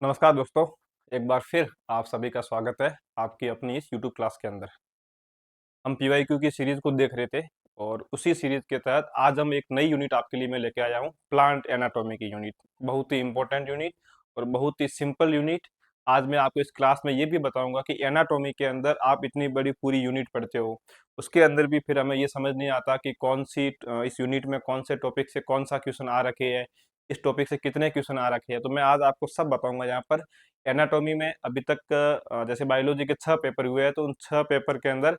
नमस्कार दोस्तों, एक बार फिर आप सभी का स्वागत है आपकी अपनी इस यूट्यूब क्लास के अंदर। हम पीवाईक्यू की सीरीज़ को देख रहे थे और उसी सीरीज़ के तहत आज हम एक नई यूनिट आपके लिए मैं लेके आया हूँ, प्लांट एनाटॉमी की यूनिट। बहुत ही इम्पोर्टेंट यूनिट और बहुत ही सिंपल यूनिट। आज मैं आपको इस क्लास में ये भी बताऊंगा कि एनाटॉमी के अंदर आप इतनी बड़ी पूरी यूनिट पढ़ते हो, उसके अंदर भी फिर हमें ये समझ नहीं आता कि कौन सी इस यूनिट में कौन से टॉपिक से कौन सा क्वेश्चन आ रखे हैं, इस टॉपिक से कितने क्वेश्चन आ रखे हैं। तो मैं आज आपको सब बताऊंगा यहाँ पर। एनाटॉमी में अभी तक जैसे बायोलॉजी के 6 पेपर हुए हैं, तो उन 6 पेपर के अंदर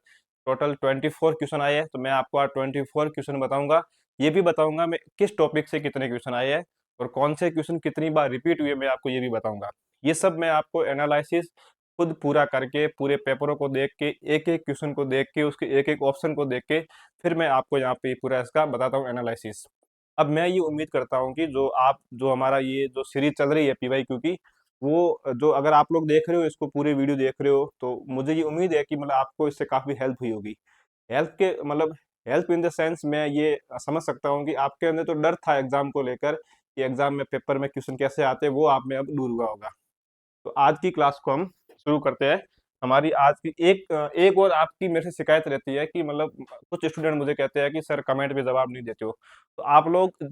टोटल 24 क्वेश्चन आए हैं। तो मैं आपको आज 24 क्वेश्चन बताऊंगा। ये भी बताऊंगा मैं किस टॉपिक से कितने क्वेश्चन आए हैं और कौन से क्वेश्चन कितनी बार रिपीट हुए, मैं आपको ये भी बताऊंगा। ये सब मैं आपको एनालिसिस खुद पूरा करके, पूरे पेपरों को देख के, एक एक क्वेश्चन को देख के, उसके एक एक ऑप्शन को देख के, फिर मैं आपको यहाँ पे पूरा इसका बताता हूँ एनालिसिस। अब मैं ये उम्मीद करता हूँ कि जो हमारा ये जो सीरीज चल रही है पीवाईक्यू की, वो जो अगर आप लोग देख रहे हो, इसको पूरी वीडियो देख रहे हो, तो मुझे ये उम्मीद है कि मतलब आपको इससे काफी हेल्प हुई होगी। हेल्प के मतलब हेल्प इन द सेंस मैं ये समझ सकता हूँ कि आपके अंदर तो डर था एग्जाम को लेकर कि एग्जाम में पेपर में क्वेश्चन कैसे आते हैं, वो आप में अब दूर हुआ होगा। तो आज की क्लास को हम शुरू करते हैं। हमारी आज की एक और आपकी मेरे से शिकायत रहती है कि मतलब कुछ स्टूडेंट मुझे कहते हैं कि सर कमेंट पे जवाब नहीं देते हो। तो आप लोग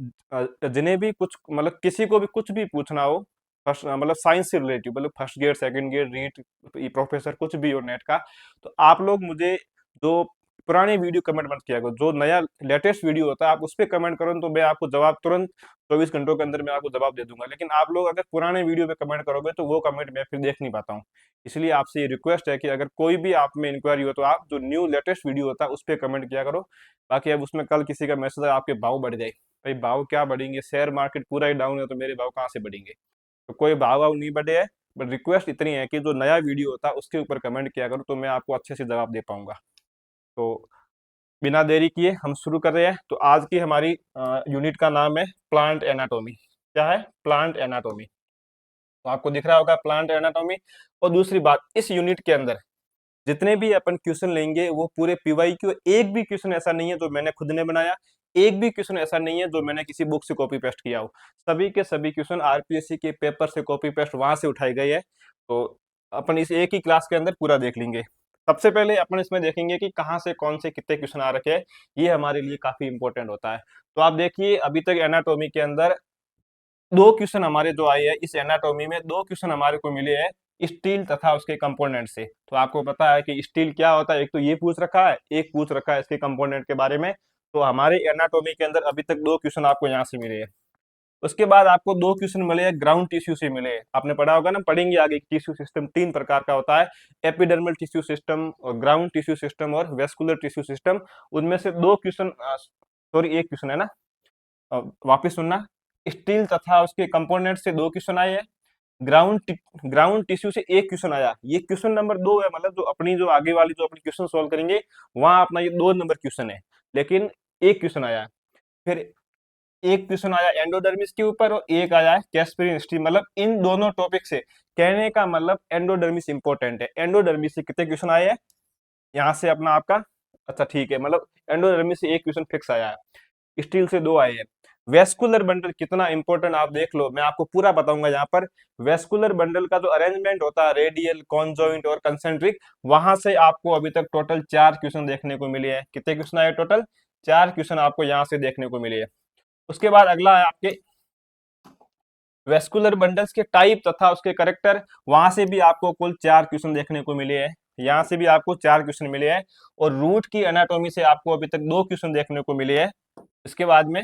जिन्हें भी कुछ मतलब किसी को भी कुछ भी पूछना हो, फर्स्ट मतलब साइंस से रिलेटिव, मतलब फर्स्ट गियर सेकंड गियर रीट प्रोफेसर कुछ भी हो नेट का, तो आप लोग मुझे जो पुरानी वीडियो कमेंट मत किया करो। जो नया लेटेस्ट वीडियो होता है आप उस पर कमेंट करो, तो मैं आपको जवाब तुरंत 24 घंटों के अंदर मैं आपको जवाब दे दूंगा। लेकिन आप लोग अगर पुराने वीडियो पे कमेंट करोगे तो वो कमेंट मैं फिर देख नहीं पाता हूँ। इसलिए आपसे ये रिक्वेस्ट है कि अगर कोई भी आप में इंक्वायरी हो तो आप जो न्यू लेटेस्ट वीडियो होता है उस पर कमेंट किया करो। बाकी अब उसमें कल किसी का मैसेज है आपके भाव बढ़ जाए, भाई भाव क्या बढ़ेंगे, शेयर मार्केट पूरा ही डाउन है तो मेरे भाव कहाँ से बढ़ेंगे। तो कोई भाव वाव नहीं बढ़े है, बट रिक्वेस्ट इतनी है कि जो नया वीडियो होता है उसके ऊपर कमेंट किया करो, तो मैं आपको अच्छे से जवाब दे पाऊंगा। तो बिना देरी किए हम शुरू कर रहे हैं। तो आज की हमारी यूनिट का नाम है प्लांट एनाटॉमी। क्या है? Plant anatomy. तो आपको दिख रहा होगा प्लांट एनाटॉमी। और दूसरी बात, इस यूनिट के अंदर जितने भी अपन क्वेश्चन लेंगे वो पूरे पीवाईक्यू, एक भी क्वेश्चन ऐसा नहीं है जो मैंने खुद ने बनाया, एक भी क्वेश्चन ऐसा नहीं है जो मैंने किसी बुक से कॉपी पेस्ट किया हो। सभी के सभी क्वेश्चन आरपीएससी के पेपर से कॉपी पेस्ट वहां से उठाए गए हैं। तो अपन इस एक ही क्लास के अंदर पूरा देख लेंगे। सबसे पहले अपन इसमें देखेंगे कि कहाँ से कौन से कितने क्वेश्चन आ रखे हैं। ये हमारे लिए काफी इंपॉर्टेंट होता है। तो आप देखिए, अभी तक एनाटॉमी के अंदर दो क्वेश्चन हमारे जो आए हैं, इस एनाटॉमी में दो क्वेश्चन हमारे को मिले हैं स्टील तथा उसके कंपोनेंट से। तो आपको पता है कि स्टील क्या होता है, एक तो ये पूछ रखा है, एक पूछ रखा है इसके कंपोनेंट के बारे में। तो हमारे एनाटॉमी के अंदर अभी तक दो क्वेश्चन आपको यहाँ से मिले हैं। उसके बाद आपको दो क्वेश्चन मिले हैं ग्राउंड टिश्यू से मिले हैं। आपने पढ़ा होगा ना, पढ़ेंगे आगे, टिश्यू सिस्टम तीन प्रकार का होता है, एपिडर्मल टिश्यू सिस्टम और ग्राउंड टिश्यू सिस्टम और वेस्कुलर टिश्यू सिस्टम। उनमें से दो क्वेश्चन, सॉरी एक क्वेश्चन है ना, वापिस सुनना। स्टील तथा उसके कंपोनेंट से दो क्वेश्चन आए हैं, ग्राउंड टिश्यू से एक क्वेश्चन आया। ये क्वेश्चन नंबर 2 है, मतलब जो अपनी जो आगे वाली जो अपनी क्वेश्चन सॉल्व करेंगे वहां अपना ये 2 नंबर क्वेश्चन है, लेकिन एक क्वेश्चन आया। फिर एक क्वेश्चन आया एंडोडर्मिस के ऊपर और एक आया है कैस्परिन स्टील। मतलब इन दोनों टॉपिक से कहने का मतलब एंडोडर्मिस इंपॉर्टेंट है। एंडोडर्मिस से कितने क्वेश्चन आए हैं यहाँ से अपना आपका, अच्छा ठीक है, मतलब एंडोडर्मिस से एक क्वेश्चन फिक्स आया है, स्टील से दो आए हैं। वेस्कुलर बंडल कितना इंपॉर्टेंट आप देख लो, मैं आपको पूरा बताऊंगा यहाँ पर। वेस्कुलर बंडल का जो अरेंजमेंट होता है, रेडियल, कॉन्जॉइंट और कंसेंट्रिक, वहां से आपको अभी तक टोटल 4 क्वेश्चन देखने को मिले हैं। कितने क्वेश्चन आए टोटल? 4 क्वेश्चन आपको यहाँ से देखने को मिले हैं। उसके बाद अगला है आपके वेस्कुलर बंडल्स के टाइप तथा उसके करेक्टर, वहां से भी आपको कुल 4 क्वेश्चन देखने को मिले हैं। यहाँ से भी आपको 4 क्वेश्चन मिले हैं। और रूट की एनाटॉमी से आपको अभी तक 2 क्वेश्चन देखने को मिले हैं। इसके बाद में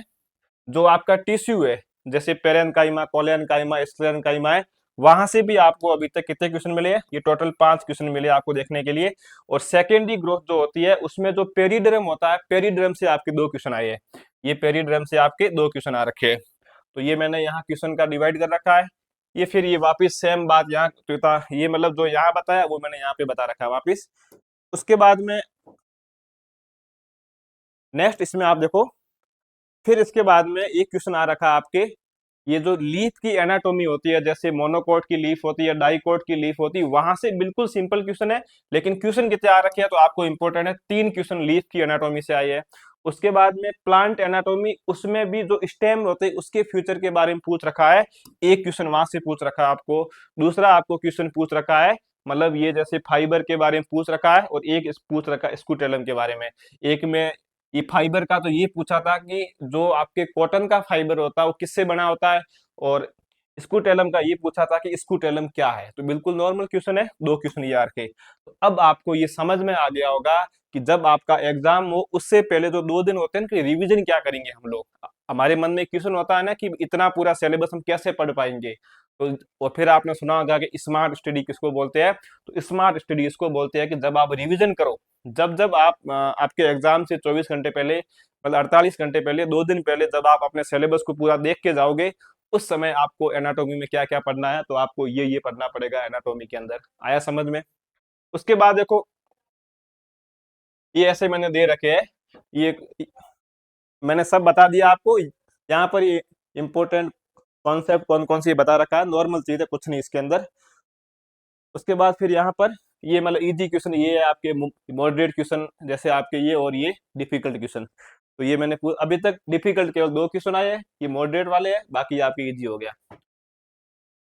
जो आपका टिश्यू है, जैसे पेरेन्काइमा, कोलेन्काइमा, स्क्लेरेन्काइमा है, वहां से भी आपको अभी तक कितने क्वेश्चन मिले हैं? ये टोटल 5 क्वेश्चन मिले आपको देखने के लिए। और सेकेंडरी ग्रोथ जो होती है उसमें जो पेरिड्रम होता है, पेरिड्रम से आपके 2 क्वेश्चन आए हैं। ये पेरिड्रम से आपके 2 क्वेश्चन आ रखे हैं। तो ये मैंने यहाँ क्वेश्चन का डिवाइड कर रखा है। ये फिर ये वापिस सेम बात यहाँ ये मतलब जो यहाँ बताया वो मैंने यहाँ पे बता रखा है वापिस। उसके बाद में नेक्स्ट इसमें आप देखो, फिर इसके बाद में एक क्वेश्चन आ रखा है आपके, ये जो लीफ की एनाटॉमी होती है, जैसे मोनोकोट की लीफ होती है, डाइकोट की लीफ होती है, वहां से बिल्कुल सिंपल क्वेश्चन है। लेकिन क्वेश्चन कितने आ रखे हैं तो आपको इंपॉर्टेंट है, 3 क्वेश्चन लीफ की एनाटॉमी से आए हैं। उसके बाद में प्लांट एनाटॉमी, उसमें भी जो स्टेम होते हैं उसके फ्यूचर के बारे में पूछ रखा है, एक क्वेश्चन वहां से पूछ रखा है आपको। दूसरा आपको क्वेश्चन पूछ रखा है, मतलब ये जैसे फाइबर के बारे में पूछ रखा है, और एक पूछ रखा है स्कूटेलम के बारे में। एक में ये फाइबर का तो ये पूछा था कि जो आपके कॉटन का फाइबर होता है वो किससे बना होता है, और स्कूटेलम का ये पूछा था कि स्कूटेलम क्या है। तो बिल्कुल नॉर्मल क्वेश्चन है, दो क्वेश्चन ये के। तो अब आपको ये समझ में आ गया होगा कि जब आपका एग्जाम हो उससे पहले जो 2 दिन होते हैं ना, कि रिवीजन क्या करेंगे हम लोग। हमारे मन में एक क्वेश्चन होता है ना कि इतना पूरा सिलेबस हम कैसे पढ़ पाएंगे। तो और फिर आपने सुना होगा कि स्मार्ट स्टडी किसको बोलते हैं। तो स्मार्ट स्टडी इसको बोलते हैं कि जब आप रिवीजन करो, जब जब आप आपके एग्जाम से 24 घंटे पहले, मतलब 48 घंटे पहले, 2 दिन पहले, जब आप अपने सिलेबस को पूरा देख के जाओगे, उस समय आपको एनाटॉमी में क्या क्या पढ़ना है, तो आपको ये पढ़ना पड़ेगा एनाटॉमी के अंदर। आया समझ में। उसके बाद देखो, ये ऐसे मैंने दे रखे हैं, ये मैंने सब बता दिया आपको। यहाँ पर ये इंपॉर्टेंट कॉन्सेप्ट कौन कौन सी बता रखा है, नॉर्मल चीज है, कुछ नहीं इसके अंदर। उसके बाद फिर यहाँ पर ये मतलब इजी क्वेश्चन ये है, आपके मॉडरेट क्वेश्चन जैसे आपके ये, और ये डिफिकल्ट क्वेश्चन। तो ये मैंने अभी तक डिफिकल्ट केवल 2 क्वेश्चन आए हैं, ये मॉडरेट वाले हैं, बाकी आपके इजी हो गया।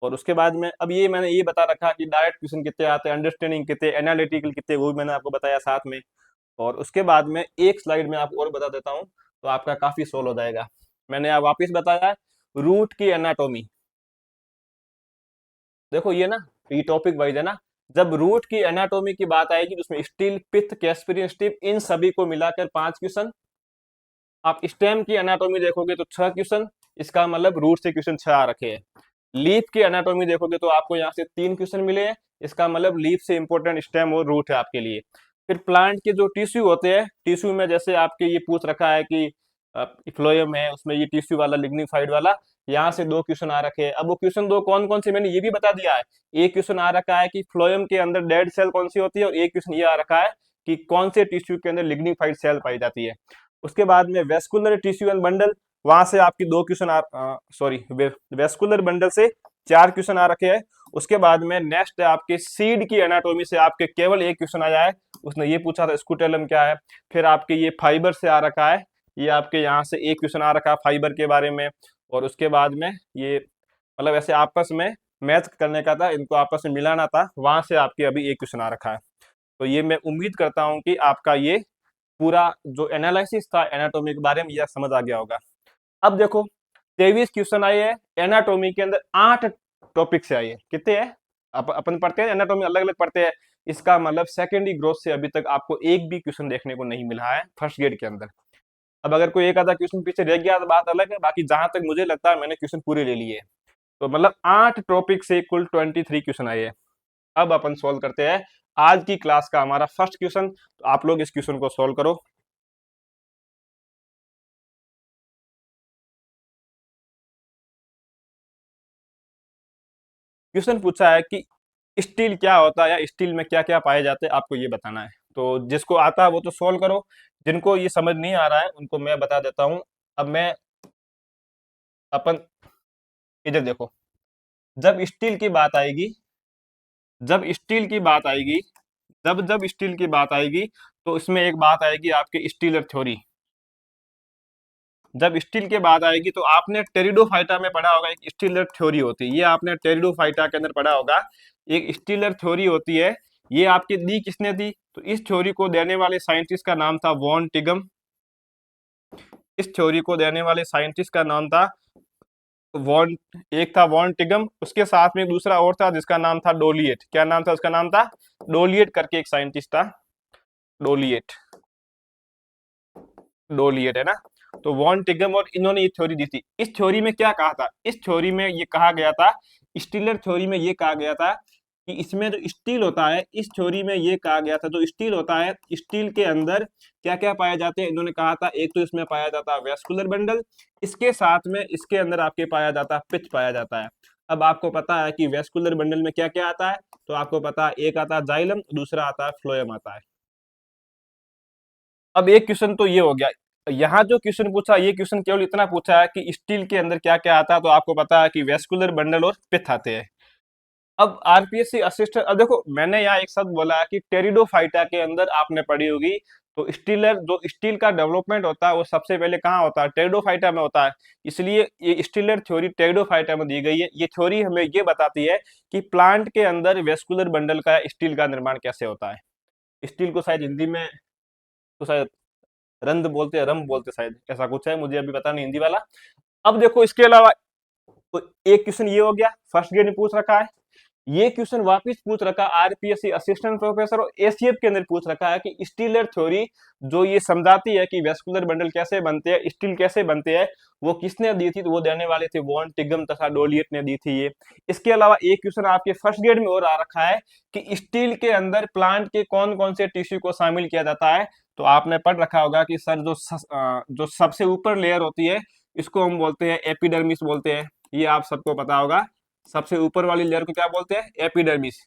और उसके बाद में अब ये मैंने ये बता रखा कि डायरेक्ट क्वेश्चन कितने आते हैं, अंडरस्टैंडिंग कितने, एनालिटिकल कितने, वो भी मैंने आपको बताया साथ में। और उसके बाद में एक स्लाइड में आपको और बता देता हूँ, तो आपका काफी सोल्व हो जाएगा। मैंने आप वापिस बताया रूट की एनाटोमी। देखो ये ना, ये टॉपिक वाइज है ना। जब रूट की एनाटोमी की बात आएगी तो उसमें स्टील, पित्त, कैस्परियन स्टील, इन सभी को मिलाकर 5 क्वेश्चन। आप स्टेम की एनाटोमी देखोगे तो 6 क्वेश्चन, इसका मतलब रूट से क्वेश्चन 6 आ रखे हैं। लीफ की एनाटोमी देखोगे तो आपको यहाँ से 3 क्वेश्चन मिले हैं, इसका मतलब लीफ से इंपॉर्टेंट स्टेम और रूट है आपके लिए। फिर प्लांट के जो टिश्यू होते हैं, टिश्यू में जैसे आपके ये पूछ रखा है कि फ्लोएम है, उसमें ये टिश्यू वाला, लिग्निफाइड वाला, यहाँ से 2 क्वेश्चन आ रखे हैं। अब वो क्वेश्चन दो कौन कौन से मैंने ये भी बता दिया है। एक क्वेश्चन आ रखा है कि फ्लोएम के अंदर डेड सेल कौन सी होती है, और एक क्वेश्चन ये आ रखा है कि कौन से टिश्यू के अंदर लिग्निफाइड सेल पाई जाती है। उसके बाद में वेस्कुलर टिश्यू एंड बंडल, वहां से आपकी 2 क्वेश्चन सॉरी, वेस्कुलर बंडल से 4 क्वेश्चन आ रखे हैं। उसके बाद में नेक्स्ट है आपके सीड की एनाटोमी से आपके केवल 1 क्वेश्चन आया है, उसने ये पूछा था स्कूटेलम क्या है। फिर आपके ये फाइबर से आ रखा है, ये आपके यहाँ से 1 क्वेश्चन आ रखा है फाइबर के बारे में। और उसके बाद में ये मतलब ऐसे आपस में मैच करने का था, इनको आपस में मिलाना था, वहां से आपके अभी 1 क्वेश्चन आ रखा है। तो ये मैं उम्मीद करता हूँ कि आपका ये पूरा जो एनालिसिस था एनाटॉमी के बारे में यह समझ आ गया होगा। अब देखो, 23 क्वेश्चन आए हैं एनाटॉमी के अंदर, 8 टॉपिक से आए हैं। कितने हैं, अपन पढ़ते हैं एनाटॉमी अलग अलग पढ़ते हैं, इसका मतलब सेकेंडरी ग्रोथ से अभी तक आपको एक भी क्वेश्चन देखने को नहीं मिला है फर्स्ट ग्रेड के अंदर। अब अगर कोई एक आधा क्वेश्चन पीछे रह गया तो बात अलग है, बाकी जहां तक मुझे लगता है मैंने क्वेश्चन पूरे ले लिए। तो मतलब 8 टॉपिक से कुल 23 क्वेश्चन आए हैं। अब अपन सोल्व करते हैं आज की क्लास का हमारा फर्स्ट क्वेश्चन। तो आप लोग इस क्वेश्चन को सोल्व करो। क्वेश्चन पूछा है कि स्टील क्या होता है, या स्टील में क्या क्या पाए जाते हैं, आपको ये बताना है। तो जिसको आता है वो तो सोल्व करो, जिनको ये समझ नहीं आ रहा है उनको मैं बता देता हूँ। अब मैं अपन इधर देखो, जब स्टील की बात आएगी, जब स्टील की बात आएगी, जब जब स्टील की बात आएगी, तो इसमें एक बात आएगी आपके स्टीलर थ्योरी। जब स्टील के बाद आएगी तो आपने टेरिडोफाइटा में पढ़ा होगा, एक स्टीलर थ्योरी होती है, ये आपने टेरिडोफाइटा के अंदर पढ़ा होगा, एक स्टीलर थ्योरी होती है। ये आपकी दी किसने दी, तो इस थ्योरी को देने वाले साइंटिस्ट का नाम था वॉन टिगम। इस थ्योरी को देने वाले साइंटिस्ट का नाम था वॉन, एक था वॉन टिगम, उसके साथ में एक दूसरा और था जिसका नाम था डोलिएट। क्या नाम था उसका, नाम था डोलिएट करके एक साइंटिस्ट था, डोलिएट, डोलिएट है ना। तो वॉन टिगम और इन्होंने ये थ्योरी दी थी। इस थ्योरी में क्या कहा था, इस थ्योरी में ये कहा गया था, स्टीलर थ्योरी में ये कहा गया था कि इसमें जो स्टील होता है, इस थ्योरी में ये कहा गया था जो स्टील होता है, स्टील के अंदर क्या क्या पाए जाते हैं। इन्होंने कहा था एक तो इसमें पाया जाता है वेस्कुलर बंडल, इसके साथ में इसके अंदर आपके पाया जाता है पिच पाया जाता है। अब आपको पता है कि वेस्कुलर बंडल में क्या क्या आता है, तो आपको पता है एक आता है जाइलम, दूसरा आता है फ्लोएम आता है। अब एक क्वेश्चन तो ये हो गया। यहाँ जो क्वेश्चन पूछा, ये क्वेश्चन केवल इतना पूछा है कि स्टील के अंदर क्या क्या आता है, तो आपको पता है कि वेस्कुलर बंडल और पिथ आते हैं। अब आरपीएससी असिस्टेंट, अब देखो मैंने यहाँ एक शब्द बोला है कि टेरिडोफाइटा के अंदर आपने पढ़ी होगी, तो स्टीलर जो स्टील का डेवलपमेंट होता है वो सबसे पहले कहाँ होता है, टेरिडोफाइटा में होता है। इसलिए ये स्टीलर थ्योरी टेरिडोफाइटा में दी गई है। ये थ्योरी हमें ये बताती है कि प्लांट के अंदर वेस्कुलर बंडल का स्टील का निर्माण कैसे होता है। स्टील को शायद हिंदी में तो शायद रंध बोलते हैं, रम बोलते हैं, शायद ऐसा कुछ है, मुझे अभी पता नहीं हिंदी वाला। अब देखो इसके अलावा तो एक क्वेश्चन ये हो गया, फर्स्ट ग्रेड में पूछ रखा है। ये क्वेश्चन वापस पूछ रखा आरपीएससी असिस्टेंट प्रोफेसर और एसीएफ के अंदर पूछ रखा है कि स्टीलर थ्योरी जो ये समझाती है कि वेस्कुलर बंडल कैसे बनते हैं, स्टील कैसे बनते हैं, वो किसने दी थी, तो वो देने वाले थे वॉन टिगम तथा डोलियट ने दी थी ये। इसके अलावा एक क्वेश्चन आपके फर्स्ट ग्रेड में और आ रखा है कि स्टील के अंदर प्लांट के कौन कौन से टिश्यू को शामिल किया जाता है। तो आपने पढ़ रखा होगा कि सर जो सबसे ऊपर लेयर होती है इसको हम बोलते हैं एपिडर्मिस बोलते हैं, ये आप सबको पता होगा। सबसे ऊपर वाली लेयर को क्या बोलते हैं, एपिडर्मिस।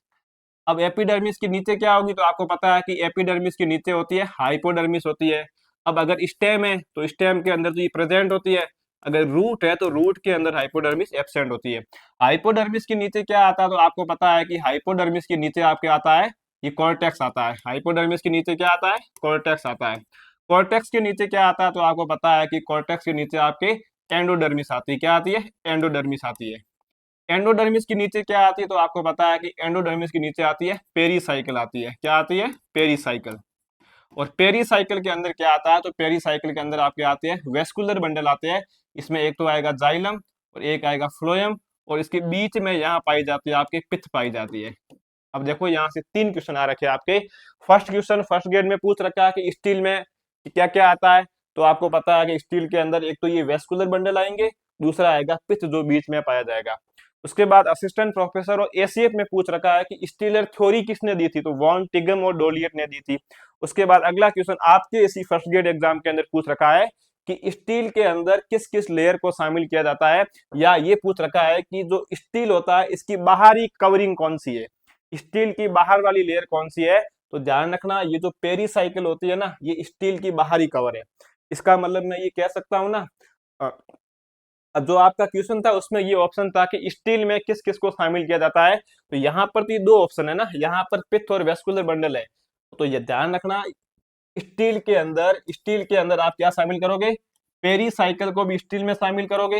अब एपिडर्मिस के नीचे क्या होगी, तो आपको पता है कि एपिडर्मिस के नीचे होती है हाइपोडर्मिस होती है। अब अगर स्टेम है तो स्टेम के अंदर तो ये प्रेजेंट होती है, अगर रूट है तो रूट के अंदर हाइपोडर्मिस एब्सेंट होती है। हाइपोडर्मिस के नीचे क्या आता है, तो आपको पता है कि हाइपोडर्मिस के नीचे आपके आता है ये कॉर्टेक्स आता है। हाइपोडर्मिस के नीचे क्या आता है, कॉर्टेक्स आता है। कॉर्टेक्स के नीचे क्या आता है, तो आपको पता है कि कॉर्टेक्स के नीचे आपके एंडोडर्मिस आती है। क्या आती है, एंडोडर्मिस आती है। एंडोडर्मिस के नीचे क्या आती है, तो आपको पता है कि एंडोडर्मिस के नीचे आती है पेरीसाइकिल आती है। क्या आती है, पेरीसाइकिल। और पेरीसाइकिल के अंदर क्या आता है, तो पेरीसाइकिल के अंदर आपके आते हैं वेस्कुलर बंडल आते हैं। इसमें एक तो आएगा जाइलम और एक आएगा फ्लोएम, और इसके बीच में यहाँ पाई जाती है आपके पित्त पाई जाती है। अब देखो यहाँ से तीन क्वेश्चन आ रखे हैं आपके। फर्स्ट क्वेश्चन फर्स्ट ग्रेड में पूछ रखा है कि स्टील में क्या क्या आता है, तो आपको पता है कि स्टील के अंदर एक तो ये वेस्कुलर बंडल आएंगे, दूसरा आएगा पित्त जो बीच में पाया जाएगा। उसके बाद असिस्टेंट प्रोफेसर और एसीएफ में पूछ रखा है कि स्टीलर थ्योरी किसने दी थी, तो वॉन टिगम और डोलियट ने दी थी। उसके बाद अगला क्वेश्चन आपके इसी फर्स्ट ग्रेड एग्जाम के अंदर पूछ रखा है कि स्टील के अंदर किस किस लेयर को शामिल किया जाता है, या ये पूछ रखा है कि जो स्टील होता है इसकी बाहरी कवरिंग कौन सी है, स्टील की बाहर वाली लेयर कौन सी है। तो ध्यान रखना ये जो पेरीसाइकिल होती है ना, ये स्टील की बाहरी कवर है। इसका मतलब मैं ये कह सकता हूँ ना, अ, अब जो आपका क्वेश्चन था उसमें ये ऑप्शन था कि स्टील में किस किस को शामिल किया जाता है, तो यहाँ पर तो दो ऑप्शन है ना, यहाँ पर पित्त और वेस्कुलर बंडल है। तो ये ध्यान रखना, स्टील के अंदर आप क्या शामिल करोगे, पेरीसाइकिल को भी स्टील में शामिल करोगे।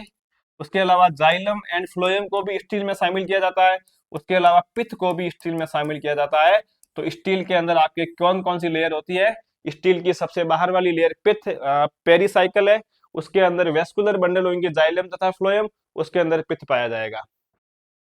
उसके अलावा जाइलम एंड फ्लोएम को भी स्टील में शामिल किया जाता है। उसके अलावा पित्त को भी स्टील में शामिल किया जाता है। तो स्टील के अंदर आपके कौन कौन सी लेयर होती है, स्टील की सबसे बाहर वाली लेयर पित्त पेरीसाइकिल है, उसके अंदर वेस्कुलर बंडल होंगे जाइलम तथा फ्लोएम, उसके अंदर पित्त पाया जाएगा।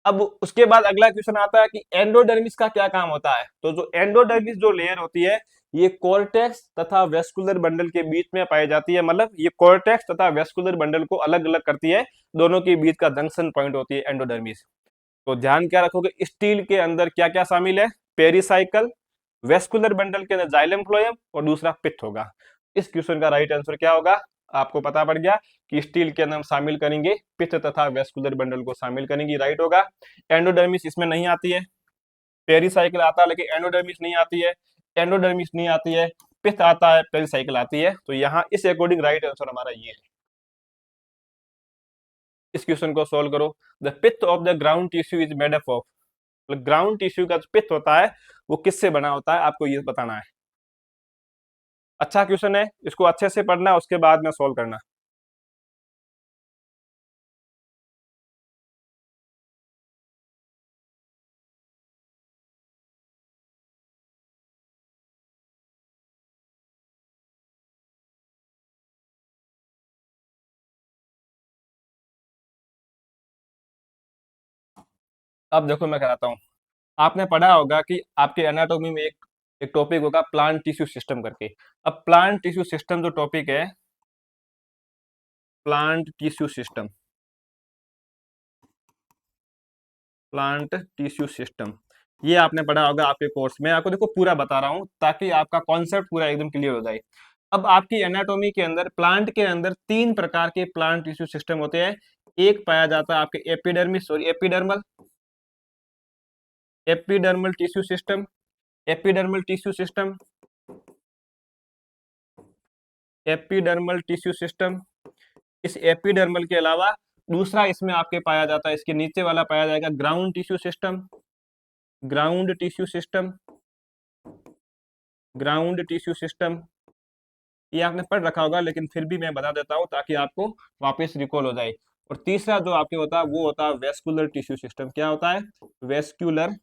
अब उसके बाद अगला क्वेश्चन आता है कि एंडोडर्मिस का क्या काम होता है, तो जो एंडोडर्मिस जो लेयर होती है ये कॉर्टेक्स तथा वेस्कुलर बंडल के बीच में पाई जाती है। मतलब ये कॉर्टेक्स तथा वेस्कुलर बंडल को अलग अलग करती है, दोनों के बीच का जंक्शन पॉइंट होती है एंडोडर्मिस। तो ध्यान क्या रखोगे, स्टील के अंदर क्या क्या शामिल है, पेरीसाइकल, वेस्कुलर बंडल के अंदर जाइलम फ्लोएम और दूसरा पित्त होगा। इस क्वेश्चन का राइट आंसर क्या होगा, आपको पता पड़ गया कि स्टील के अंदर हम शामिल करेंगे पित्त तथा वेस्कुलर बंडल को शामिल करेंगे, राइट होगा। एंडोडर्मिस इसमें नहीं आती है, पेरीसाइकिल आता है लेकिन एंडोडर्मिस नहीं आती है, एंडोडर्मिस नहीं आती है, पित्त आता है, पेरीसाइकिल आती है। तो यहाँ इस अकॉर्डिंग राइट आंसर हमारा ये है। इस क्वेश्चन को सोल्व करो। द पित्त of the ground tissue is made up of, ground tissue का जो पित्त होता है वो किससे बना होता है, आपको ये बताना है। अच्छा क्वेश्चन है, इसको अच्छे से पढ़ना, उसके बाद में सोल्व करना। अब देखो मैं कराता हूँ। आपने पढ़ा होगा कि आपके एनाटॉमी में एक एक टॉपिक होगा प्लांट टिश्यू सिस्टम करके। अब प्लांट टिश्यू सिस्टम जो टॉपिक है, plant tissue system, plant tissue system, ये आपने पढ़ा होगा आपके कोर्स में। आपको देखो पूरा बता रहा हूँ ताकि आपका कॉन्सेप्ट पूरा एकदम क्लियर हो जाए। अब आपकी एनाटॉमी के अंदर प्लांट के अंदर तीन प्रकार के प्लांट टिश्यू सिस्टम होते हैं। एक पाया जाता है आपके एपिडर्मिस और epidermal, epidermal tissue system, epidermal tissue system, epidermal tissue system. इस एपिडर्मल के अलावा दूसरा इसमें आपके पाया जाता है, इसके नीचे वाला पाया जाएगा ground tissue system. Ground tissue system, ground tissue system ये आपने पढ़ रखा होगा, लेकिन फिर भी मैं बता देता हूँ ताकि आपको वापस रिकॉल हो जाए। और तीसरा जो आपके होता है वो होता है वेस्कुलर टिश्यू सिस्टम। क्या होता है? Vascular,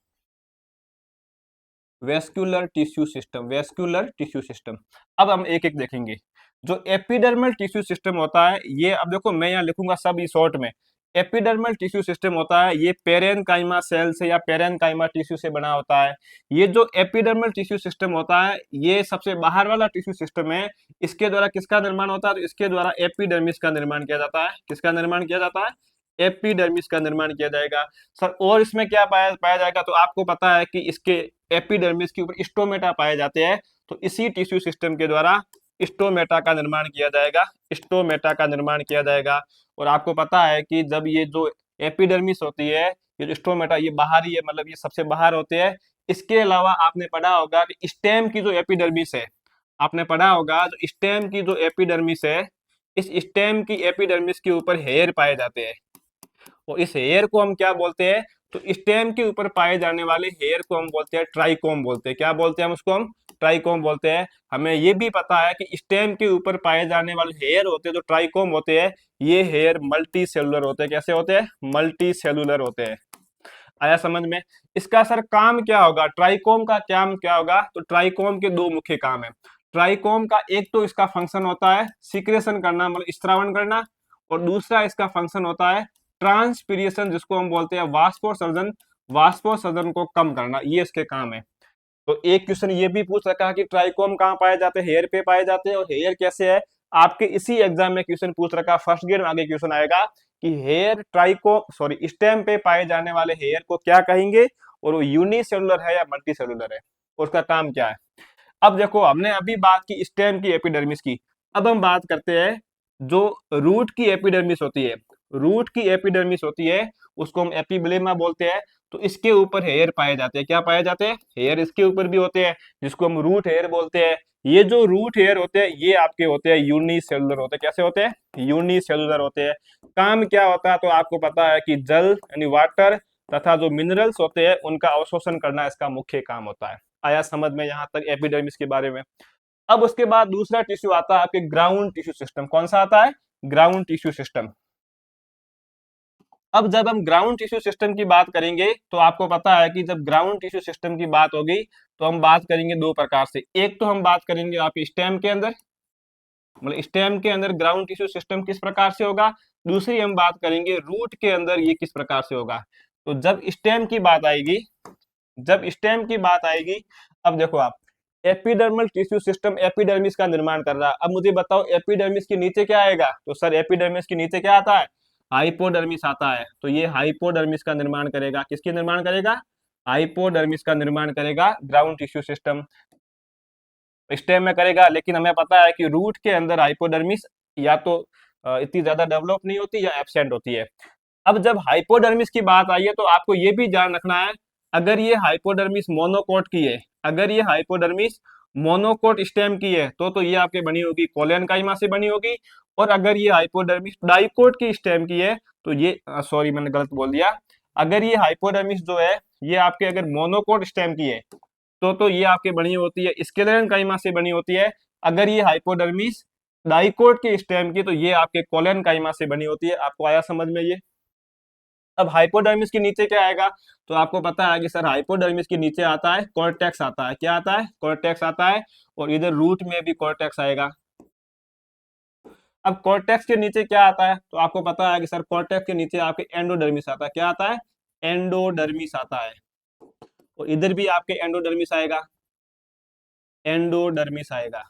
vascular tissue system, vascular tissue system. अब हम एक एक देखेंगे। जो एपिडर्मल टिश्यू सिस्टम होता है, ये अब देखो मैं यहाँ लिखूंगा सब ई शॉर्ट में। एपिडर्मल टिश्यू सिस्टम होता है, ये पेरेनकाइमा सेल से या पेरेनकाइमा टिश्यू से बना होता है। ये जो एपिडर्मल टिश्यू सिस्टम होता है, ये सबसे बाहर वाला टिश्यू सिस्टम है। इसके द्वारा किसका निर्माण होता है? तो इसके द्वारा एपिडर्मिस का निर्माण किया जाता है। किसका निर्माण किया जाता है? एपिडर्मिस का निर्माण किया जाएगा सर। और इसमें क्या पाया पाया जाएगा? तो आपको पता है कि इसके एपिडर्मिस के ऊपर स्टोमेटा पाए जाते हैं। तो इसी टिश्यू सिस्टम के द्वारा स्टोमेटा का निर्माण किया जाएगा, स्टोमेटा का निर्माण किया जाएगा। और आपको पता है कि जब ये जो एपिडर्मिस होती है, ये जो स्टोमेटा, ये बाहरी है, मतलब ये सबसे बाहर होते हैं। इसके अलावा आपने पढ़ा होगा कि स्टेम की जो एपिडर्मिस है, आपने पढ़ा होगा जो स्टेम की जो एपिडर्मिस है, इस स्टेम की एपिडर्मिस के ऊपर हेयर पाए जाते हैं। और इस हेयर को हम क्या बोलते हैं? तो स्टेम के ऊपर पाए जाने वाले हेयर को हम बोलते हैं ट्राइकोम बोलते हैं। क्या बोलते हैं हम उसको? हम ट्राइकोम बोलते हैं। हमें ये भी पता है कि स्टेम के ऊपर पाए जाने वाले हेयर होते हैं जो ट्राइकोम होते हैं, ये हेयर मल्टी सेलुलर होते हैं। कैसे होते हैं? मल्टी सेलुलर होते हैं। आया समझ में? इसका सर काम क्या होगा? ट्राइकोम का काम क्या होगा? तो ट्राइकोम के दो मुख्य काम है। ट्राइकोम का एक तो इसका फंक्शन होता है सिक्रेशन करना, मतलब स्त्रावण करना। और दूसरा इसका फंक्शन होता है ट्रांसपीरेशन, जिसको हम बोलते हैं वाष्पोत्सर्जन, वाष्पोत्सर्जन को कम करना। ये इसके काम है। तो एक क्वेश्चन ये भी पूछ रखा है कि ट्राइकोम कहाँ पाए जाते हैं? हेयर पे पाए जाते हैं। और हेयर कैसे है? आपके इसी एग्जाम में क्वेश्चन पूछ रखा है, फर्स्ट ग्रेड में आगे क्वेश्चन आएगा कि हेयर ट्राइको सॉरी स्टेम पे पाए जाने वाले हेयर को क्या कहेंगे, और वो यूनिसेलुलर है या मल्टी सेलुलर है, और उसका काम क्या है। अब देखो, हमने अभी बात की स्टेम की एपिडर्मिस की। अब हम बात करते हैं जो रूट की एपिडर्मिस होती है। रूट की एपिडर्मिस होती है, उसको हम एपिब्लेमा बोलते हैं। तो इसके ऊपर हेयर पाए जाते हैं। क्या पाए जाते हैं? हेयर इसके ऊपर भी होते हैं, जिसको हम रूट हेयर बोलते हैं। ये जो रूट हेयर होते हैं, ये आपके होते हैं यूनिसेलुलर होते हैं। कैसे होते हैं? यूनिसेलुलर होते हैं। काम क्या होता है? तो आपको पता है कि जल यानी वाटर तथा जो मिनरल्स होते हैं उनका अवशोषण करना इसका मुख्य काम होता है। आया समझ में यहाँ तक एपिडर्मिस के बारे में? अब उसके बाद दूसरा टिश्यू आता है आपके ग्राउंड टिश्यू सिस्टम। कौन सा आता है? Ground tissue system. अब जब हम ग्राउंड टिश्यू सिस्टम की बात करेंगे, तो आपको पता है कि जब ग्राउंड टिश्यू सिस्टम की बात होगी, तो हम बात करेंगे दो प्रकार से। एक तो हम बात करेंगे आपके स्टेम के अंदर, मतलब स्टेम के अंदर ग्राउंड टिश्यू सिस्टम किस प्रकार से होगा। दूसरी हम बात करेंगे रूट के अंदर ये किस प्रकार से होगा। तो जब स्टेम की बात आएगी, जब स्टेम की बात आएगी, अब देखो आप, एपिडर्मल टिश्यू सिस्टम एपिडर्मिस का निर्माण कर रहा है। अब मुझे बताओ एपिडर्मिस के नीचे क्या आएगा? तो सर एपिडर्मिस के नीचे क्या आता है? हाइपोडर्मिस आता है। तो ये हाइपोडर्मिस का निर्माण करेगा। किसकी निर्माण करेगा? हाइपोडर्मिस का निर्माण करेगा ग्राउंड टिश्यू सिस्टम। स्टेम में करेगा, लेकिन हमें पता है कि रूट के अंदर हाइपोडर्मिस या तो इतनी ज्यादा डेवलप नहीं होती या एब्सेंट होती है। अब जब हाइपोडर्मिस की बात आई है, तो आपको ये भी ध्यान रखना है, अगर ये हाइपोडर्मिस मोनोकोट की है, अगर ये हाइपोडर्मिस मोनोकोट स्टेम की है, तो ये आपके बनी होगी कोलेनकाइमा से बनी होगी। और अगर ये हाइपोडर्मिस डाइकोट की स्टेम की है, तो ये सॉरी मैंने गलत बोल दिया। अगर ये हाइपोडर्मिस जो है, ये आपके अगर मोनोकोट स्टेम की है, तो ये आपके बनी होती है स्क्लेरेनकाइमा से बनी होती है। अगर ये हाइपोडर्मिस डाइकोट की स्टेम की, तो ये आपके कोलेनकाइमा से बनी होती है। आपको आया समझ में ये? अब हाइपोडर्मिस के नीचे क्या आएगा? तो आपको पता है कि सर हाइपोडर्मिस के नीचे आता है कॉर्टेक्स आता है। क्या आता है? कॉर्टेक्स आता है। और इधर रूट में भी कॉर्टेक्स आएगा। अब कॉर्टेक्स के नीचे क्या आता है? तो आपको पता है कि सर कॉर्टेक्स के नीचे आपके एंडोडर्मिस आता है। क्या आता है? एंडोडर्मिस आता है। और इधर भी आपके एंडोडर्मिस आएगा, एंडोडर्मिस आएगा।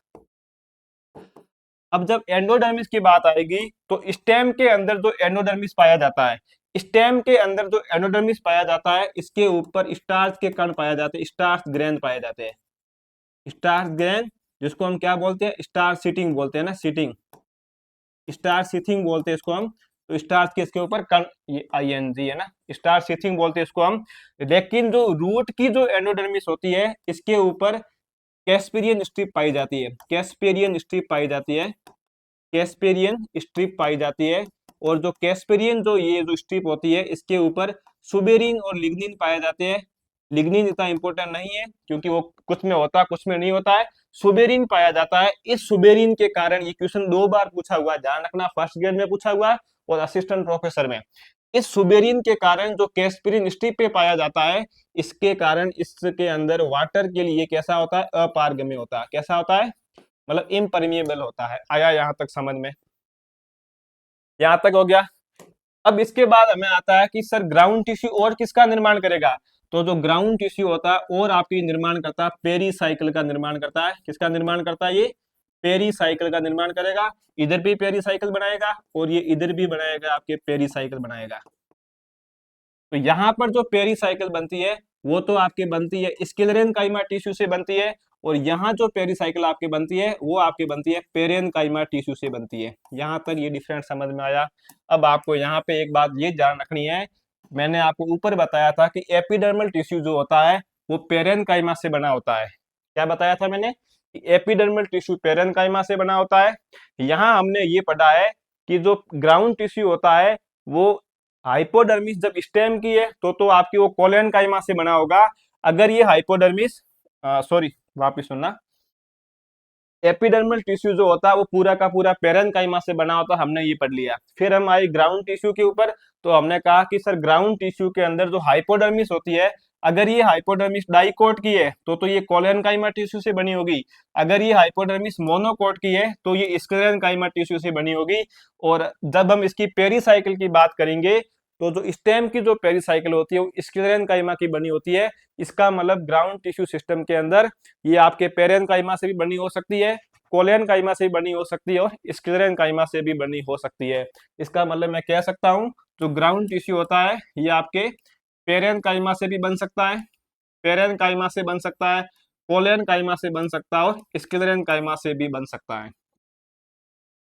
अब जब एंडोडर्मिस की बात आएगी, तो स्टेम के अंदर जो एंडोडर्मिस पाया जाता है, स्टेम के अंदर जो एंडोडर्मिस पाया जाता है, इसके ऊपर स्टार्च के कण पाए जाते हैं, स्टार्च ग्रेन पाए जाते हैं। स्टार्च ग्रेन, जिसको हम क्या बोलते हैं? स्टार सीटिंग बोलते हैं ना, सीटिंग, स्टार सीथिंग बोलते हैं इसको हम। तो स्टार्च के इसके ऊपर कण, ये ING है ना, स्टार सीथिंग बोलते हैं इसको हम। लेकिन जो रूट की जो एंडोडर्मिस होती है, इसके ऊपर कैस्पेरियन स्ट्रिप पाई जाती है, कैस्पेरियन स्ट्रिप पाई जाती है, कैस्पेरियन स्ट्रिप पाई जाती है। और जो कैस्पेरियन जो ये जो स्ट्रिप होती है, इसके ऊपर सुबेरिन और लिग्निन पाए जाते हैं। लिग्निन इतना इंपॉर्टेंट नहीं है क्योंकि वो कुछ में होता है कुछ में नहीं होता है। सुबेरिन पाया जाता है। इस सुबेरिन के कारण, ये क्वेश्चन 2 बार पूछा हुआ है, ध्यान रखना, फर्स्ट ग्रेड में पूछा हुआ है और असिस्टेंट प्रोफेसर में। इस सुबेरिन के कारण जो कैस्परिन स्ट्रिप पे पाया जाता है, इसके कारण इसके अंदर वाटर के लिए कैसा होता है, अपारगम्य होता है। कैसा होता है, मतलब इम्परमिएबल होता है। आया यहाँ तक समझ में? यहाँ तक हो गया। अब इसके बाद हमें आता है कि सर ग्राउंड टिश्यू और किसका निर्माण करेगा? तो जो ग्राउंड टिश्यू होता है और आपकी निर्माण करता है, पेरीसाइकिल का निर्माण करता है। किसका निर्माण करता है? ये पेरीसाइकिल का निर्माण करेगा। इधर भी पेरीसाइकिल बनाएगा और ये इधर भी बनाएगा, आपके पेरीसाइकिल बनाएगा। तो यहाँ पर जो पेरीसाइकिल बनती है वो तो आपकी बनती है स्क्लेरेनकाइमा टिश्यू से बनती है, और यहाँ जो पेरीसाइकिल आपकी बनती है वो आपकी बनती है पेरेनकाइमा टिश्यू से बनती है। यहाँ तक ये डिफरेंस समझ में आया। अब आपको यहाँ पे एक बात ये ध्यान रखनी है, मैंने आपको ऊपर बताया था कि एपिडर्मल टिश्यू जो होता है वो पेरेनकाइमा से बना होता है। क्या बताया था मैंने? कि एपिडर्मल टिश्यू पेरेनकाइमा से बना होता है। यहाँ हमने ये पढ़ा है कि जो ग्राउंड टिश्यू होता है वो हाइपोडर्मिस जब स्टेम की है तो आपकी वो कोलेनकाइमा से बना होगा। अगर ये हाइपोडर्मिस, सॉरी वापिस सुनना, एपिडर्मल टिश्यू जो होता है वो पूरा का पूरा पेरेनकाइमा से बना होता है, हमने ये पढ़ लिया। फिर हम आए ग्राउंड टिश्यू के ऊपर, तो हमने कहा कि सर ग्राउंड टिश्यू के अंदर जो हाइपोडर्मिस होती है, अगर ये हाइपोडर्मिस डाइकोट की है तो ये कोलेनकाइमा टिश्यू से बनी होगी। अगर ये हाइपोडर्मिस मोनोकोट की है तो ये स्क्लेरेनकाइमा टिश्यू से बनी होगी। और जब हम इसकी पेरीसाइकिल की बात करेंगे तो जो स्टेम की जो पेरीसाइकिल होती है वो स्क्लेरेनकाइमा की बनी होती है। इसका मतलब ग्राउंड टिश्यू सिस्टम के अंदर ये आपके पेरेनकाइमा से भी बनी हो सकती है, कोलेनकाइमा से भी बनी हो सकती है और स्क्लेरेनकाइमा से भी बनी हो सकती है। इसका मतलब मैं कह सकता हूँ जो ग्राउंड टिश्यू होता है ये आपके पेरेनकाइमा से भी बन सकता है, पेरेनकाइमा से बन सकता है, कोलेनकाइमा से बन सकता है और स्क्लेरेनकाइमा से भी बन सकता है।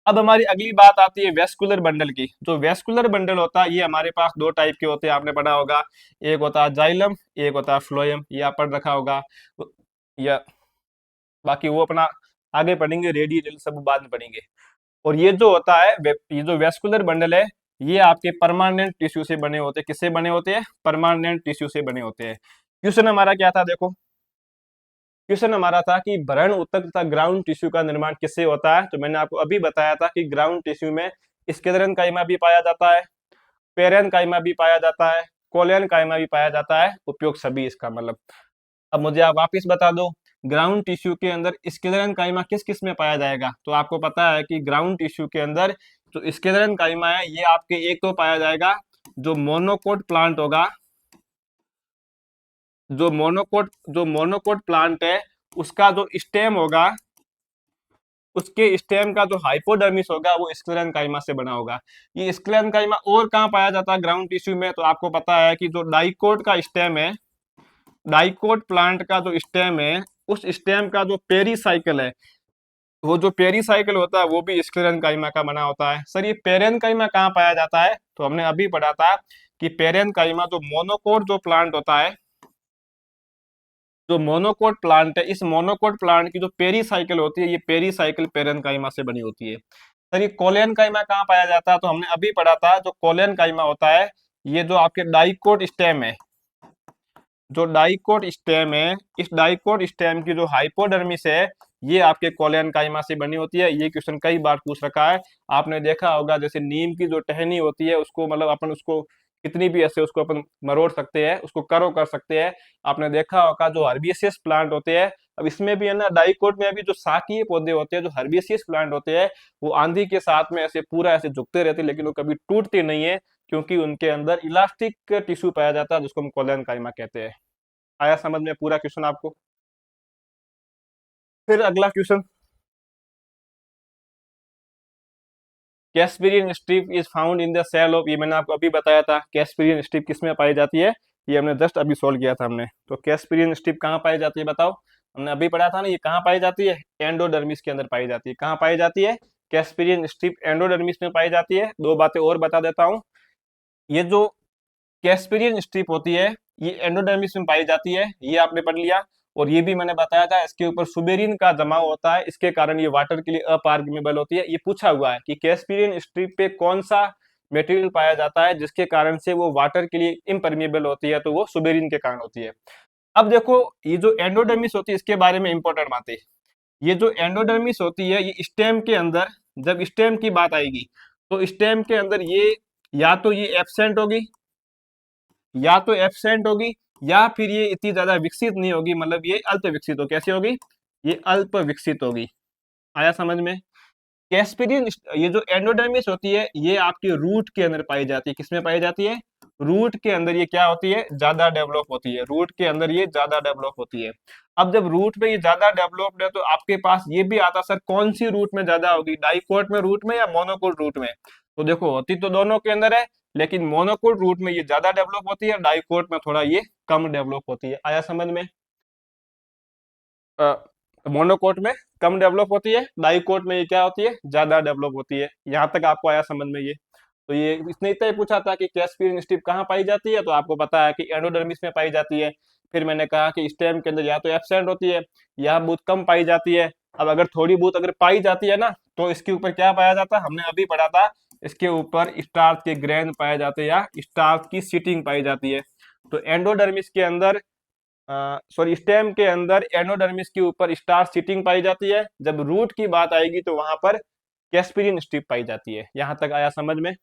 अब हमारी अगली बात आती है वेस्कुलर बंडल की। जो वेस्कुलर बंडल होता है ये हमारे पास 2 टाइप के होते हैं, आपने पढ़ा होगा। एक होता है जाइलम, एक होता है फ्लोएम, ये आप पढ़ रखा होगा। या बाकी वो अपना आगे पढ़ेंगे, रेडियल सब बाद में पढ़ेंगे। और ये जो होता है ये जो वेस्कुलर बंडल है ये आपके परमानेंट टिश्यू से बने होते हैं। किससे बने होते हैं? परमानेंट टिश्यू से बने होते हैं। क्वेश्चन हमारा क्या था, देखो क्वेश्चन हमारा था कि भ्रूण ऊतक तथा ग्राउंड टिश्यू का निर्माण किससे होता है? तो मैंने आपको अभी बताया था कि ग्राउंड टिश्यू में स्क्लेरेनकाइमा भी पाया जाता है, पेरेनकाइमा भी पाया जाता है, कोलेनकाइमा भी पाया जाता है, उपयोग सभी इसका मतलब। अब मुझे आप वापिस बता दो, ग्राउंड टिश्यू के अंदर स्क्लेरेनकाइमा किस किस में पाया जाएगा? तो आपको पता है कि ग्राउंड टिश्यू के अंदर जो स्क्लेरेनकाइमा है ये आपके एक तो पाया जाएगा जो मोनोकोट प्लांट होगा, जो मोनोकोट प्लांट है उसका जो स्टेम होगा, उसके स्टेम का जो हाइपोडर्मिस होगा वो स्क्लेरेनकाइमा से बना होगा। ये स्क्लेरेनकाइमा और कहाँ पाया जाता है ग्राउंड टिश्यू में? तो आपको पता है कि जो डाइकोट का स्टेम है, डाइकोट प्लांट का जो स्टेम है, उस स्टेम का जो पेरीसाइकिल है, वो जो पेरीसाइकिल होता है वो भी स्क्लेरेनकाइमा का बना होता है। सर ये पेरेनकाइमा कहाँ पाया जाता है? तो हमने अभी पढ़ा था कि पेरेनकाइमा जो मोनोकोट जो प्लांट होता है, जो मोनोकोट प्लांट है, इस मोनोकोट प्लांट की जो पेरीसाइकिल होती है ये पेरीसाइकिल पेरेनकाइमा से बनी होती है। सर ये कोलेनकाइमा कहाँ पाया जाता है? तो हमने अभी पढ़ा था जो कोलेनकाइमा होता है ये जो आपके डाइकोट स्टेम है, जो डाइकोट स्टेम है, इस डाइकोट स्टेम की जो हाइपोडर्मिस है ये आपके कोलेनकाइमा से बनी होती है। ये क्वेश्चन कई बार पूछ रखा है, आपने देखा होगा जैसे नीम की जो टहनी होती है उसको मतलब अपन उसको कितनी भी ऐसे उसको अपन मरोड़ सकते हैं, उसको करो कर सकते हैं। आपने देखा होगा जो हर्बियसियस प्लांट होते हैं, अब इसमें भी है ना डाइकोट में भी जो शाकीय पौधे होते हैं, जो हर्बियसियस प्लांट होते हैं, वो आंधी के साथ में ऐसे पूरा ऐसे झुकते रहते हैं लेकिन वो कभी टूटते नहीं है क्योंकि उनके अंदर इलास्टिक टिश्यू पाया जाता है जिसको हम कोलेनकाइमा कहते हैं। आया समझ में पूरा क्वेश्चन आपको? फिर अगला question, Casparian strip is found in the cell of, ये मैंने आपको अभी बताया था कैस्पेरियन स्ट्रिप किस में पाई जाती है, ये हमने जस्ट अभी सोल्व किया था हमने। तो कैस्पेरियन स्ट्रिप कहाँ पाई जाती है बताओ? हमने अभी पढ़ा था ना, ये कहाँ पाई जाती है? एंडोडर्मिस के अंदर पाई जाती है। कहाँ पाई जाती है? कैस्पेरियन स्ट्रिप एंडोडर्मिस में पाई जाती है। 2 बातें और बता देता हूँ, ये जो कैस्पेरियन स्ट्रिप होती है ये एंडोडर्मिस में पाई जाती है, ये आपने पढ़ लिया। और ये भी मैंने बताया था इसके ऊपर सुबेरिन का जमाव होता है, इसके कारण ये वाटर के लिए अपारगमेबल होती है। ये पूछा हुआ है कि कैस्पेरियन स्ट्रिप पे कौन सा मटेरियल पाया जाता है जिसके कारण से वो वाटर के लिए इम्परमिएबल होती है, तो वो सुबेरिन के कारण होती है। अब देखो, ये जो एंडोडर्मिस होती है इसके बारे में इंपॉर्टेंट बातें। ये जो एंडोडर्मिस होती है ये स्टेम के अंदर, जब स्टेम की बात आएगी तो स्टेम के अंदर ये या तो ये एब्सेंट होगी, या तो एब्सेंट होगी, या फिर ये इतनी ज्यादा विकसित नहीं होगी, मतलब ये अल्प विकसित हो। कैसी होगी? ये अल्प विकसित होगी। आया समझ में? कैस्पेरियन, ये जो एंडोडर्मिस होती है ये आपके रूट के अंदर पाई जाती है। किसमें पाई जाती है? रूट के अंदर ये क्या होती है? ज्यादा डेवलप होती है। रूट के अंदर ये ज्यादा डेवलप होती है। अब जब रूट में ये ज्यादा डेवलप्ड है तो आपके पास ये भी आता, सर कौन सी रूट में ज्यादा होगी, डाइकोट में रूट में या मोनोकोट रूट में? तो देखो, होती तो दोनों के अंदर है, लेकिन मोनोकोट रूट में ये ज्यादा डेवलप होती है, डाइकोट में थोड़ा ये कम डेवलप होती है। आया समझ में? मोनोकोट में कम डेवलप होती है, डाइकोट में ये क्या होती है? ज्यादा डेवलप होती है। यहाँ तक आपको आया समझ में ये? तो ये इसने इतना ही पूछा था कि कैस्पियन स्ट्रिप कहाँ पाई जाती है, तो आपको पता है कि एंडोडर्मिस में पाई जाती है। फिर मैंने कहा कि स्टेम के अंदर या तो एब्सेंट होती है या बहुत कम पाई जाती है। अब अगर थोड़ी बहुत अगर पाई जाती है ना, तो इसके ऊपर क्या पाया जाता है? हमने अभी पढ़ा था, इसके ऊपर स्टार्च के ग्रेन पाए जाते हैं या स्टार्च की सीटिंग पाई जाती है। तो एंडोडर्मिस के अंदर, सॉरी स्टेम के अंदर एंडोडर्मिस के ऊपर स्टार्च सीटिंग पाई जाती है। जब रूट की बात आएगी तो वहां पर कैस्पेरियन स्ट्रिप पाई जाती है। यहां तक आया समझ में?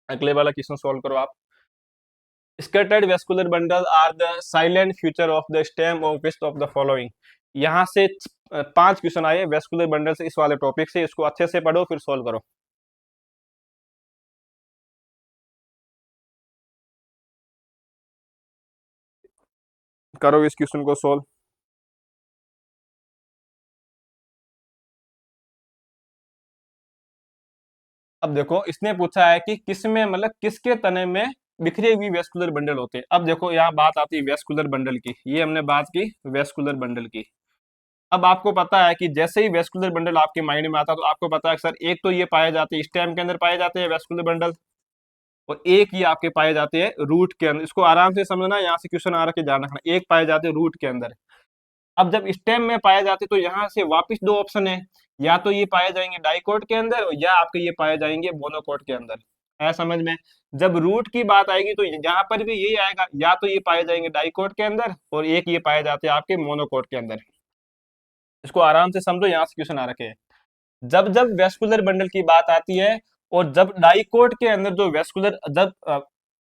अगले वाला क्वेश्चन सॉल्व करो आप। Scattered vascular bundle are the salient feature of the stem of which of the following. यहाँ से 5 क्वेश्चन आए वेस्कुलर बंडल से, इस वाले टॉपिक से। इसको अच्छे से पढ़ो फिर सॉल्व करो। करो इस क्वेश्चन को सॉल्व। अब देखो, इसने पूछा है कि किसमें, मतलब किसके तने में बिखरे हुई वेस्कुलर बंडल होते हैं। अब देखो, यहाँ बात आती है वेस्कुलर बंडल की। ये हमने बात की वेस्कुलर बंडल की। अब आपको पता है कि जैसे ही वेस्कुलर बंडल आपके माइंड में आता है तो आपको पता है कि सर एक तो ये पाए जाते हैं स्टेम के अंदर पाए जाते हैं वेस्कुलर बंडल, और एक ये आपके पाए जाते हैं रूट के अंदर। इसको आराम से समझना, यहाँ से क्वेश्चन आ रहा है, ध्यान रखना। एक पाए जाते हैं रूट के अंदर। अब जब स्टेम में पाए जाते तो यहाँ से वापस दो ऑप्शन है, या तो ये पाए जाएंगे डाइकोट के अंदर या आपके ये पाए जाएंगे मोनोकोट के अंदर। है समझ में? जब रूट की बात आएगी तो यहाँ पर भी यही आएगा, या तो ये पाए जाएंगे डाइकोट के अंदर और एक ये पाए जाते हैं आपके मोनोकोट के अंदर। इसको आराम से समझो, यहाँ से क्वेश्चन आ रखे हैं। जब जब वेस्कुलर बंडल की बात आती है और जब डाइकोट के अंदर जो वेस्कुलर, जब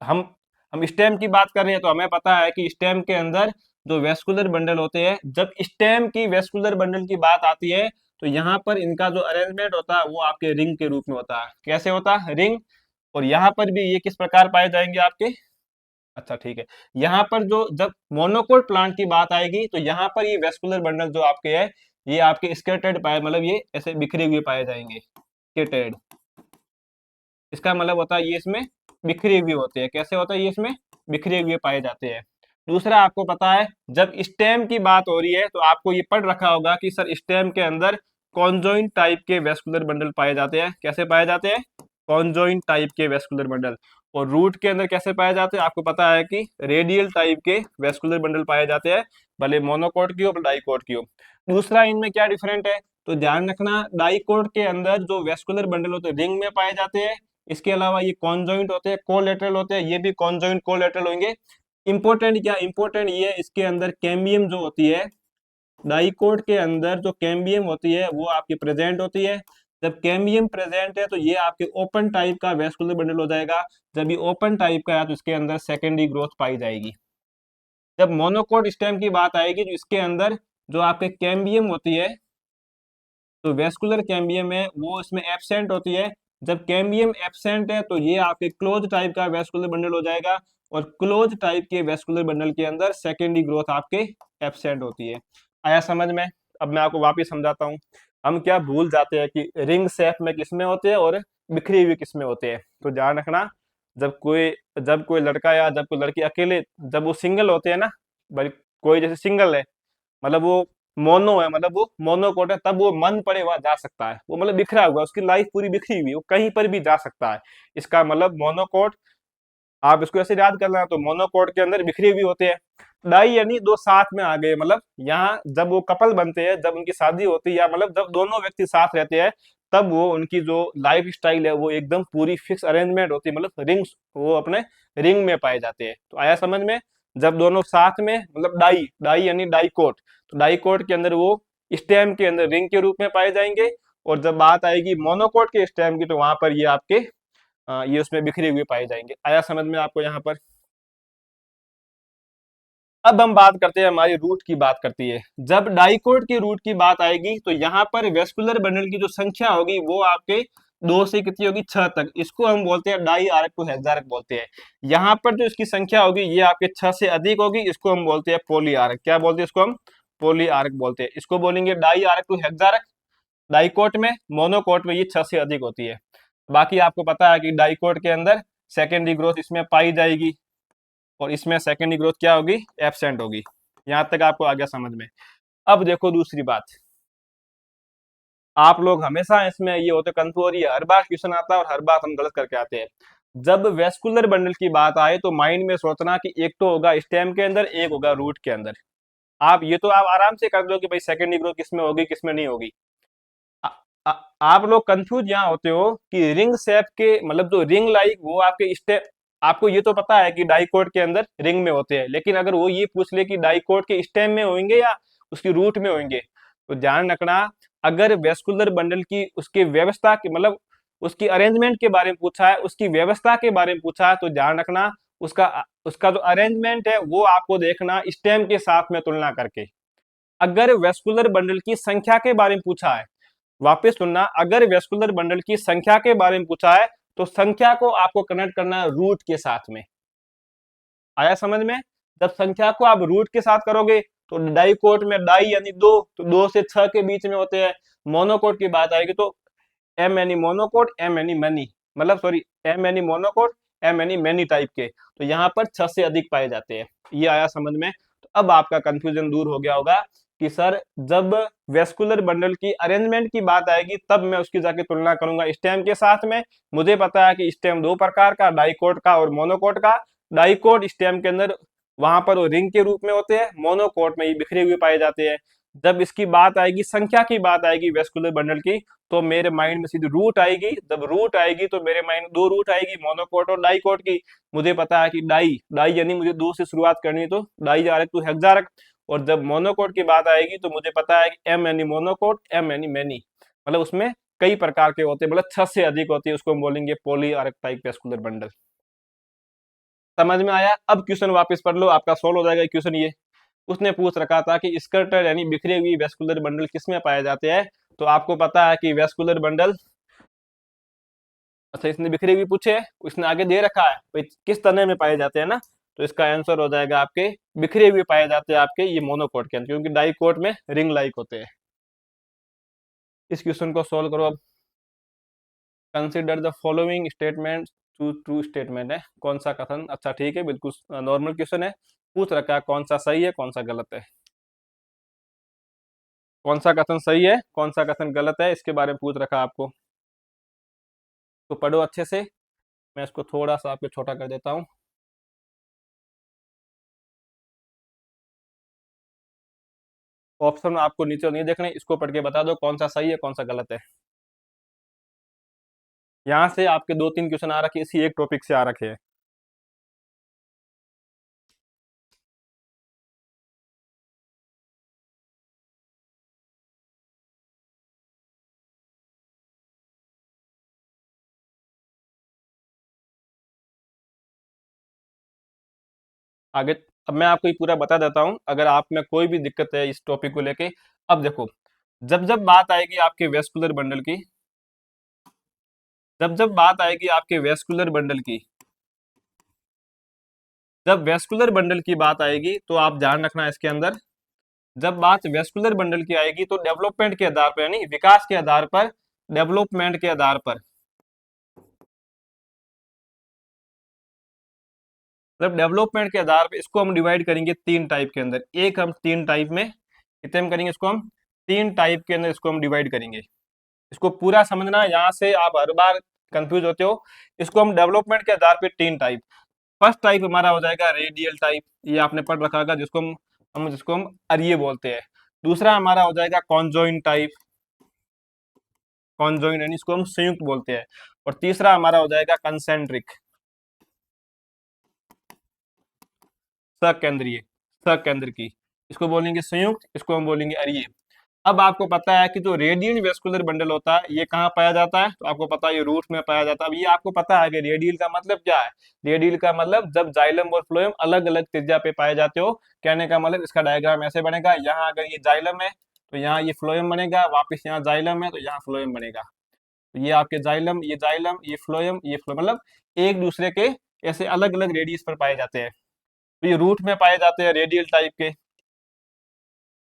हम स्टेम की बात कर रहे हैं तो हमें पता है कि स्टेम के अंदर जो वेस्कुलर बंडल होते हैं, जब स्टेम की वेस्कुलर बंडल की बात आती है तो यहाँ पर इनका जो अरेंजमेंट होता है वो आपके रिंग के रूप में होता है। कैसे होता है? रिंग। और यहाँ पर भी ये किस प्रकार पाए जाएंगे आपके? अच्छा ठीक है। यहाँ पर जो जब मोनोकोट प्लांट की बात आएगी तो यहाँ पर ये वेस्कुलर बंडल जो आपके है ये आपके स्केटर्ड पाए, मतलब ये ऐसे बिखरे हुए पाए जाएंगे। स्केटर्ड, इसका मतलब होता है ये इसमें बिखरे हुए होते हैं। कैसे होता है? ये इसमें बिखरे हुए पाए जाते हैं। दूसरा, आपको पता है जब स्टेम की बात हो रही है तो आपको ये पढ़ रखा होगा कि सर स्टेम के अंदर कॉन्जॉइंट टाइप के वेस्कुलर बंडल पाए जाते हैं। कैसे पाए जाते हैं? कॉन्जॉइंट टाइप के वेस्कुलर बंडल। और रूट के अंदर कैसे पाए जाते हैं? आपको पता है कि रेडियल टाइप के वेस्कुलर बंडल पाए जाते हैं, भले मोनोकोट की हो डाइकोट की हो। दूसरा, इनमें क्या डिफरेंट है तो ध्यान रखना, डाइकोट के अंदर जो वेस्कुलर बंडल होते हैं रिंग में पाए जाते हैं। इसके अलावा ये कॉन्जॉइंट होते हैं, कोलेटरल होते हैं, ये भी कॉन्जॉइंट कोलेटरल होंगे। इंपॉर्टेंट क्या? इंपॉर्टेंट ये है, इसके अंदर कैम्बियम जो होती है, डाइकोट के अंदर जो कैम्बियम होती है वो आपकी प्रेजेंट होती है। जब कैम्बियम प्रेजेंट है तो ये आपके ओपन टाइप का वेस्कुलर बंडल हो जाएगा। जब ये ओपन टाइप का है तो इसके अंदर सेकेंडरी ग्रोथ पाई जाएगी। जब मोनोकोट स्टेम की बात आएगी तो इसके अंदर जो आपके कैम्बियम होती है, तो वेस्कुलर कैम्बियम है वो इसमें एब्सेंट होती है। जब कैम्बियम एब्सेंट है तो ये आपके क्लोज टाइप का वेस्कुलर बंडल हो जाएगा, और क्लोज टाइप के वेस्कुलर बंडल के अंदर सेकेंडरी ग्रोथ आपके एब्सेंट होती है। आया समझ में? अब मैं आपको वापिस समझाता हूँ। हम क्या भूल जाते हैं कि रिंग शेप में किसमें होते हैं और बिखरी हुई किसमें होते हैं। तो ध्यान रखना, जब कोई लड़का या जब कोई लड़की अकेले, जब वो सिंगल होते हैं ना, कोई जैसे सिंगल है, मतलब वो मोनो है, मतलब वो मोनोकोट है, तब वो मन पड़े वहां जा सकता है। वो मतलब बिखरा हुआ है, उसकी लाइफ पूरी बिखरी हुई, वो कहीं पर भी जा सकता है। इसका मतलब मोनोकोट, आप इसको ऐसे याद करना, तो मोनोकोट के अंदर बिखरे हुए होते हैं। डाई यानी दो साथ में आ गए, मतलब यहाँ जब वो कपल बनते हैं, जब उनकी शादी होती है, या मतलब जब दोनों व्यक्ति साथ रहते हैं, तब वो उनकी जो लाइफ स्टाइल है वो एकदम पूरी फिक्स अरेंजमेंट होती है, मतलब रिंग्स वो अपने रिंग में पाए जाते हैं। तो आया समझ में? जब दोनों साथ में मतलब डाई डाई यानी डाइकोट, तो डाइकोट के अंदर वो स्टेम के अंदर रिंग के रूप में पाए जाएंगे। और जब बात आएगी मोनोकोट के स्टेम की, तो वहां पर ये आपके ये उसमें बिखरे हुए पाए जाएंगे। आया समझ में आपको यहाँ पर? अब हम बात करते हैं हमारी रूट की बात करती है। जब डाइकोट की रूट की बात आएगी तो यहाँ पर वेस्कुलर बंडल की जो संख्या होगी वो आपके 2 से कितनी होगी, 6 तक। इसको हम बोलते हैं डाई आर्क टू हेक्सार्क बोलते हैं। यहाँ पर जो इसकी संख्या होगी ये आपके 6 से अधिक होगी, इसको हम बोलते हैं पोली आर्क। क्या बोलते हैं इसको हम? पोली आर्क बोलते हैं। इसको बोलेंगे डाई आर्क टू हेक्सार्क। डाइकोट में, मोनोकोट में ये 6 से अधिक होती है। बाकी आपको पता है कि डाइकोट के अंदर सेकेंडरी ग्रोथ इसमें पाई जाएगी और इसमें सेकेंडरी ग्रोथ क्या होगी, एब्सेंट होगी। यहां तक आपको आ गया समझ में? अब देखो दूसरी बात, आप लोग हमेशा इसमें ये होते कंफ्यूज, और ये हर बार क्वेश्चन आता है और हर बार हम गलत करके आते हैं। जब वेस्कुलर बंडल की बात आए तो माइंड में सोचना कि एक तो होगा स्टेम के अंदर, एक होगा रूट के अंदर। आप ये तो आप आराम से कर दो कि भाई सेकेंडरी ग्रोथ किसमें होगी किसमें नहीं होगी। आ, आ, आप लोग कंफ्यूज यहाँ होते हो कि रिंग शेप के मतलब जो रिंग लाइक वो आपके स्टेप, आपको ये तो पता है कि डाइकोट के अंदर रिंग में होते हैं, लेकिन अगर वो ये पूछ ले कि डाइकोट के स्टेम में होंगे या उसकी रूट में होंगे, तो ध्यान रखना, अगर वेस्कुलर बंडल की उसकी व्यवस्था की मतलब उसकी अरेंजमेंट के बारे में पूछा है, उसकी व्यवस्था के बारे में पूछा है, तो ध्यान रखना उसका उसका जो अरेंजमेंट है वो आपको देखना स्टेम के साथ में तुलना करके। अगर वेस्कुलर बंडल की संख्या के बारे में पूछा है, वापस सुनना, अगर वेस्कुलर बंडल की संख्या के बारे में पूछा है तो संख्या को आपको कनेक्ट करना है रूट के साथ में। आया समझ में? जब संख्या को आप रूट के साथ करोगे तो डाइकोट में डाई यानी दो, तो 2 से 6 के बीच में होते हैं। मोनोकोट की बात आएगी तो एम एनी मोनोकोट, एम एनी मैनी, मतलब सॉरी, एम एनी मोनोकोट, एम एनी मैनी टाइप के, तो यहाँ पर 6 से अधिक पाए जाते हैं। ये आया समझ में? तो अब आपका कंफ्यूजन दूर हो गया होगा कि सर जब वेस्कुलर बंडल की अरेंजमेंट की बात आएगी तब मैं उसकी जाके तुलना करूंगा स्टेम के साथ में। मुझे पता है कि स्टेम दो प्रकार का, डाइकोट का और मोनोकोट का। डाइकोट स्टेम के अंदर वहां पर वो रिंग के रूप में होते हैं, मोनोकोट में ये बिखरे हुए पाए जाते हैं। जब इसकी बात आएगी, संख्या की बात आएगी वेस्कुलर बंडल की, तो मेरे माइंड में सीधी रूट आएगी। जब रूट आएगी तो मेरे माइंड में दो रूट आएगी, मोनोकोट और डाइकोट की। मुझे पता है कि डाई डाई यानी मुझे 2 से शुरुआत करनी है, तो डाई आर्क टू हेक्सार्क। और जब मोनोकोट की बात आएगी तो मुझे पता है कि एम यानी मोनोकोट, एम यानी मैनी, मतलब उसमें कई प्रकार के होते हैं, मतलब 6 से अधिक होती है, उसको हम बोलेंगे poly arc type vascular bundle. समझ में आया? अब क्वेश्चन वापस पढ़ लो, आपका सोल्व हो जाएगा क्वेश्चन। ये उसने पूछ रखा था कि स्कर्टर यानी बिखरे हुई वेस्कुलर बंडल किसमें पाए जाते हैं। तो आपको पता है कि वेस्कुलर बंडल, अच्छा इसने बिखरे हुई पूछे, उसने आगे दे रखा है भाई किस तरह में पाए जाते हैं ना, तो इसका आंसर हो जाएगा आपके बिखरे हुए पाए जाते हैं आपके ये मोनोकोट के अंदर, क्योंकि डाइकोट में रिंग लाइक होते हैं। इस क्वेश्चन को सोल्व करो अब। Consider the following statement two true statement है, कौन सा कथन, अच्छा ठीक है बिल्कुल नॉर्मल क्वेश्चन है। पूछ रखा है कौन सा सही है कौन सा गलत है, कौन सा कथन सही है कौन सा कथन गलत है, इसके बारे में पूछ रखा है आपको। तो पढ़ो अच्छे से, मैं इसको थोड़ा सा आपको छोटा कर देता हूँ। ऑप्शन आपको नीचे नहीं देखने, इसको पढ़ के बता दो कौन सा सही है कौन सा गलत है। यहाँ से आपके 2-3 क्वेश्चन आ रखे, इसी एक टॉपिक से आ रखे हैं। आगे अब मैं आपको ये पूरा बता देता हूँ, अगर आप में कोई भी दिक्कत है इस टॉपिक को लेके। अब देखो, जब जब बात आएगी आपके वेस्कुलर बंडल की, जब जब बात आएगी आपके वेस्कुलर बंडल की, जब वेस्कुलर बंडल की बात आएगी तो आप ध्यान रखना इसके अंदर, जब बात वेस्कुलर बंडल की आएगी तो डेवलपमेंट के आधार पर यानी विकास के आधार पर, डेवलपमेंट के आधार पर, मतलब डेवलपमेंट के आधार पर इसको हम डिवाइड करेंगे 3 टाइप के अंदर। एक हम 3 टाइप में कितने में करेंगे इसको, हम 3 टाइप के अंदर इसको हम डिवाइड करेंगे। इसको पूरा समझना, यहाँ से आप हर बार कंफ्यूज होते हो। इसको हम डेवलपमेंट के आधार पे 3 टाइप। फर्स्ट टाइप हमारा हो जाएगा रेडियल टाइप, ये आपने पढ़ रखा होगा, जिसको हम अरिये बोलते हैं। दूसरा हमारा हो जाएगा कॉन्जॉइंट टाइप, कॉन्जॉइंट यानी इसको हम संयुक्त बोलते हैं। और तीसरा हमारा हो जाएगा कंसेंट्रिक। सकेंद्रीय, सकेंद्र की, इसको बोलेंगे संयुक्त, इसको हम बोलेंगे अरीय। अब आपको पता है कि जो रेडियल वेस्कुलर बंडल होता है ये कहाँ पाया जाता है, तो आपको पता है ये रूट में पाया जाता है। अब ये आपको पता है कि रेडियल का मतलब क्या है, रेडियल का मतलब जब जाइलम और फ्लोएम अलग अलग त्रिज्या पे पाए जाते हो, कहने का मतलब इसका डायग्राम ऐसे बनेगा, यहाँ अगर ये जाइलम है तो यहाँ ये फ्लोएम बनेगा, वापस यहाँ जाइलम है तो यहाँ फ्लोएम बनेगा। तो ये आपके जाइलम, ये फ्लोएम मतलब एक दूसरे के ऐसे अलग अलग रेडियस पर पाए जाते हैं, तो ये रूट में पाए जाते हैं रेडियल टाइप के।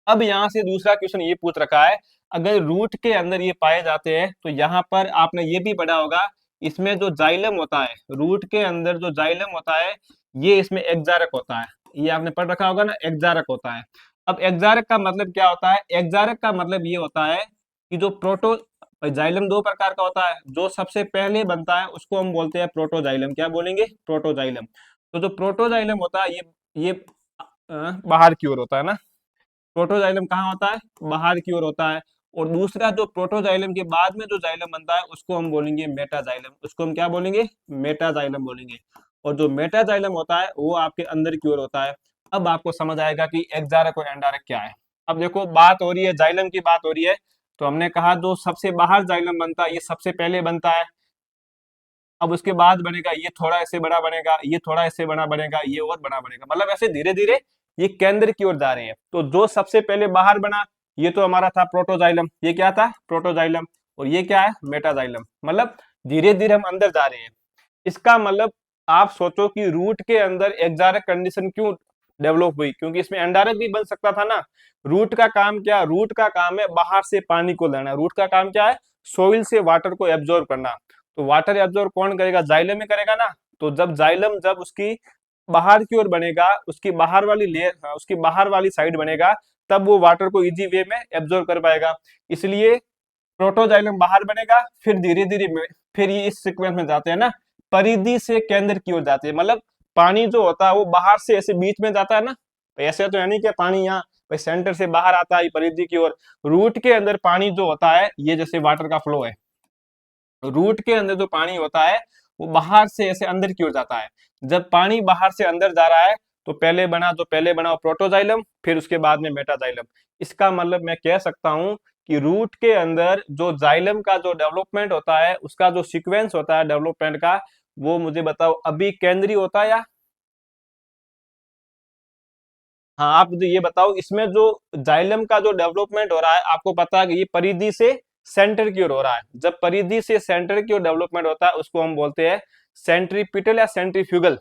अब यहाँ से दूसरा क्वेश्चन ये पूछ रखा है, अगर रूट के अंदर ये पाए जाते हैं तो यहाँ पर आपने ये भी पढ़ा होगा, इसमें जो जाइलम होता है, रूट के अंदर जो जाइलम होता है ये इसमें एक्जारक होता है, ये आपने पढ़ रखा होगा ना, एक्जारक होता है। अब एक्जारक का मतलब क्या होता है, एक्जारक का मतलब ये होता है कि जो प्रोटो जाइलम दो प्रकार का होता है, जो सबसे पहले बनता है उसको हम बोलते हैं प्रोटोजाइलम, क्या बोलेंगे, प्रोटोजाइलम। तो जो प्रोटोजाइलम होता है ये बाहर की ओर होता है ना, प्रोटोजाइलम कहाँ होता है, बाहर की ओर होता है। और दूसरा जो प्रोटोजाइलम के बाद में जो जाइलम बनता है उसको हम बोलेंगे मेटाजाइलम, उसको हम क्या बोलेंगे, मेटाजाइलम बोलेंगे। और जो मेटाजाइलम होता है वो आपके अंदर की ओर होता है। अब आपको समझ आएगा कि एक्जारक और एंडारक क्या है। अब देखो बात हो रही है जाइलम की, बात हो रही है, तो हमने कहा जो सबसे बाहर जाइलम बनता है ये सबसे पहले बनता है। अब उसके बाद बनेगा ये थोड़ा ऐसे बड़ा बनेगा, ये थोड़ा ऐसे बड़ा बनेगा, ये और बड़ा बनेगा, मतलब ऐसे धीरे धीरे ये केंद्र की ओर जा रहे हैं। तो जो सबसे पहले बाहर बना ये तो हमारा था प्रोटोजाइलम, ये क्या था, प्रोटोजाइलम। और ये क्या है, मेटाजाइलम, मतलब धीरे धीरे हम अंदर जा रहे हैं। इसका मतलब आप सोचो कि रूट के अंदर एक्जारक कंडीशन क्यों डेवलप हुई, क्योंकि इसमें एंडारक भी बन सकता था ना। रूट का काम क्या, रूट का काम है बाहर से पानी को लेना, रूट का काम क्या है, सोइल से वाटर को एब्जॉर्ब करना। तो वाटर एब्जॉर्ब कौन करेगा, जाइलम में करेगा ना। तो जब जाइलम जब उसकी बाहर की ओर बनेगा, उसकी बाहर वाली लेयर, उसकी बाहर वाली साइड बनेगा, तब वो वाटर को इजी वे में एब्जॉर्ब कर पाएगा। इसलिए प्रोटोजाइलम बाहर बनेगा, फिर धीरे धीरे फिर ये इस सीक्वेंस में जाते हैं ना, परिधि से केंद्र की ओर जाते हैं। मतलब पानी जो होता है वो बाहर से ऐसे बीच में जाता है ना, तो ऐसे तो यानी कि पानी यहाँ भाई सेंटर से बाहर आता है परिधि की ओर। रूट के अंदर पानी जो होता है ये जैसे वाटर का फ्लो है, रूट के अंदर जो पानी होता है वो बाहर से ऐसे अंदर की ओर जाता है। जब पानी बाहर से अंदर जा रहा है तो पहले बना वो प्रोटोजाइलम, फिर उसके बाद में मेटाजाइलम। इसका मतलब मैं कह सकता हूं कि रूट के अंदर जो जाइलम का जो डेवलपमेंट होता है, उसका जो सीक्वेंस होता है डेवलपमेंट का, वो मुझे बताओ अभी केंद्रीय होता है या, हाँ आप मुझे ये बताओ इसमें जो जाइलम का जो डेवलपमेंट हो रहा है, आपको पता है कि ये परिधि से सेंटर की ओर हो रहा है। जब परिधि से सेंटर की ओर डेवलपमेंट होता है उसको हम बोलते हैं सेंट्रीपिटल या सेंट्रीफ्यूगल,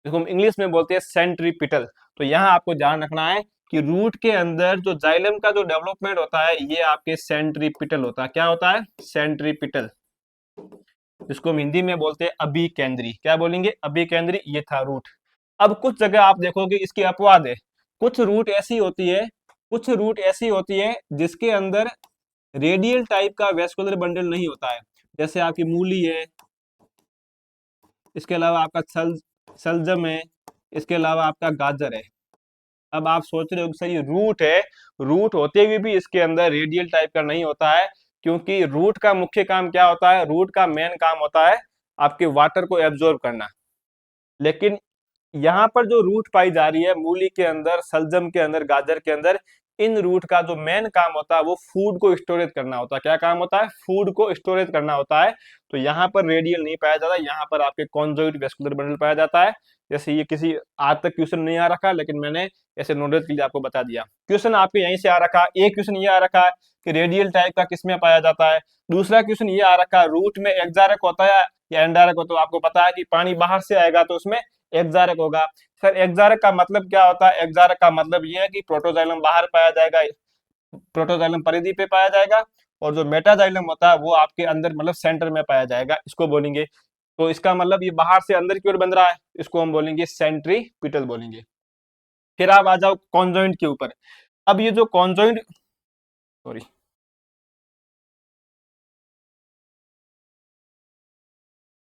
इसको हम इंग्लिश में बोलते हैं सेंट्रीपिटल। तो यहाँ आपको ध्यान रखना है कि रूट के अंदर जो जाइलम का जो डेवलपमेंट होता है ये आपके सेंट्रीपिटल होता है, क्या होता है, सेंट्रीपिटल, जिसको हम हिंदी में बोलते हैं अभिकेंद्री, क्या बोलेंगे, अभिकेंद्री, ये था रूट। अब कुछ जगह आप देखोगे इसकी अपवाद है, कुछ रूट ऐसी होती है, कुछ रूट ऐसी होती है जिसके अंदर रेडियल टाइप का वेस्कुलर बंडल नहीं होता है, जैसे आपकी मूली है, इसके अलावा आपका सलजम है, इसके अलावा आपका गाजर है। अब आप सोच रहे हो कि सर ये रूट है, रूट होते हुए भी इसके अंदर रेडियल टाइप का नहीं होता है, क्योंकि रूट का मुख्य काम क्या होता है, रूट का मेन काम होता है आपके वाटर को एब्जॉर्ब करना। लेकिन यहाँ पर जो रूट पाई जा रही है मूली के अंदर, सलजम के अंदर, गाजर के अंदर, इन रूट का जो मेन काम होता है वो फूड को स्टोरेज करना होता है। क्या काम होता है, फूड को स्टोरेज करना होता है। तो यहाँ पर रेडियल नहीं पाया जाता, यहाँ पर आपके कॉन्जोइट वेस्कुलर बंडल पाया जाता है। जैसे ये किसी आज तक क्वेश्चन नहीं आ रखा, लेकिन मैंने ऐसे नॉलेज के लिए आपको बता दिया। क्वेश्चन आपके यहीं से आ रखा, एक क्वेश्चन ये आ रखा है कि रेडियल टाइप का किसमें पाया जाता है। दूसरा क्वेश्चन ये आ रखा है रूट में एक्जारक होता है या एंडारक होता है। आपको पता है कि पानी बाहर से आएगा तो उसमें एक्जारक होगा। सर एक्जारक का मतलब क्या होता है, एक्जारक का मतलब ये है कि प्रोटोजाइलम बाहर पाया जाएगा, प्रोटोजाइलम परिधि पे पाया जाएगा, और जो मेटाजाइलम होता है वो आपके अंदर मतलब सेंटर में पाया जाएगा, इसको बोलेंगे। तो इसका मतलब ये बाहर से अंदर की ओर बन रहा है, इसको हम बोलेंगे सेंट्रीपिटल बोलेंगे। फिर आप आ जाओ कॉन्जॉइंट के ऊपर। अब ये जो कॉन्जॉइंट, सॉरी,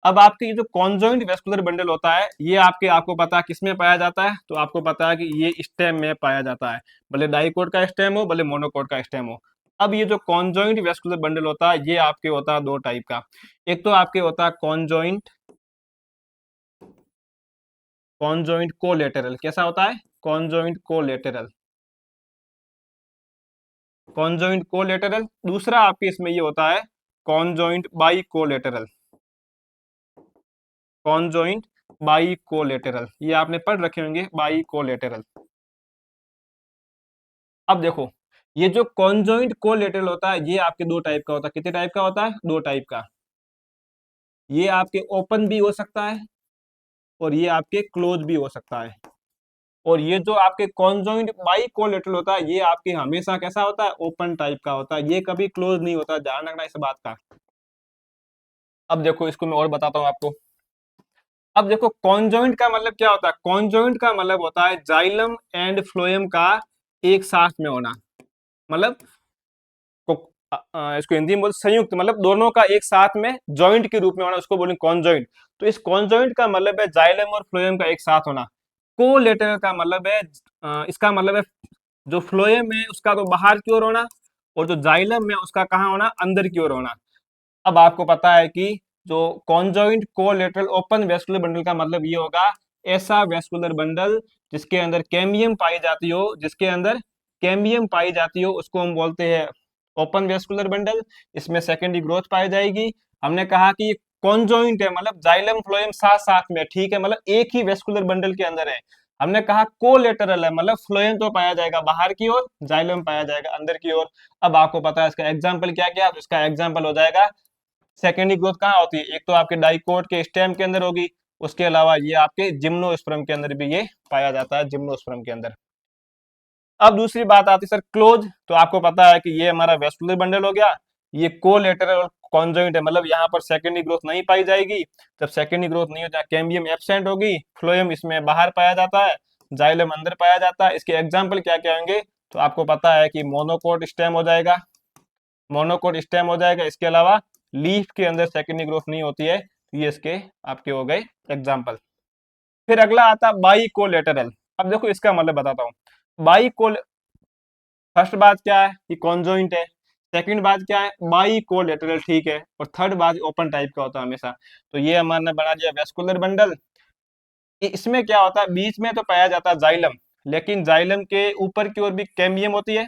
अब आपके ये जो कॉन्जॉइंट वेस्कुलर बंडल होता है ये आपको पता है किसमें पाया जाता है, तो आपको पता है कि ये स्टेम में पाया जाता है, भले डाइकोट का स्टेम हो भले मोनोकोट का स्टेम हो। अब ये जो कॉन्जॉइंट वेस्कुलर बंडल होता है ये आपके होता है दो टाइप का। एक तो आपके होता है कॉन्जॉइंट कॉन्जॉइंट कोलेटरल कैसा होता है? Conjoint collateral, conjoint collateral. दूसरा आपके इसमें ये होता है conjoint by collateral, conjoint by collateral, ये आपने पढ़ रखे होंगे बाई कोलेटरल। अब देखो, ये जो कॉन्जॉइंट कोलेटरल होता है ये आपके दो टाइप का होता है। कितने टाइप का होता है? दो टाइप का। ये आपके ओपन भी हो सकता है और ये आपके क्लोज भी हो सकता है। और ये जो आपके कॉन्जॉइंट बाई कोलेटरल होता है ये आपके हमेशा कैसा होता है? ओपन टाइप का होता है, ये कभी क्लोज नहीं होता, ध्यान रखना इस बात का। अब देखो इसको मैं और बताता हूँ आपको। अब देखो कॉन्जॉइंट का मतलब क्या होता है? कॉन्जॉइंट का मतलब होता है जाइलम एंड फ्लोएम का एक साथ में होना। मतलब इसको हिंदी में बोलते संयुक्त, मतलब दोनों का एक साथ में जॉइंट के रूप में होना, उसको बोलेंगे कॉन्जॉइंट। तो इस कॉन्जॉइंट का मतलब है जाइलम और फ्लोएम का एक साथ होना। कोलेटरल का मतलब है इसका मतलब है जो फ्लोएम है उसका तो बाहर की ओर होना और जो जाइलम है उसका कहाँ होना? अंदर की ओर होना। अब आपको पता है कि जो conjoint collateral open vascular bundle का मतलब ये होगा ऐसा वेस्कुलर बंडल जिसके अंदर कैम्बियम पाई जाती हो, जिसके अंदर कैम्बियम पाई जाती हो उसको हम बोलते हैं ओपन वेस्कुलर बंडल। इसमें सेकेंडरी ग्रोथ पाई जाएगी। हमने कहा कि ये कॉन्जॉइंट है, मतलब जाइलम फ्लोएम साथ साथ में, ठीक है, मतलब एक ही वेस्कुलर बंडल के अंदर है। हमने कहा कोलेटरल है, मतलब फ्लोएम तो पाया जाएगा बाहर की ओर, जाइलम पाया जाएगा अंदर की ओर। अब आपको पता है इसका एग्जाम्पल क्या क्या, तो इसका एग्जाम्पल हो जाएगा सेकेंडरी ग्रोथ कहाँ होती है? एक तो आपके डाइकोट के स्टेम के अंदर होगी, उसके अलावा ये आपके जिम्नोस्पर्म के अंदर भी ये पाया जाता है, जिम्नोस्पर्म के अंदर। अब दूसरी बात आती है सर क्लोज। तो आपको पता है कि ये हमारा वेस्कुलर बंडल हो गया, ये कोलेटरल और कॉन्जॉइंट है, मतलब यहाँ पर सेकेंडरी ग्रोथ नहीं पाई जाएगी। जब सेकेंडरी ग्रोथ नहीं होता कैम्बियम एब्सेंट होगी, फ्लोएम इसमें बाहर पाया जाता है, जाइलम अंदर पाया जाता है। इसके एग्जाम्पल क्या क्या होंगे? तो आपको पता है कि मोनोकोट स्टेम हो जाएगा, मोनोकोट स्टेम हो जाएगा। इसके अलावा लीफ के अंदर सेकेंडरी ग्रोथ नहीं होती है, ये इसके आपके हो गए एग्जाम्पल। फिर अगला आता है बाई कोलेटरल। अब देखो इसका मतलब बताता हूँ। बाई कोल फर्स्ट बात क्या है कि कॉन्जॉइंट है, सेकंड बात क्या है? बाई कोलेटरल, ठीक है, और थर्ड बात ओपन टाइप का होता है हमेशा। तो ये हमारे बना दिया वेस्कुलर बंडल। इसमें क्या होता है? बीच में तो पाया जाता है जाइलम, लेकिन जाइलम के ऊपर की ओर भी कैम्बियम होती है,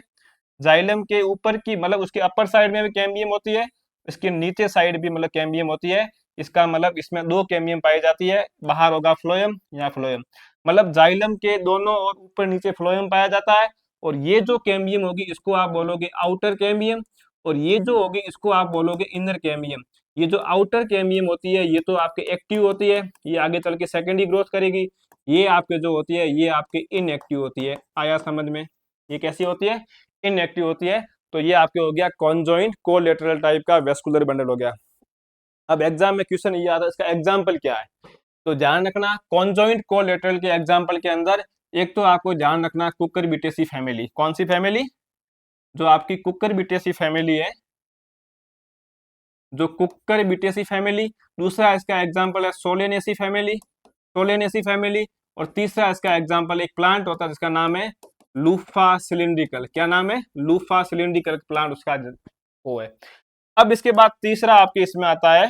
जाइलम के ऊपर की मतलब उसके अपर साइड में भी कैम्बियम होती है, इसके नीचे साइड भी मतलब कैम्बियम होती है। इसका मतलब इसमें दो कैम्बियम पाई जाती है, बाहर होगा फ्लोएम या फ्लोएम, मतलब जाइलम के दोनों और ऊपर नीचे फ्लोएम पाया जाता है। और ये जो कैम्बियम होगी इसको आप बोलोगे आउटर कैम्बियम, और ये जो होगी इसको आप बोलोगे इनर कैम्बियम। ये जो आउटर कैम्बियम होती है ये तो आपके एक्टिव होती है, ये आगे चल के सेकेंडरी ग्रोथ करेगी। ये आपके जो होती है ये आपके इनएक्टिव होती है। आया समझ में? ये कैसी होती है? इनएक्टिव होती है। तो ये आपके हो गया कॉन्जॉइंट कोलेटरल टाइप का वेस्कुलर बंडल हो गया। अब एग्जाम में क्वेश्चन ये आता है इसका एग्जाम्पल क्या है? तो ध्यान रखना कॉन्जॉइंट कोलेटरल के एग्जाम्पल के अंदर एक तो आपको ध्यान रखना कुकर बिटेसी फैमिली। कौन सी फैमिली? जो आपकी कुकर बिटेसी फैमिली है, जो कुकर बिटेसी फैमिली। दूसरा इसका एग्जाम्पल है सोलेनेसी फैमिली, सोलेनेसी फैमिली। और तीसरा इसका एग्जाम्पल एक प्लांट होता है जिसका नाम है लूफा सिलिंड्रिकल। क्या नाम है? लूफा सिलिंड्रिकल प्लांट उसका वो है। अब इसके बाद तीसरा आपके इसमें आता है,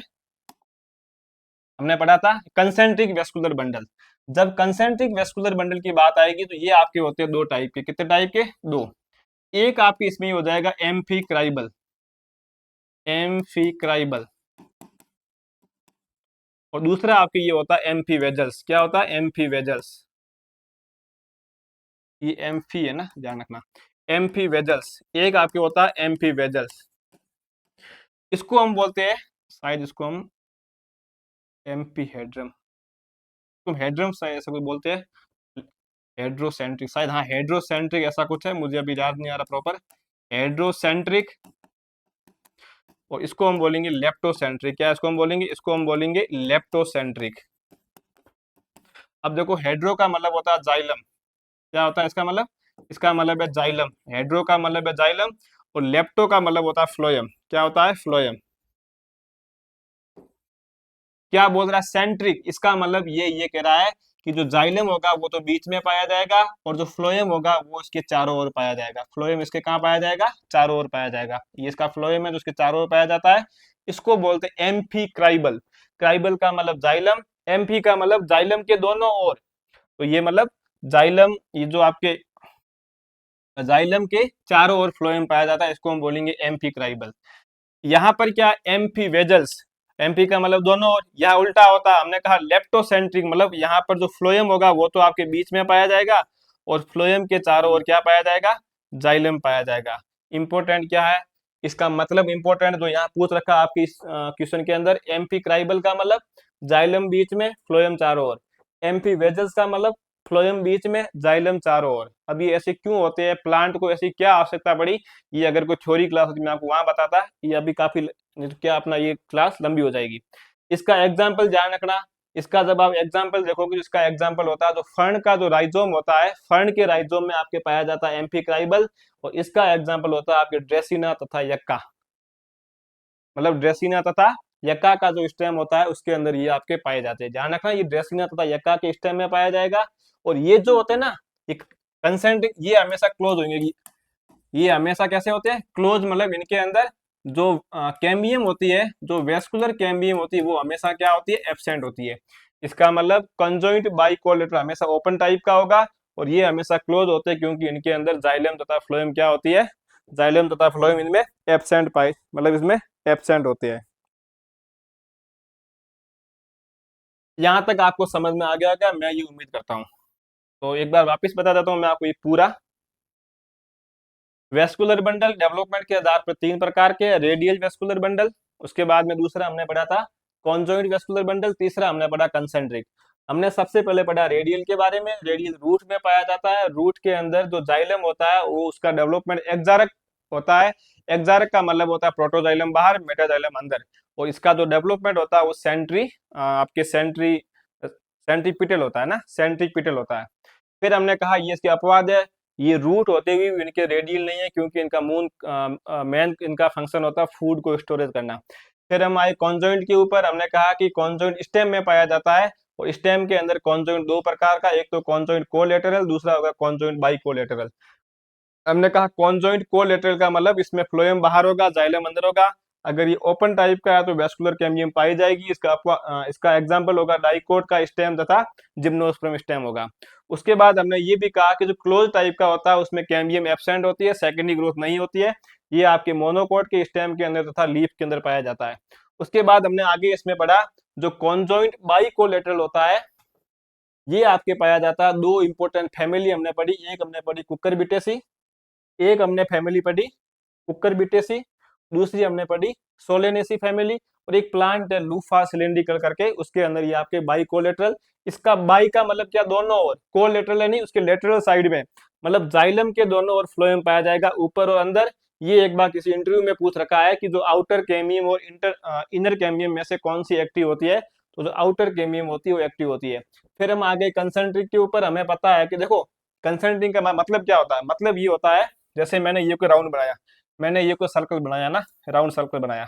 हमने पढ़ा था कंसेंट्रिक वेस्कुलर बंडल। जब कंसेंट्रिक वेस्कुलर बंडल की बात आएगी तो ये आपके होते हैं दो टाइप के। कितने टाइप के? दो। एक आपके इसमें हो जाएगा एम्फिक्राइबल, एम्फिक्राइबल, और दूसरा आपके ये होता है एम्फीवेजल्स। क्या होता है? एम्फीवेजल्स। ये एम्फी है ना, ध्यान रखना, एम्फीवेजल्स। एक आपके होता है एम्फीवेजल्स, इसको हम बोलते हैं शायद इसको हम एम्पीहेड्रम, तुम हेड्रम शायद ऐसा कुछ बोलते हैं, हेड्रोसेंट्रिक शायद, हाँ हेड्रोसेंट्रिक ऐसा कुछ है, मुझे अभी याद नहीं आ रहा प्रॉपर। हेड्रोसेंट्रिक, और इसको हम बोलेंगे लेप्टोसेंट्रिक। क्या इसको हम बोलेंगे? इसको हम बोलेंगे लेप्टोसेंट्रिक। अब देखो हेड्रो का मतलब होता है जाइलम। क्या होता है इसका मतलब? इसका मतलब है जाइलम। हेड्रो का मतलब है जाइलम, और लेप्टो का मतलब होता है फ्लोएम। क्या होता है? फ्लोएम। क्या बोल रहा है? सेंट्रिक, इसका मतलब ये कह रहा है कि जो जाइलम होगा वो तो बीच में पाया जाएगा, और जो फ्लोएम होगा वो इसके चारों ओर पाया जाएगा। फ्लोएम इसके कहाँ पाया जाएगा? चारों ओर पाया जाएगा। ये इसका फ्लोएम है जो इसके चारों ओर पाया जाता है। इसको बोलते हैं एम्फी क्राइबल। क्राइबल का मतलब जाइलम, एम्फी का मतलब जाइलम के दोनों ओर, तो ये मतलब जाइलम, ये जो आपके जाइलम के चारों ओर फ्लोएम पाया जाता है, इसको हम बोलेंगे एम्फिक्राइबल। यहाँ पर क्या, एम्फी वेजल्स, एम्फी का मतलब दोनों ओर, यहाँ उल्टा होता है, हमने कहा लेप्टोसेंट्रिक, मतलब यहाँ पर जो फ्लोएम होगा वो तो आपके बीच में पाया जाएगा और फ्लोएम के चारों ओर क्या पाया जाएगा, जाइलम पाया जाएगा। इंपॉर्टेंट क्या है इसका मतलब, इंपॉर्टेंट जो यहाँ पूछ रखा आपकी इस क्वेश्चन के अंदर, एम्फिक्राइबल का मतलब जाइलम बीच में फ्लोएम चारों ओर, एम्फी वेजल्स का मतलब फ्लोएम बीच में जाइलम चारों ओर। अब ये ऐसे क्यों होते हैं, प्लांट को ऐसी क्या आवश्यकता पड़ी, ये अगर कोई थ्योरी क्लास होती मैं आपको वहां बताता, ये अभी काफी क्या अपना ये क्लास लंबी हो जाएगी। इसका एग्जाम्पल ध्यान रखना, इसका जब आप एग्जाम्पल देखोगे, इसका एग्जाम्पल होता है जो फर्न का जो राइजोम होता है, फर्न के राइजोम में आपके पाया जाता है एम्फिक्राइबल, और इसका एग्जाम्पल होता है आपके ड्रेसिना तथा यक्का, मतलब ड्रेसिना तथा यक्का का जो स्टेम होता है उसके अंदर ये आपके पाए जाते हैं। ध्यान रखना, ये ड्रेसिना तथा यक्का के स्टेम में पाया जाएगा, और ये जो होते हैं ना, ये कंसेंट, ये हमेशा क्लोज होंगे, ये हमेशा कैसे होते हैं, क्लोज, मतलब इनके अंदर जो कैम्बियम होती है, जो वेस्कुलर कैम्बियम होती है, वो हमेशा क्या होती है, एब्सेंट होती है। इसका मतलब कंजॉइंट बाइकोलेटरल हमेशा ओपन टाइप का होगा, और ये हमेशा क्लोज होते हैं क्योंकि इनके अंदर जाइलम तथा फ्लोएम क्या होती है, जाइलम तथा फ्लोएम इनमें एब्सेंट पाए, मतलब इसमें एब्सेंट होते हैं। यहाँ तक आपको समझ में आ गया क्या, मैं ये उम्मीद करता हूँ। तो एक बार वापस बता देता हूँ मैं आपको ये पूरा। वेस्कुलर बंडल डेवलपमेंट के आधार पर तीन प्रकार के, रेडियल वेस्कुलर बंडल, उसके बाद में दूसरा हमने पढ़ा था कॉन्जॉइंट वेस्कुलर बंडल, तीसरा हमने पढ़ा कंसेंट्रिक। हमने सबसे पहले पढ़ा रेडियल के बारे में, रेडियल रूट में पाया जाता है, रूट के अंदर जो जाइलम होता है वो उसका डेवलपमेंट एक्जारक होता है, एक्जारक का मतलब होता है प्रोटोजाइलम बाहर, मेटाजाइलम अंदर, और इसका जो डेवलपमेंट होता है वो आपके सेंट्रीपिटल होता है ना, सेंट्रीपिटल होता है। फिर हमने कहा ये इसके अपवाद है, ये रूट होते हुए इनके रेडियल नहीं है क्योंकि इनका मेन इनका फंक्शन होता है फूड को स्टोरेज करना। फिर हम आए कॉन्जॉइंट के ऊपर, हमने कहा कि कॉन्जॉइंट स्टेम में पाया जाता है, और स्टेम के अंदर कॉन्जॉइंट दो प्रकार का, एक तो कॉन्जॉइंट कोलेटरल, दूसरा होगा कॉन्जॉइंट बाइकोलेटरल। हमने कहा कॉन्जॉइंट कोलेटरल का मतलब इसमें फ्लोएम बाहर होगा, जाइलम अंदर होगा। अगर ये ओपन टाइप का है तो वेस्कुलर कैम्बियम पाई जाएगी, इसका एग्जांपल होगा डाइकोट का स्टेम तथा जिम्नोस्पर्म स्टेम होगा। उसके बाद हमने ये भी कहा कि जो क्लोज टाइप का होता है उसमें कैम्बियम एब्सेंट होती है, सेकेंडरी ग्रोथ नहीं होती है, ये आपके मोनोकोट के स्टेम के अंदर तथा लीफ के अंदर पाया जाता है। उसके बाद हमने आगे इसमें पढ़ा जो कॉन्जॉइंट बाइकोलेटरल होता है, ये आपके पाया जाता है, दो इंपोर्टेंट फैमिली हमने पढ़ी, एक हमने पढ़ी कुकुरबिटेसी, एक हमने फैमिली पढ़ी कुकुरबिटेसी, दूसरी हमने पढ़ी सोलेनेसी फैमिली, और एक प्लांट है लूफा सिलेंड्रिकल करके, उसके अंदर ये आपके बाइकोलेटरल। इसका बाई का मतलब क्या, दोनों ओर, कोलेटरल है नहीं, उसके लेटरल साइड में, मतलब जाइलम के दोनों ओर फ्लोएम पाया जाएगा, ऊपर और अंदर। ये एक बार किसी इंटरव्यू में पूछ रखा है कि जो आउटर कैम्बियम और इनर कैम्बियम में से कौन सी एक्टिव होती है, तो जो आउटर कैम्बियम होती है वो एक्टिव होती है। फिर हम आगे कंसेंट्रिक के ऊपर, हमें पता है कि देखो कंसेंट्रिक का मतलब क्या होता है, मतलब ये होता है, जैसे मैंने ये कोई राउंड बनाया, मैंने ये कोई सर्कल बनाया ना, राउंड सर्कल बनाया,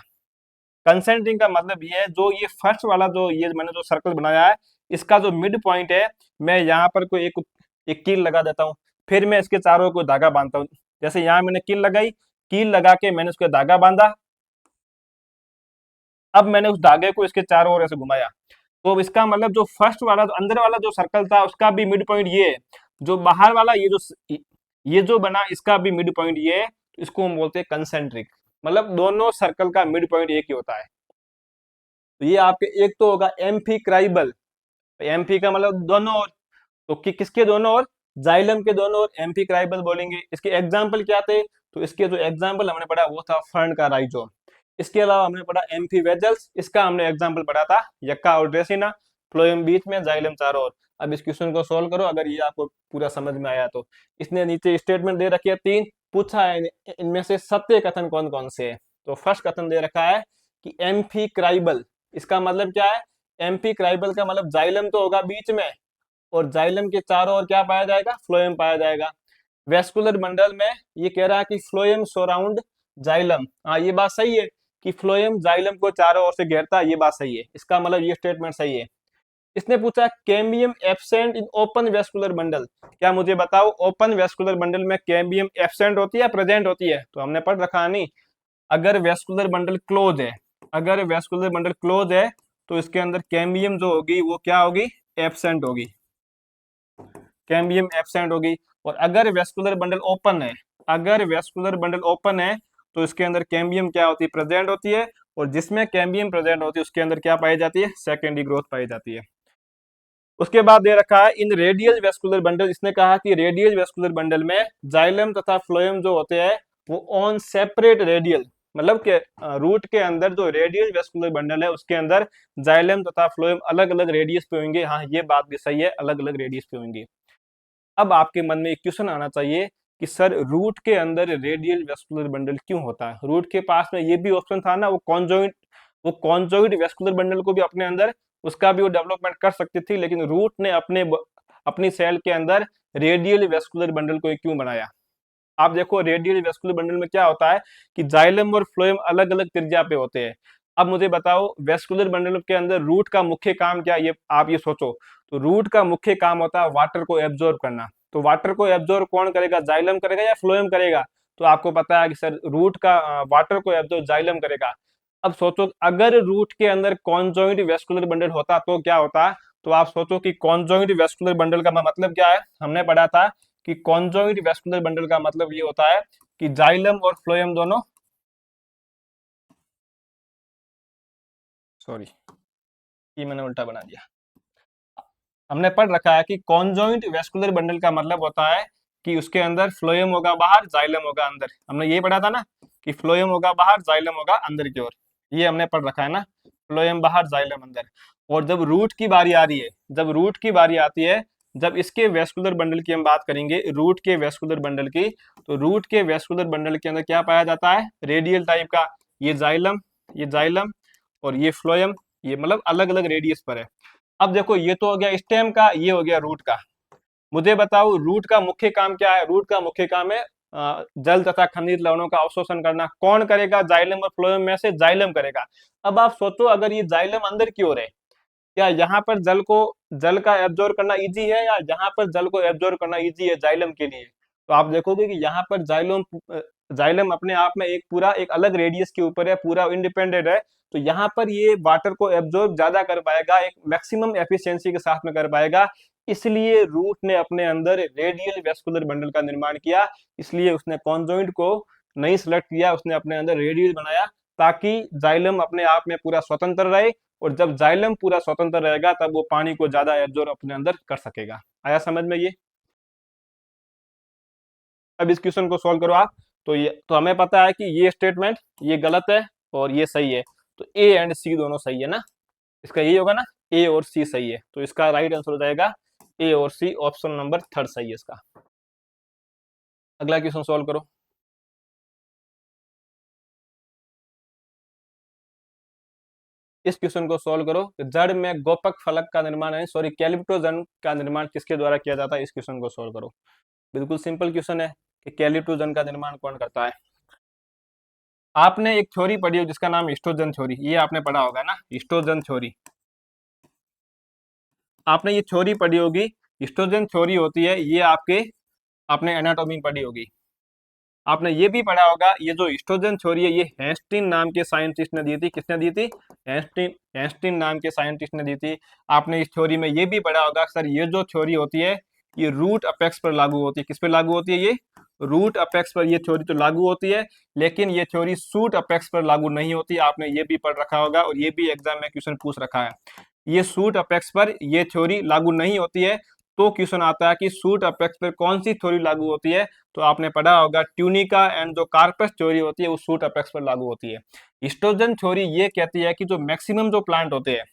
कंसेंट्रिक का मतलब ये है जो ये फर्स्ट वाला जो ये मैंने जो सर्कल बनाया है, इसका जो मिड पॉइंट है, मैं यहाँ पर कोई एक कील लगा देता हूँ, फिर मैं इसके चारों को धागा बांधता हूँ। जैसे यहाँ मैंने कील लगाई, कील लगा के मैंने उसको धागा बांधा, अब मैंने उस धागे को इसके चारों ओर ऐसे घुमाया, तो इसका मतलब जो फर्स्ट वाला जो अंदर वाला जो सर्कल था उसका भी मिड पॉइंट ये है, जो बाहर वाला ये जो बना इसका भी मिड पॉइंट ये है, तो इसको हम बोलते हैं कंसेंट्रिक, मतलब दोनों सर्कल का मिड पॉइंट एक ही होता है। तो ये आपके एक तो होगा एम्फिक्राइबल, एम्फी का मतलब दोनों ओर, तो किसके दोनों ओर, जाइलम के दोनों ओर एम्फिक्राइबल बोलेंगे। इसके एग्जाम्पल क्या थे, तो इसके जो एग्जाम्पल हमने पढ़ा वो था फर्न का राइजोम। इसके अलावा हमने पढ़ा एम्फीवेजल्स, इसका हमने एग्जाम्पल पढ़ा था यक्का और ड्रेसिना, फ्लोएम बीच में, जाइलम चारों ओर। अब इस क्वेश्चन को सोल्व करो अगर ये आपको पूरा समझ में आया तो। इसने नीचे स्टेटमेंट दे रखी है तीन, पूछा है इनमें से सत्य कथन कौन कौन से है। तो फर्स्ट कथन दे रखा है कि एम्फिक्राइबल, इसका मतलब क्या है, एम्फिक्राइबल का मतलब जाइलम तो होगा बीच में, और जाइलम के चारों ओर क्या पाया जाएगा, फ्लोएम पाया जाएगा। वेस्कुलर मंडल में ये कह रहा है कि फ्लोएम सराउंड जाइलम, हाँ ये बात सही है कि फ्लोएम जाइलम को चारों ओर से घेरता है, ये बात सही है, इसका मतलब ये स्टेटमेंट सही है। इसने पूछा cambium absent in open vascular bundle, क्या मुझे बताओ ओपन वेस्कुलर बंडल में कैम्बियम एब्सेंट होती है प्रेजेंट होती है, तो हमने पढ़ रखा है नहीं, अगर वेस्कुलर बंडल क्लोज है, अगर वेस्कुलर बंडल क्लोज है तो इसके अंदर कैम्बियम जो होगी वो क्या होगी, एब्सेंट होगी। कैम्बियम एब्सेंट होगी। और अगर वेस्कुलर बंडल ओपन है, अगर वेस्कुलर बंडल ओपन है तो इसके अंदर कैम्बियम क्या होती है, प्रेजेंट होती है। और जिसमें कैम्बियम प्रेजेंट होती है उसके अंदर क्या पाई जाती है, सेकेंडरी ग्रोथ पाई जाती है। उसके बाद दे रखा है इन रेडियल वेस्कुलर बंडल, इसने कहा कि रेडियल वेस्कुलर बंडल में जाइलम तथा फ्लोएम जो होते हैं वो ऑन सेपरेट रेडियल, मतलब के रूट के अंदर जो रेडियल वेस्कुलर बंडल है उसके अंदर जाइलम तथा फ्लोएम अलग अलग रेडियस पे होंगे। हाँ, ये बात भी सही है, अलग अलग रेडियस पे होंगे। अब आपके मन में एक क्वेश्चन आना चाहिए कि सर रूट के अंदर रेडियल वेस्कुलर बंडल क्यों होता है। रूट के पास में ये भी ऑप्शन था ना, वो कॉन्जॉइंट वेस्कुलर बंडल को भी अपने अंदर, उसका भी वो डेवलपमेंट कर सकती थी, लेकिन रूट ने अपनी सेल के अंदर रेडियल वेस्कुलर बंडल को क्यों बनाया। आप देखो रेडियल वेस्कुलर बंडल में क्या होता है कि जाइलम और फ्लोएम अलग अलग त्रिज्या पे होते हैं। अब मुझे बताओ वेस्कुलर बंडल के अंदर रूट का मुख्य काम क्या है, ये आप ये सोचो। तो रूट का मुख्य काम होता है वाटर को एब्जॉर्ब करना। तो वाटर को एब्जॉर्ब कौन करेगा, जाइलम करेगा या फ्लोएम करेगा। तो आपको पता है कि सर रूट का वाटर को एब्जॉर्ब जाइलम करेगा। अब सोचो अगर रूट के अंदर कॉन्जॉइंट वेस्कुलर बंडल होता तो क्या होता। तो आप सोचो कि कॉन्जॉइंट वेस्कुलर बंडल का मतलब क्या है, हमने पढ़ा था कि कॉन्जॉइंट वेस्कुलर बंडल का मतलब ये होता है कि जाइलम और फ्लोएम दोनों, सॉरी ये मैंने उल्टा बना दिया। हमने पढ़ रखा है कि कॉन्जॉइंट वेस्कुलर बंडल का मतलब होता है कि उसके अंदर फ्लोएम होगा बाहर, जाइलम होगा अंदर। हमने ये पढ़ा था ना कि फ्लोएम होगा बाहर, जाइलम होगा अंदर की ओर। ये हमने पढ़ रखा है ना, फ्लोएम बाहर जाइलम अंदर। और जब रूट की बारी आ रही है, जब रूट की बारी आती है, जब इसके वेस्कुलर बंडल की हम बात करेंगे, रूट के वेस्कुलर बंडल की, तो रूट के वेस्कुलर बंडल के अंदर क्या पाया जाता है, रेडियल टाइप का। ये जाइलम, ये जाइलम और ये फ्लोएम, ये मतलब अलग अलग रेडियस पर है। अब देखो ये तो हो गया स्टेम का, ये हो गया रूट का। मुझे बताओ रूट का मुख्य काम क्या है। रूट का मुख्य काम है जल तथा खनिज लवणों का अवशोषण करना। कौन करेगा, जाइलम और फ्लोएम में से जाइलम करेगा। अब आप सोचो अगर ये जाइलम अंदर की ओर है, क्या यहाँ पर जल का एब्जॉर्ब करना इजी है या यहाँ पर जल को एब्जॉर्ब करना इजी है जाइलम के लिए। तो आप देखोगे कि यहाँ पर जाइलम अपने आप में एक अलग रेडियस के ऊपर है, पूरा इंडिपेंडेंट है। तो यहाँ पर ये वाटर को एब्जॉर्ब ज्यादा कर पाएगा, एक मैक्सिमम एफिशिएंसी के साथ में कर पाएगा। इसलिए रूट ने अपने अंदर रेडियल वेस्कुलर बंडल का निर्माण किया। इसलिए उसने कॉन्जॉइंट को नहीं सिलेक्ट किया, उसने अपने अंदर रेडियल बनाया ताकि जाइलम अपने आप में पूरा स्वतंत्र रहे। और जब जाइलम पूरा स्वतंत्र रहेगा तब वो पानी को ज्यादा एब्जॉर्ब अपने अंदर कर सकेगा। आया समझ में ये। अब इस क्वेश्चन को सॉल्व करो आप। तो हमें पता है कि ये स्टेटमेंट ये गलत है और ये सही है। तो ए एंड सी दोनों सही है ना, इसका यही होगा ना, ए और सी सही है। तो इसका राइट आंसर हो जाएगा ए और सी, ऑप्शन नंबर थर्ड सही है इसका। अगला क्वेश्चन सॉल्व करो। इस क्वेश्चन को सॉल्व करो। जड़ में गोपक फलक का निर्माण है, सॉरी कैलिप्टोजन का निर्माण किसके द्वारा किया जाता है। इस क्वेश्चन को सॉल्व करो। बिल्कुल सिंपल क्वेश्चन है कि कैलिप्टोजन का निर्माण कौन करता है। आपने एक थ्योरी पढ़ी हो जिसका नाम हिस्टोजन थ्योरी, ये आपने पढ़ा होगा ना, हिस्टोजन थ्योरी। आपने ये थ्योरी पढ़ी होगी। हिस्टोजन थ्योरी होती है ये आपके, आपने एनाटॉमी पढ़ी होगी। आपने ये भी पढ़ा होगा ये जो हिस्टोजन थ्योरी है ये हेस्टिन नाम के साइंटिस्ट ने दी थी। किसने दी थी, हेस्टिन नाम के साइंटिस्ट ने दी थी। आपने इस थ्योरी में ये भी पढ़ा होगा सर ये जो थ्योरी होती है ये रूट अपेक्स पर लागू होती है। किस पर लागू होती है, ये रूट अपेक्स पर ये थ्योरी तो लागू होती है, लेकिन ये थ्योरी सूट अपेक्स पर लागू नहीं होती। आपने ये भी पढ़ रखा होगा और ये भी एग्जाम में क्वेश्चन पूछ रखा है। ये सूट अपेक्स पर ये थ्योरी लागू नहीं होती है। तो क्वेश्चन आता है कि सूट अपेक्स पर कौन सी थ्योरी लागू होती है। तो आपने पढ़ा होगा ट्यूनिका एंड जो कार्पस थ्योरी होती है वो सूट अपेक्स पर लागू होती है। हिस्टोजन थ्योरी ये कहती है कि जो मैक्सिमम जो प्लांट होते हैं,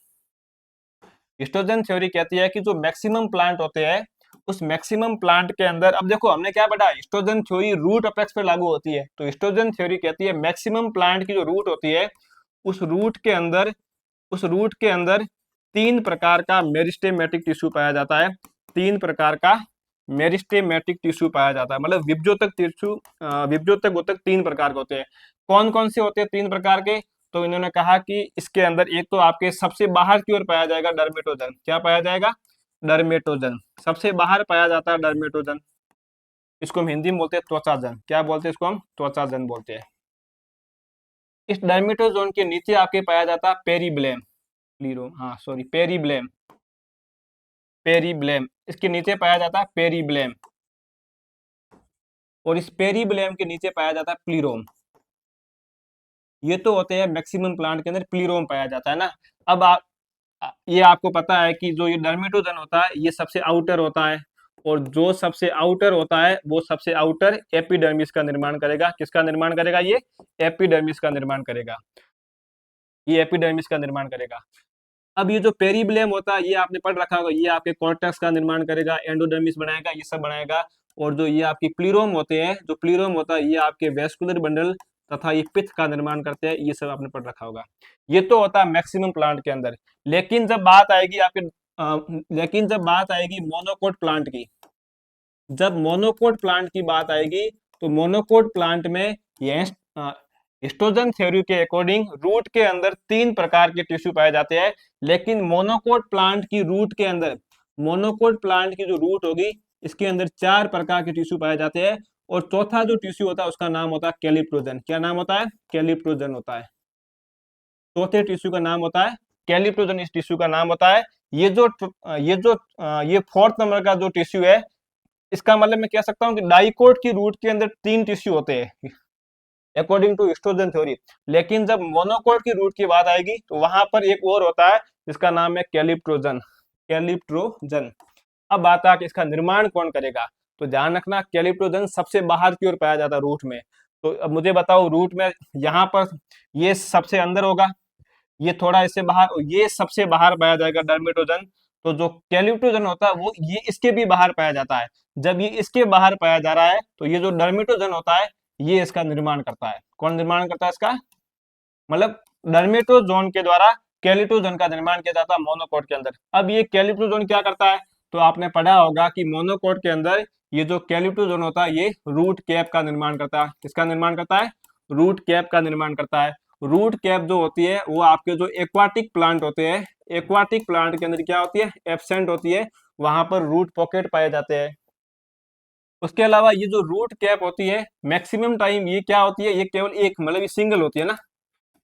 हिस्टोजन थ्योरी कहती है कि जो मैक्सिमम प्लांट होते हैं उस मैक्सिमम प्लांट के अंदर, अब देखो हमने क्या पढ़ा, हिस्टोजन थ्योरी रूट अपेक्स पर लागू होती है। तो हिस्टोजन थ्योरी कहती है मैक्सिमम प्लांट की जो रूट होती है उस रूट के अंदर, उस रूट के अंदर तीन प्रकार का मेरिस्टेमेटिक टिश्यू पाया जाता है। तीन प्रकार का मेरिस्टेमेटिक टिश्यू पाया जाता है, मतलब विभ्योतक टिश्यू, विभ्योतक ऊतक तीन प्रकार के होते हैं। कौन कौन से होते हैं तीन प्रकार के। तो इन्होंने कहा कि इसके अंदर एक तो आपके सबसे बाहर की ओर पाया जाएगा डर्मेटोजन। क्या पाया जाएगा, डर्मेटोजन सबसे बाहर पाया जाता है डर्मेटोजन। इसको हम हिंदी में बोलते हैं त्वचाजन। क्या बोलते हैं इसको, हम त्वचाजन बोलते हैं। इस डर्मेटोजोन के नीचे आपके पाया जाता है पेरीब्लेम, लीरो हाँ सॉरी पेरीब्लेम। पेरिब्लेम, इसके नीचे पाया जाता है पेरिब्लेम, और इस पेरिब्लेम के नीचे पाया जाता है प्लीरोम। ये तो होते हैं मैक्सिमम प्लांट के अंदर प्लीरोम पाया जाता है ना। अब ये आपको पता है कि जो ये डर्मिटोजन होता है ये सबसे आउटर होता है, और जो सबसे आउटर होता है वो सबसे आउटर एपिडर्मिस का निर्माण करेगा। किसका निर्माण करेगा? ये एपिडर्मिस का निर्माण करेगा, ये एपिडर्मिस का निर्माण करेगा। अब ये जो पेरिब्लेम होता है ये आपने पढ़ रखा होगा, ये आपके कॉर्टेक्स का निर्माण करेगा, एंडोडर्मिस बनाएगा, ये सब बनाएगा। और जो ये आपकी प्लीरोम होते हैं, जो प्लीरोम होता है ये आपके वेस्कुलर बंडल तथा ये पित्त का निर्माण करते हैं, ये सब आपने पढ़ रखा होगा। ये तो होता है मैक्सिमम प्लांट के अंदर। लेकिन जब बात आएगी आपके लेकिन जब बात आएगी मोनोकोट प्लांट की, जब मोनोकोट प्लांट की बात आएगी तो मोनोकोट प्लांट में ये हिस्टोजन थ्योरी के अकॉर्डिंग रूट के अंदर 3 प्रकार के टिश्यू पाए जाते हैं। लेकिन मोनोकोट प्लांट की रूट के अंदर, मोनोकोट प्लांट की जो रूट होगी इसके अंदर 4 प्रकार के टिश्यू पाए जाते हैं, और चौथा जो टिश्यू होता है उसका नाम होता है कैलिप्टोजन। क्या नाम होता है? कैलिप्टोजन होता है। चौथे टिश्यू का नाम होता है कैलिप्टोजन, इस टिश्यू का नाम होता है। ये 4th नंबर का जो टिश्यू है, इसका मतलब मैं कह सकता हूँ कि डाइकोट की रूट के अंदर 3 टिश्यू होते हैं अकॉर्डिंग टू हिस्टोजन थ्योरी। लेकिन जब मोनोकोट की रूट की बात आएगी तो वहां पर एक और होता है जिसका नाम है कैलिप्टोजन, कैलिप्टोजन। अब बात है कि इसका निर्माण कौन करेगा, तो ध्यान रखना कैलिप्टोजन सबसे बाहर की ओर पाया जाता है रूट में। तो अब मुझे बताओ, रूट में यहाँ पर ये सबसे अंदर होगा, ये थोड़ा इससे बाहर, ये सबसे बाहर पाया जाएगा डर्मेटोजन। तो जो कैलिप्टोजन होता है वो ये इसके भी बाहर पाया जाता है। जब ये इसके बाहर पाया जा रहा है तो ये जो डर्मेटोजन होता है ये इसका निर्माण करता है। कौन निर्माण करता है इसका? मतलब डर्मेटोजोन के द्वारा कैलिप्टोजन का निर्माण किया जाता है मोनोकोट के अंदर। अब ये कैलिप्टोजोन क्या करता है? तो आपने पढ़ा होगा कि मोनोकोट के अंदर ये जो कैलिप्टोजोन होता है ये रूट कैप का निर्माण करता है। किसका निर्माण करता है? रूट कैप का निर्माण करता है। रूट कैप जो होती है वो आपके जो एक्वाटिक प्लांट होते हैं, एक्वाटिक प्लांट के अंदर क्या होती है? एब्सेंट होती है, वहां पर रूट पॉकेट पाए जाते हैं। उसके अलावा ये जो रूट कैप होती है मैक्सिमम टाइम ये क्या होती है? ये केवल एक, मतलब ये सिंगल होती है ना,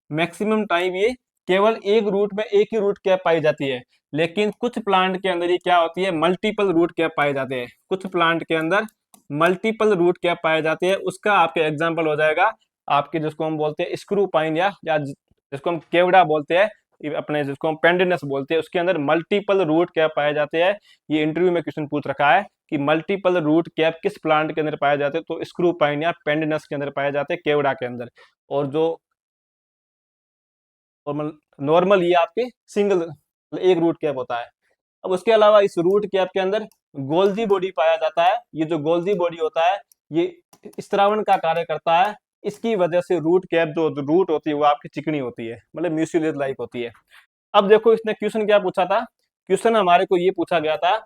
मैक्सिमम टाइम ये केवल एक रूट में एक ही रूट कैप पाई जाती है। लेकिन कुछ प्लांट के अंदर ये क्या होती है? मल्टीपल रूट कैप पाए जाते हैं। कुछ प्लांट के अंदर मल्टीपल रूट कैप पाए जाते हैं। उसका आपके एग्जांपल हो जाएगा आपके जिसको हम बोलते हैं स्क्रू पाइन, या जिसको हम केवड़ा बोलते हैं, अपने जिसको हम पेंडिनस बोलते हैं, उसके अंदर मल्टीपल रूट कैप पाए जाते हैं। ये इंटरव्यू में क्वेश्चन पूछ रखा है कि मल्टीपल रूट कैप किस प्लांट के अंदर पाए जाते हैं, तो स्क्रू पाइन या पेंडिनस के अंदर पाए जाते हैं, केवड़ा के अंदर। और जो नॉर्मल ये आपके सिंगल एक रूट कैप होता है। अब उसके अलावा इस रूट कैप के अंदर गोल्जी बॉडी पाया जाता है। ये जो गोल्जी बॉडी होता है ये स्त्रावण का कार्य करता है। इसकी वजह से रूट कैप जो रूट होती है वो आपकी चिकनी होती है, मतलब म्यूसिलेज लाइक होती है। अब देखो इसने क्वेश्चन क्या पूछा था? क्वेश्चन हमारे को ये पूछा गया था,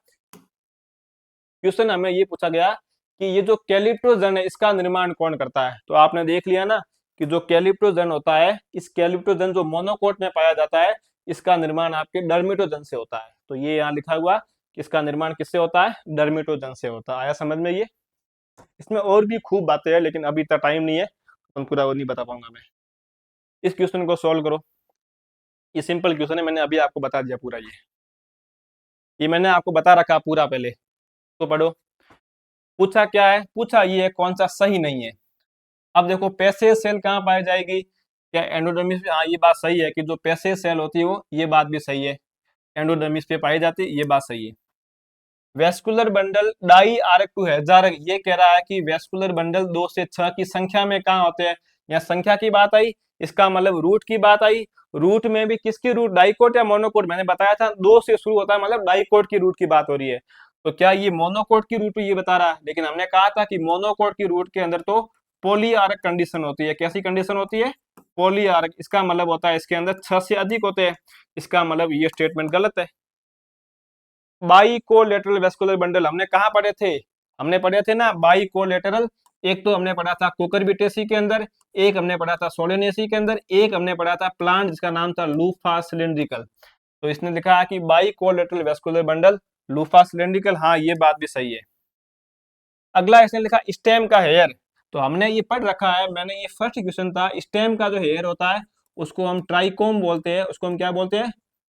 क्वेश्चन हमें ये पूछा गया कि ये जो कैलिप्टोजन है इसका निर्माण कौन करता है? तो आपने देख लिया ना कि जो कैलिप्टोजन होता है, इस कैलिप्टोजन जो मोनोकोट में पाया जाता है इसका निर्माण आपके डर्मिटोजन से होता है। तो ये यहाँ लिखा हुआ कि इसका निर्माण किससे होता है? डर्मिटोजन से होता है। आया समझ में? ये इसमें और भी खूब बातें हैं लेकिन अभी तक टाइम नहीं है तो पूरा वो नहीं बता पाऊंगा मैं। इस क्वेश्चन को सॉल्व करो, ये सिंपल क्वेश्चन है, मैंने अभी आपको बता दिया पूरा। ये मैंने आपको बता रखा पूरा, पहले तो पढ़ो। पूछा क्या है? पूछा ये है कौन सा सही नहीं है। अब देखो पैसेज सेल कहाँ पाई जाएगी? क्या एंडोडर्मिस पे? हाँ ये बात सही है कि जो पैसेज सेल होती है वो, ये बात भी सही है, एंडोडर्मिस पे पाई जाती है, ये बात सही है। वेस्कुलर बंडल डाई आरक टू है जारक, ये कह रहा है कि वेस्कुलर बंडल 2 से 6 की संख्या में कहाँ होते हैं? यहाँ संख्या की बात आई, इसका मतलब रूट की बात आई। रूट में भी किसकी रूट? डाइकोट या मोनोकोट? मैंने बताया था 2 से शुरू होता है, मतलब डाइकोट की रूट की बात हो रही है। तो क्या ये मोनोकोट की रूट ये बता रहा है? लेकिन हमने कहा था कि मोनोकोट की रूट के अंदर तो पोली आरक कंडीशन होती है। कैसी कंडीशन होती है? पोली आरक। इसका मतलब होता है इसके अंदर 6 से अधिक होते हैं। इसका मतलब ये स्टेटमेंट गलत है। बाई कोलेटरल वेस्कुलर बंडल हमने कहा पढ़े थे? हमने पढ़े थे ना बाई कोलेटरल। एक तो हमने पढ़ा था कुकुरबिटेसी के अंदर, एक हमने पढ़ा था सोलेनेसी के अंदर, एक हमने पढ़ा था प्लांट जिसका नाम था लूफा सिलिंड्रिकल। तो इसने लिखा है कि by collateral vascular bundle loofah cylindrical. हाँ ये बात भी सही है। अगला इसने लिखा स्टेम का हेयर। तो हमने ये पढ़ रखा है, मैंने ये फर्स्ट क्वेश्चन था। स्टेम का जो हेयर होता है उसको हम ट्राइकोम बोलते हैं। उसको हम क्या बोलते हैं?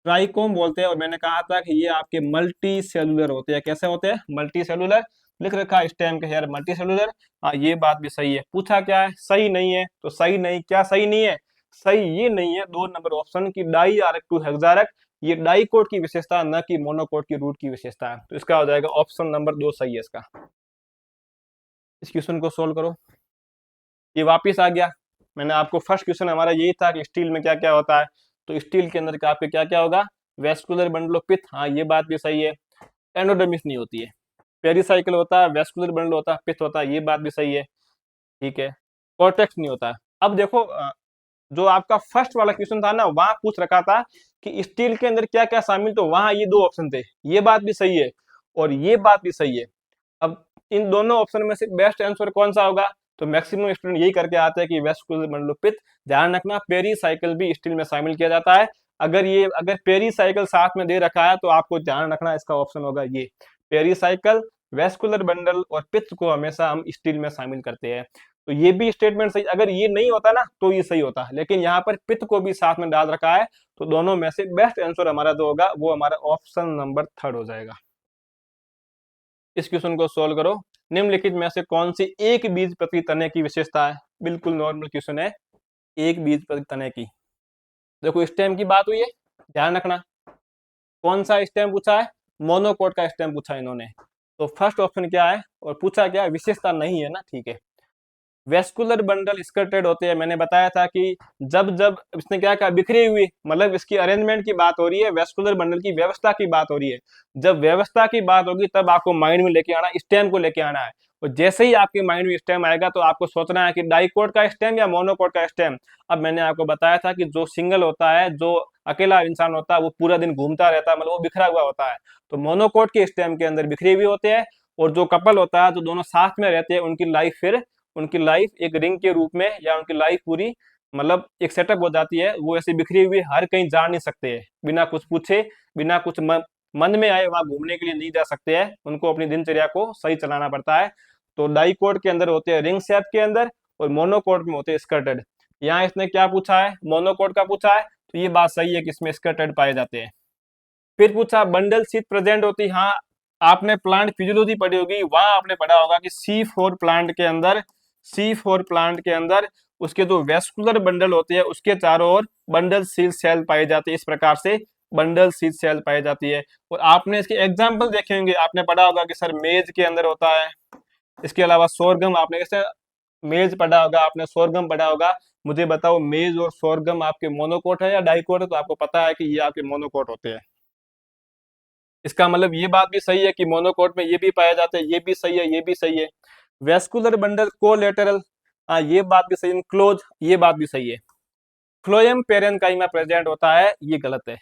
ट्राइकोम बोलते हैं, और मैंने कहा था कि ये आपके मल्टी सेलुलर होते हैं। कैसे होते हैं? Multi cellular. लिख रखा है स्टेम के यार मल्टी सेलुलर। हाँ, ये बात भी सही है। पूछा क्या है? सही नहीं है, तो सही नहीं, क्या सही नहीं है? सही ये नहीं है 2 नंबर ऑप्शन की डाई आरक टू हेक्सारक, ये डाइकोट की विशेषता है, न कि मोनोकोट की रूट की विशेषता है। तो इसका हो जाएगा ऑप्शन नंबर 2 सही है इसका। इस क्वेश्चन को सोल्व करो। ये वापिस आ गया। मैंने आपको फर्स्ट क्वेश्चन हमारा यही था कि स्टील में क्या क्या होता है, तो स्टील के अंदर का आपके क्या क्या होगा? वेस्कुलर बंडल ऑफ पिथ, हाँ ये बात भी सही है। एंडोडर्मिस नहीं होती है। पेरिसाइकिल होता है, वेस्कुलर बंडल होता है, पिथ होता है, ये बात भी सही है। ठीक है। कॉर्टेक्स नहीं होता है। अब देखो जो आपका फर्स्ट वाला क्वेश्चन था ना, वहां पूछ रखा था कि स्टील के अंदर क्या क्या शामिल, तो वहां ये 2 ऑप्शन थे। ये बात भी सही है और ये बात भी सही है। अब इन दोनों ऑप्शन में से बेस्ट आंसर कौन सा होगा? तो मैक्सिमम स्टूडेंट यही करके आते हैं कि वेस्कुलर मंडलोपित। ध्यान रखना, पेरीसाइकिल भी स्टील में शामिल किया जाता है। अगर पेरीसाइकिल साथ में दे रखा है तो आपको ध्यान रखना इसका ऑप्शन होगा ये। पेरीसाइकिल, वेस्कुलर बंडल और पित्त को हमेशा हम स्टील में शामिल करते हैं। तो ये भी स्टेटमेंट सही, अगर ये नहीं होता ना तो ये सही होता, लेकिन यहाँ पर पित्त को भी साथ में डाल रखा है, तो दोनों में से बेस्ट आंसर हमारा जो होगा वो हमारा ऑप्शन नंबर 3 हो जाएगा। इस क्वेश्चन को सोल्व करो। निम्नलिखित में से कौन सी एक बीज प्रति तने की विशेषता है? बिल्कुल नॉर्मल क्वेश्चन है, एक बीज प्रति तने की। देखो स्टेम की बात हुई है, ध्यान रखना। कौन सा स्टेम पूछा है? मोनोकोट का स्टेम पूछा है इन्होंने। तो फर्स्ट ऑप्शन क्या है और पूछा क्या है? विशेषता नहीं है ना, ठीक है। वेस्कुलर बंडल स्कर्टेड होते हैं, मैंने बताया था कि जब जब इसने क्या कहा, बिखरी हुई, मतलब इसकी अरेंजमेंट की बात हो रही है, वेस्कुलर बंडल की व्यवस्था की बात हो रही है। जब व्यवस्था की बात होगी तब आपको माइंड में लेके आना, स्टेम को लेके आना है। और जैसे ही आपके माइंड में स्टेम आएगा तो आपको सोचना है कि डाइकोट का स्टेम या मोनोकोट का स्टेम। अब मैंने आपको बताया था कि जो सिंगल होता है, जो अकेला इंसान होता है, वो पूरा दिन घूमता रहता है, मतलब वो बिखरा हुआ होता है। तो मोनोकोट के स्टेम के अंदर बिखरे हुए होते हैं। और जो कपल होता है, जो दोनों साथ में रहते हैं, उनकी लाइफ एक रिंग के रूप में, या उनकी लाइफ पूरी मतलब एक सेटअप हो जाती है। वो ऐसे बिखरी हुई हर कहीं जा नहीं सकते हैं, बिना कुछ पूछे, बिना कुछ मन में आए वहां घूमने के लिए नहीं जा सकते हैं। उनको अपनी दिनचर्या को सही चलाना पड़ता है। तो डाइकोट के अंदर होते हैं रिंग शेप के अंदर, और मोनोकोट में होते हैं स्कर्टेड। यहाँ इसने क्या पूछा है? मोनोकोट का पूछा है, तो ये बात सही है कि इसमें स्कर्टेड पाए जाते हैं। फिर पूछा बंडल शीट प्रेजेंट होती, हाँ आपने प्लांट फिजियोलॉजी पढ़ी होगी, वहां आपने पढ़ा होगा कि सी4 प्लांट के अंदर उसके जो वेस्कुलर बंडल होते हैं उसके चारों ओर बंडल शीट सेल पाए जाते हैं। इस प्रकार से बंडल शीट सेल पाई जाती है। और आपने इसके एग्जाम्पल देखे होंगे, आपने पढ़ा होगा कि सर मेज के अंदर होता है। इसके अलावा सोरगम, आपने कैसे मेज पढ़ा होगा, आपने सोरगम पढ़ा होगा। मुझे बताओ मेज और सोरगम आपके मोनोकोट है या डाइकोट है? तो आपको पता है कि ये आपके मोनोकोट होते हैं। इसका मतलब ये बात भी सही है कि मोनोकोट में ये भी पाए जाते हैं, ये भी सही है, ये भी सही है। वेस्कुलर बंडल कोलेटरल, हाँ ये बात भी सही है। क्लोज, ये बात भी सही है। फ्लोएम पेरेन्काइमा प्रेजेंट होता है, ये गलत है।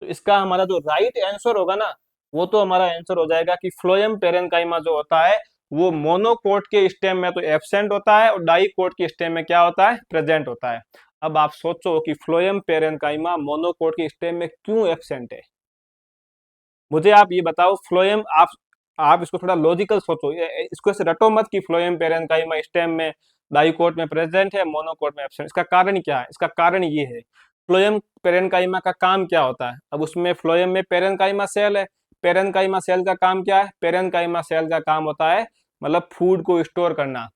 तो इसका हमारा जो राइट आंसर होगा ना, वो तो हमारा आंसर हो जाएगा कि फ्लोएम पेरेन्काइमा जो होता है वो मोनोकोट के स्टेम में तो एब्सेंट होता है, और डाइकोट के स्टेम में क्या होता है? प्रेजेंट होता है। अब आप सोचो कि फ्लोएम पेरेन्काइमा मोनोकोट के स्टेम में क्यों एब्सेंट है? मुझे आप ये बताओ, फ्लोएम, आप इसको थोड़ा लॉजिकल सोचो, इसको ऐसे रटो मत कि फ्लोएम पेरेन्काइमा स्टेम में डाइकोट में प्रेजेंट है, मोनोकोट में एब्सेंट। इसका कारण क्या है? इसका कारण ये है, फ्लोएम पेरेन्काइमा का काम क्या होता है? अब उसमें फ्लोएम में पेरेन्काइमा सेल है। पेरेन्काइमा सेल का काम क्या है? पेरेन्काइमा सेल का काम होता है मतलब फूड को स्टोर करना,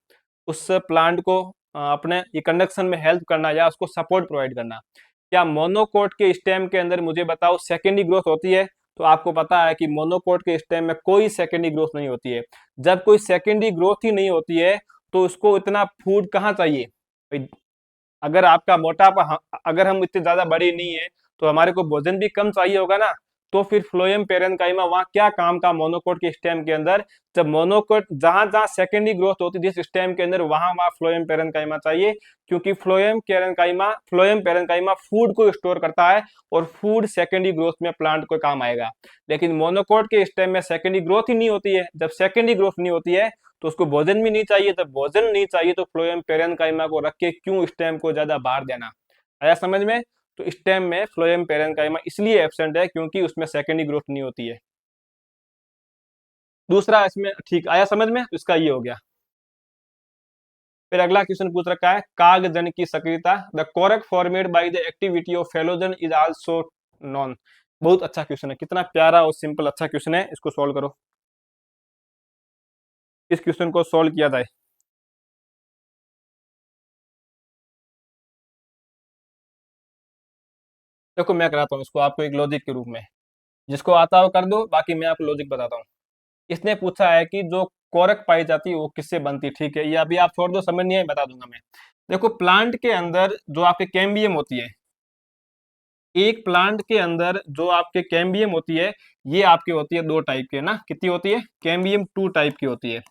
उस प्लांट को अपने ये कंडक्शन में हेल्प करना, या उसको सपोर्ट प्रोवाइड करना। क्या मोनोकोट के स्टेम के अंदर मुझे बताओ सेकेंडरी ग्रोथ होती है? तो आपको पता है कि मोनोकोट के स्टेम में कोई सेकेंडरी ग्रोथ नहीं होती है। जब कोई सेकेंडरी ग्रोथ ही नहीं होती है तो उसको इतना फूड कहाँ चाहिए भाई? अगर आपका मोटापा, अगर हम इतने ज्यादा बड़े नहीं है तो हमारे को भोजन भी कम चाहिए होगा ना। तो फिर फ्लोएम पेरेन्काइमा वहां क्या काम का मोनोकोट के स्टेम के अंदर? जब मोनोकोट जहां जहां सेकेंडरी ग्रोथ होती है जिस स्टेम के अंदर, वहां वहां फ्लोएम पेरेन्काइमा चाहिए, क्योंकि फ्लोएम पेरेन्काइमा फूड को स्टोर करता है, और फूड सेकेंडरी ग्रोथ में प्लांट को काम आएगा। लेकिन मोनोकोट के स्टेम में सेकेंडरी ग्रोथ ही नहीं होती है। जब सेकेंडरी ग्रोथ नहीं होती है तो उसको भोजन भी नहीं चाहिए। जब भोजन नहीं चाहिए तो फ्लोएम पेरेन्काइमा को रख के क्यों स्टेम को ज्यादा भार देना? आया समझ में? तो स्टेम में फ्लोएम पेरेन्काइमा इसलिए एब्सेंट है क्योंकि उसमें सेकेंडरी ग्रोथ नहीं होती है। दूसरा इसमें ठीक आया समझ में, तो इसका ये हो गया। फिर अगला क्वेश्चन पूछ रखा है कागजन की सक्रियता, the cork formed by the activity of phellogen is also known. बहुत अच्छा क्वेश्चन है, कितना प्यारा और सिंपल अच्छा क्वेश्चन है, इसको सॉल्व करो। इस क्वेश्चन को सॉल्व किया जाए। देखो मैं कराता हूँ इसको आपको एक लॉजिक के रूप में, जिसको आता हो कर दो, बाकी मैं आपको लॉजिक बताता हूँ। इसने पूछा है कि जो कोरक पाई जाती है वो किससे बनती है, ठीक है, ये अभी आप छोड़ दो, समझ नहीं है, बता दूंगा मैं। देखो प्लांट के अंदर जो आपके कैम्बियम होती है, एक प्लांट के अंदर जो आपके कैम्बियम होती है, ये आपकी होती है दो टाइप के ना, कितनी होती है, कैम्बियम टू टाइप की होती है।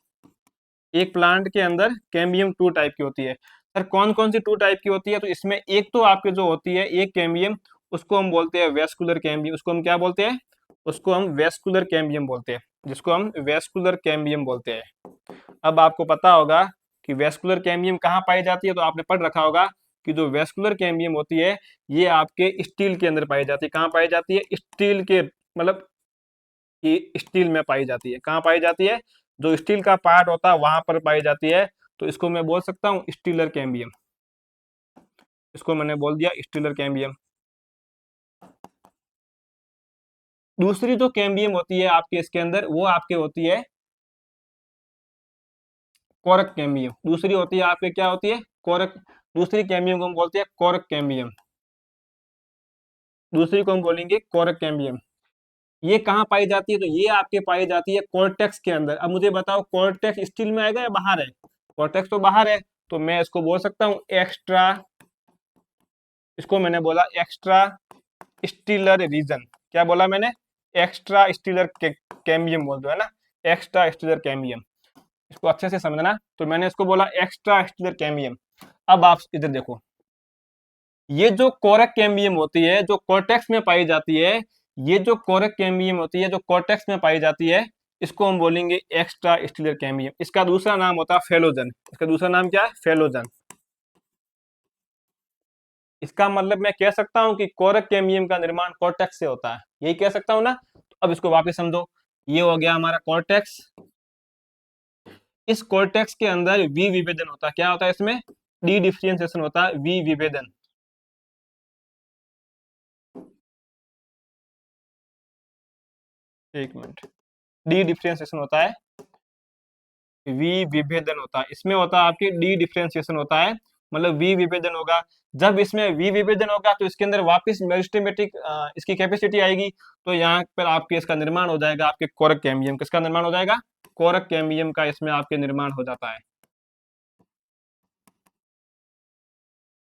एक प्लांट के अंदर कैम्बियम टू टाइप की होती है। सर कौन कौन सी टू टाइप की होती है, तो इसमें एक तो आपके जो होती है एक कैम्बियम, उसको हम बोलते हैं वेस्कुलर कैम्बियम, उसको हम क्या बोलते हैं, उसको हम वेस्कुलर कैम्बियम बोलते हैं, जिसको हम वेस्कुलर कैम्बियम बोलते हैं। अब आपको पता होगा कि वेस्कुलर कैम्बियम कहाँ पाई जाती है, तो आपने पढ़ रखा होगा कि जो वेस्कुलर कैम्बियम होती है ये आपके स्टील के अंदर पाई जाती है। कहाँ पाई जाती है, स्टील के, मतलब कि स्टील में पाई जाती है। कहाँ पाई जाती है, जो स्टील का पार्ट होता है वहां पर पाई जाती है, तो इसको मैं बोल सकता हूँ स्टीलर कैम्बियम। इसको मैंने बोल दिया स्टीलर कैम्बियम। दूसरी जो कैम्बियम होती है आपके इसके अंदर, वो आपके होती है कोरक कैम्बियम। दूसरी होती है आपके, क्या होती है, कोरक। दूसरी कैम्बियम को हम बोलते हैं कोरक कैम्बियम। दूसरी को हम बोलेंगे कोरक कैम्बियम। ये कहाँ पाई जाती है, तो ये आपके पाई जाती है कोर्टेक्स के अंदर। अब मुझे बताओ कोर्टेक्स स्टील में आएगा या बाहर है, कोर्टेक्स तो बाहर है, तो मैं इसको बोल सकता हूँ एक्स्ट्रा, इसको मैंने बोला एक्स्ट्रा स्टीलर रीजन। क्या बोला मैंने, एक्स्ट्रा स्टीलर कैम्बियम बोल दो, है ना, एक्स्ट्रा स्टीलर कैम्बियम। इसको अच्छे से समझना, तो मैंने इसको बोला एक्स्ट्रा स्टीलर कैम्बियम। अब आप इधर देखो, ये जो कोरक कैम्बियम होती है जो कोर्टेक्स में पाई जाती है, ये जो कोरक कैम्बियम होती है जो कोर्टेक्स में पाई जाती है, इसको हम बोलेंगे एक्स्ट्रा स्टीलर कैम्बियम। इसका दूसरा नाम होता है फेलोजन। इसका दूसरा नाम क्या है, फेलोजन। इसका मतलब मैं कह सकता हूं कि कोरक कैम्बियम का निर्माण कोर्टेक्स से होता है, यही कह सकता हूं ना। तो अब इसको वापस समझो, ये हो गया हमारा कोर्टेक्स। इस कोर्टेक्स के अंदर वी विभेदन होता है, क्या होता है इसमें, डी डिफरेंशिएशन होता है, वी विभेदन। एक मिनट, डी डिफरेंशिएशन होता है, वी विभेदन होता है, इसमें होता है आपकी डी डिफरेंशिएशन होता है, मतलब वी विभेदन होगा। जब इसमें वी विभेदन होगा तो इसके अंदर वापस मेरिस्टेमेटिक इसकी कैपेसिटी आएगी, तो यहाँ पर आपके इसका निर्माण हो जाएगा, आपके कोरक कैम्बियम। किसका निर्माण हो जाएगा, कोरक कैम्बियम का इसमें आपके निर्माण हो जाता है।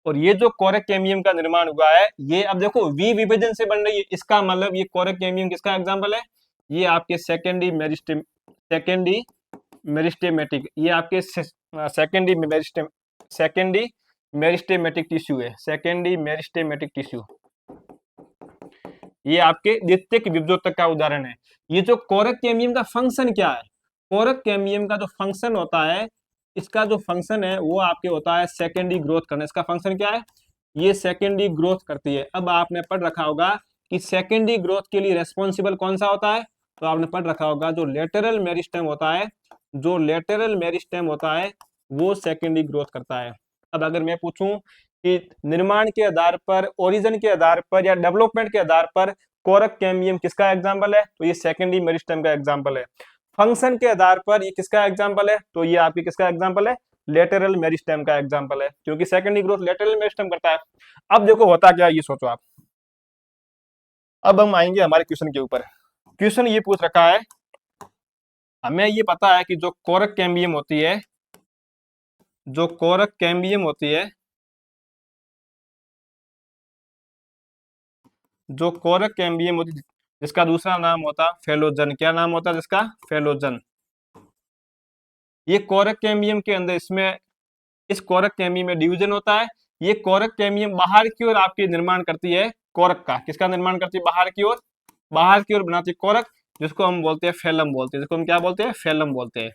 और ये जो कोरक कैम्बियम का निर्माण हुआ है, ये अब देखो वी विभेदन से बन रही है, इसका मतलब ये कोरक कैम्बियम किसका एग्जाम्पल है, ये आपके सेकेंडरी मेरिस्टेमेटिक, ये आपके सेकेंडरी मेरिस्टेमेटिक टिश्यू है, सेकेंडरी मेरिस्टेमेटिक टिश्यू। ये आपके द्वितीयक विभजोतक का उदाहरण है। ये जो कोरक कैम्बियम का फंक्शन क्या है, कोरक कैम्बियम का जो फंक्शन होता है, इसका जो फंक्शन है वो आपके होता है सेकेंडरी ग्रोथ करना। इसका फंक्शन क्या है, ये सेकेंडरी ग्रोथ करती है। अब आपने पढ़ रखा होगा कि सेकेंडरी ग्रोथ के लिए रेस्पॉन्सिबल कौन सा होता है, तो आपने पढ़ रखा होगा जो लेटरल मेरिस्टेम होता है, जो लेटरल मेरिस्टेम होता है वो सेकेंडरी ग्रोथ करता है। अब अगर मैं पूछूं कि निर्माण के आधार पर, ओरिजिन के आधार पर या डेवलपमेंट के आधार पर कोरक कैम्बियम किसका एग्जाम्पल है, तो ये सेकेंडरी मेरिस्टेम का एग्जाम्पल है। फंक्शन के आधार पर ये किसका एग्जाम्पल है, तो ये आपकी किसका एग्जाम्पल है, लेटरल मेरिस्टेम का एग्जाम्पल है, क्योंकि सेकेंडरी ग्रोथ लेटरल मेरिस्टेम करता है। अब देखो होता क्या है, ये सोचो आप। अब हम आएंगे हमारे क्वेश्चन के ऊपर। क्वेश्चन ये पूछ रखा है, हमें ये पता है कि जो कोरक कैम्बियम होती है, जो कोरक कैम्बियम होती है, जो कोरक कैम्बियम होती है, जिसका दूसरा नाम होता है फेलोजन। क्या नाम होता है जिसका, फेलोजन। ये कोरक कैम्बियम के अंदर, इसमें इस कोरक कैम्बियम में डिवीजन होता है। ये कोरक कैम्बियम बाहर की ओर आपके निर्माण करती है कोरक का, किसका निर्माण करती है, बाहर की ओर, बाहर की ओर बनाती है कोरक, जिसको हम बोलते हैं फेलम बोलते हैं, जिसको हम क्या बोलते हैं, फेलम बोलते हैं।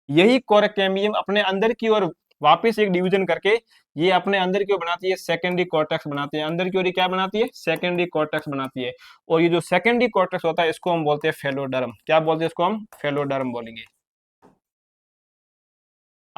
यही कोरक कैम्बियम अपने अंदर की ओर वापस एक डिवीजन करके ये अपने अंदर की ओर बनाती है सेकेंडरी कॉर्टेक्स बनाती है, अंदर की ओर क्या बनाती है, सेकेंडरी कॉर्टेक्स बनाती है। और ये जो सेकेंडरी कॉर्टेक्स होता है इसको हम बोलते हैं फेलोडर्म। क्या बोलते हैं इसको, हम फेलोडर्म बोलेंगे।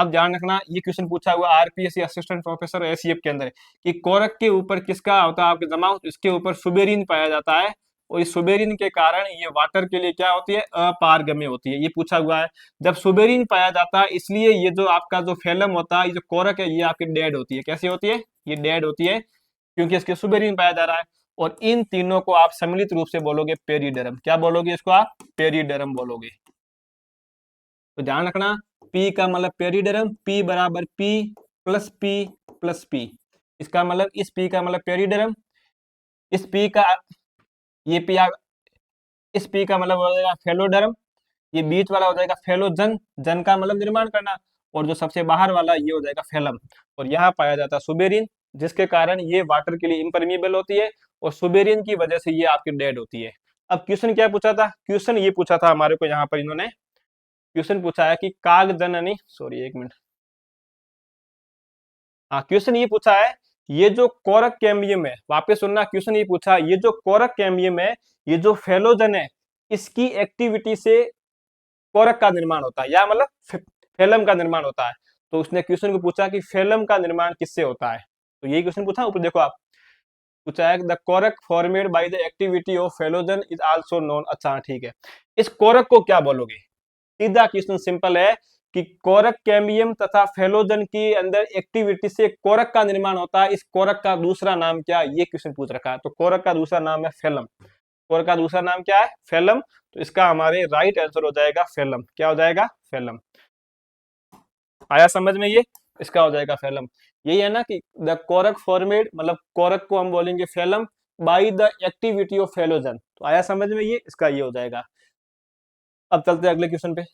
अब ध्यान रखना, ये क्वेश्चन पूछा हुआ आरपीएस असिस्टेंट प्रोफेसर एसीएफ के अंदर कि कोरक के ऊपर किसका होता है आपके जमाव, इसके ऊपर सुबेरिन पाया जाता है और इस सुबेरिन के कारण ये वाटर के लिए क्या होती है, अपारगम्य होती है। ये पूछा हुआ है। जब सुबेरिन पाया जाता है इसलिए ये जो आपका जो फेलम होता है, ये जो कोरक है, ये आपकी डेड होती है। कैसी होती है, ये डेड होती है क्योंकि इसके सुबेरिन पाया जा रहा है। और इन तीनों को आप सम्मिलित रूप से बोलोगे पेरिडर्म। क्या बोलोगे इसको आप, पेरिडर्म बोलोगे। तो ध्यान रखना, P का मतलब पेरिडर्म, P बराबर P plus P plus P। इसका मतलब इस P का मतलब पेरिडर्म, इस P का ये P इस P का मतलब हो जाएगा फेलोडर्म, ये बीच वाला हो जाएगा फेलोजन, जन का मतलब निर्माण करना, और जो सबसे बाहर वाला ये हो जाएगा फेलम। और यहाँ पाया जाता है सुबेरिन, जिसके कारण ये वाटर के लिए इम्परमिएबल होती है और सुबेरिन की वजह से ये आपकी डेड होती है। अब क्वेश्चन क्या पूछा था, क्वेश्चन ये पूछा था हमारे को यहाँ पर इन्होंने क्वेश्चन पूछा है कि कागजननी, सॉरी एक मिनट, हाँ क्वेश्चन ये पूछा है ये जो कोरक कैम्बियम है, वापस सुनना, क्वेश्चन ये पूछा ये जो कोरक कैम्बियम है, ये जो फेलोजन है, इसकी एक्टिविटी से कोरक का निर्माण होता है या मतलब फेलम का निर्माण होता है। तो उसने क्वेश्चन को पूछा कि फेलम का निर्माण किससे होता है, तो यही क्वेश्चन पूछा। ऊपर देखो आप, पूछा है the cork formed by the activity of phellogen is also known. अच्छा ठीक है, इस कोरक को क्या बोलोगे, सीधा क्वेश्चन सिंपल है कि कोरक कैम्बियम तथा फेलोजन की अंदर एक्टिविटी से कोरक का निर्माण होता है। इस कोरक का दूसरा नाम क्या है, ये क्वेश्चन पूछ रखा है। तो कोरक का दूसरा नाम है फेलम। कोरक का दूसरा नाम क्या है, फेलम। तो इसका हमारे राइट आंसर हो जाएगा फेलम। क्या हो जाएगा, फेलम। आया समझ में ये, इसका हो जाएगा फेलम। यही है ना कि द कोरक फॉर्मेड, मतलब कोरक को हम बोलेंगे phellem bye the activity of phellogen. तो आया समझ में ये, इसका ये हो जाएगा। अब चलते हैं अगले क्वेश्चन पे।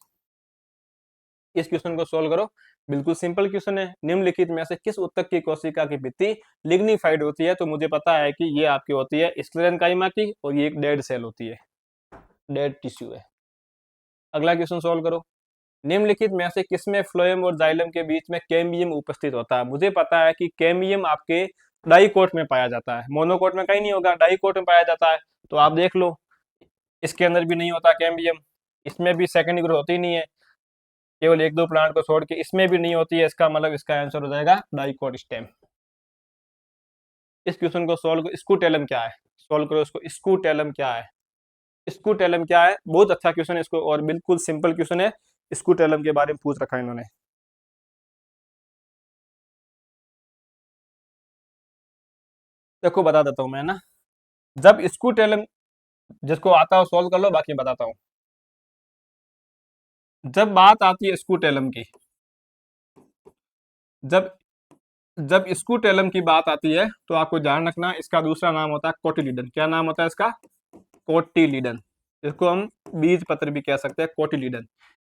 इस क्वेश्चन को सोल्व करो, बिल्कुल सिंपल क्वेश्चन है। निम्नलिखित में से किस उत्तक की कोशिका की भित्ति लिग्निफाइड होती है, तो मुझे पता है कि ये आपकी होती है स्क्लेरेंकाइमा की, और ये एक डेड सेल होती है, डेड टिश्यू है। अगला क्वेश्चन सोल्व करो। निम्नलिखित में से किसमें फ्लोएम और जाइलम के बीच में कैम्बियम उपस्थित होता है। मुझे पता है कि कैम्बियम आपके डाइकोट में पाया जाता है, मोनोकोट में कहीं नहीं होगा, डाइकोट में पाया जाता है। तो आप देख लो, इसके अंदर भी नहीं होता कैम्बियम, इसमें भी सेकेंड ग्रोथ होती नहीं है, केवल एक दो प्लांट को छोड़ के इसमें भी नहीं होती है। इसका मतलब इसका आंसर हो जाएगा डाइकोट स्टेम। इस क्वेश्चन को सोल्व करो, स्कूटेलम क्या है, सोल्व करो इसको। स्कूटेलम क्या है, स्कूटेलम क्या है, बहुत अच्छा क्वेश्चन है इसको, और बिल्कुल सिंपल क्वेश्चन है। स्कूटेलम के बारे में पूछ रखा है इन्होंने। देखो बता देता हूं मैं ना, जब स्कूटेलम, जिसको आता हो सोल्व कर लो, बाकी बताता हूं। जब बात आती है स्कूटेलम की, जब जब स्कूटेलम की बात आती है तो आपको ध्यान रखना, इसका दूसरा नाम होता है कोटिलीडन। क्या नाम होता है इसका, कोटिलीडन। इसको हम बीज पत्र भी कह सकते हैं, कोटिलीडन।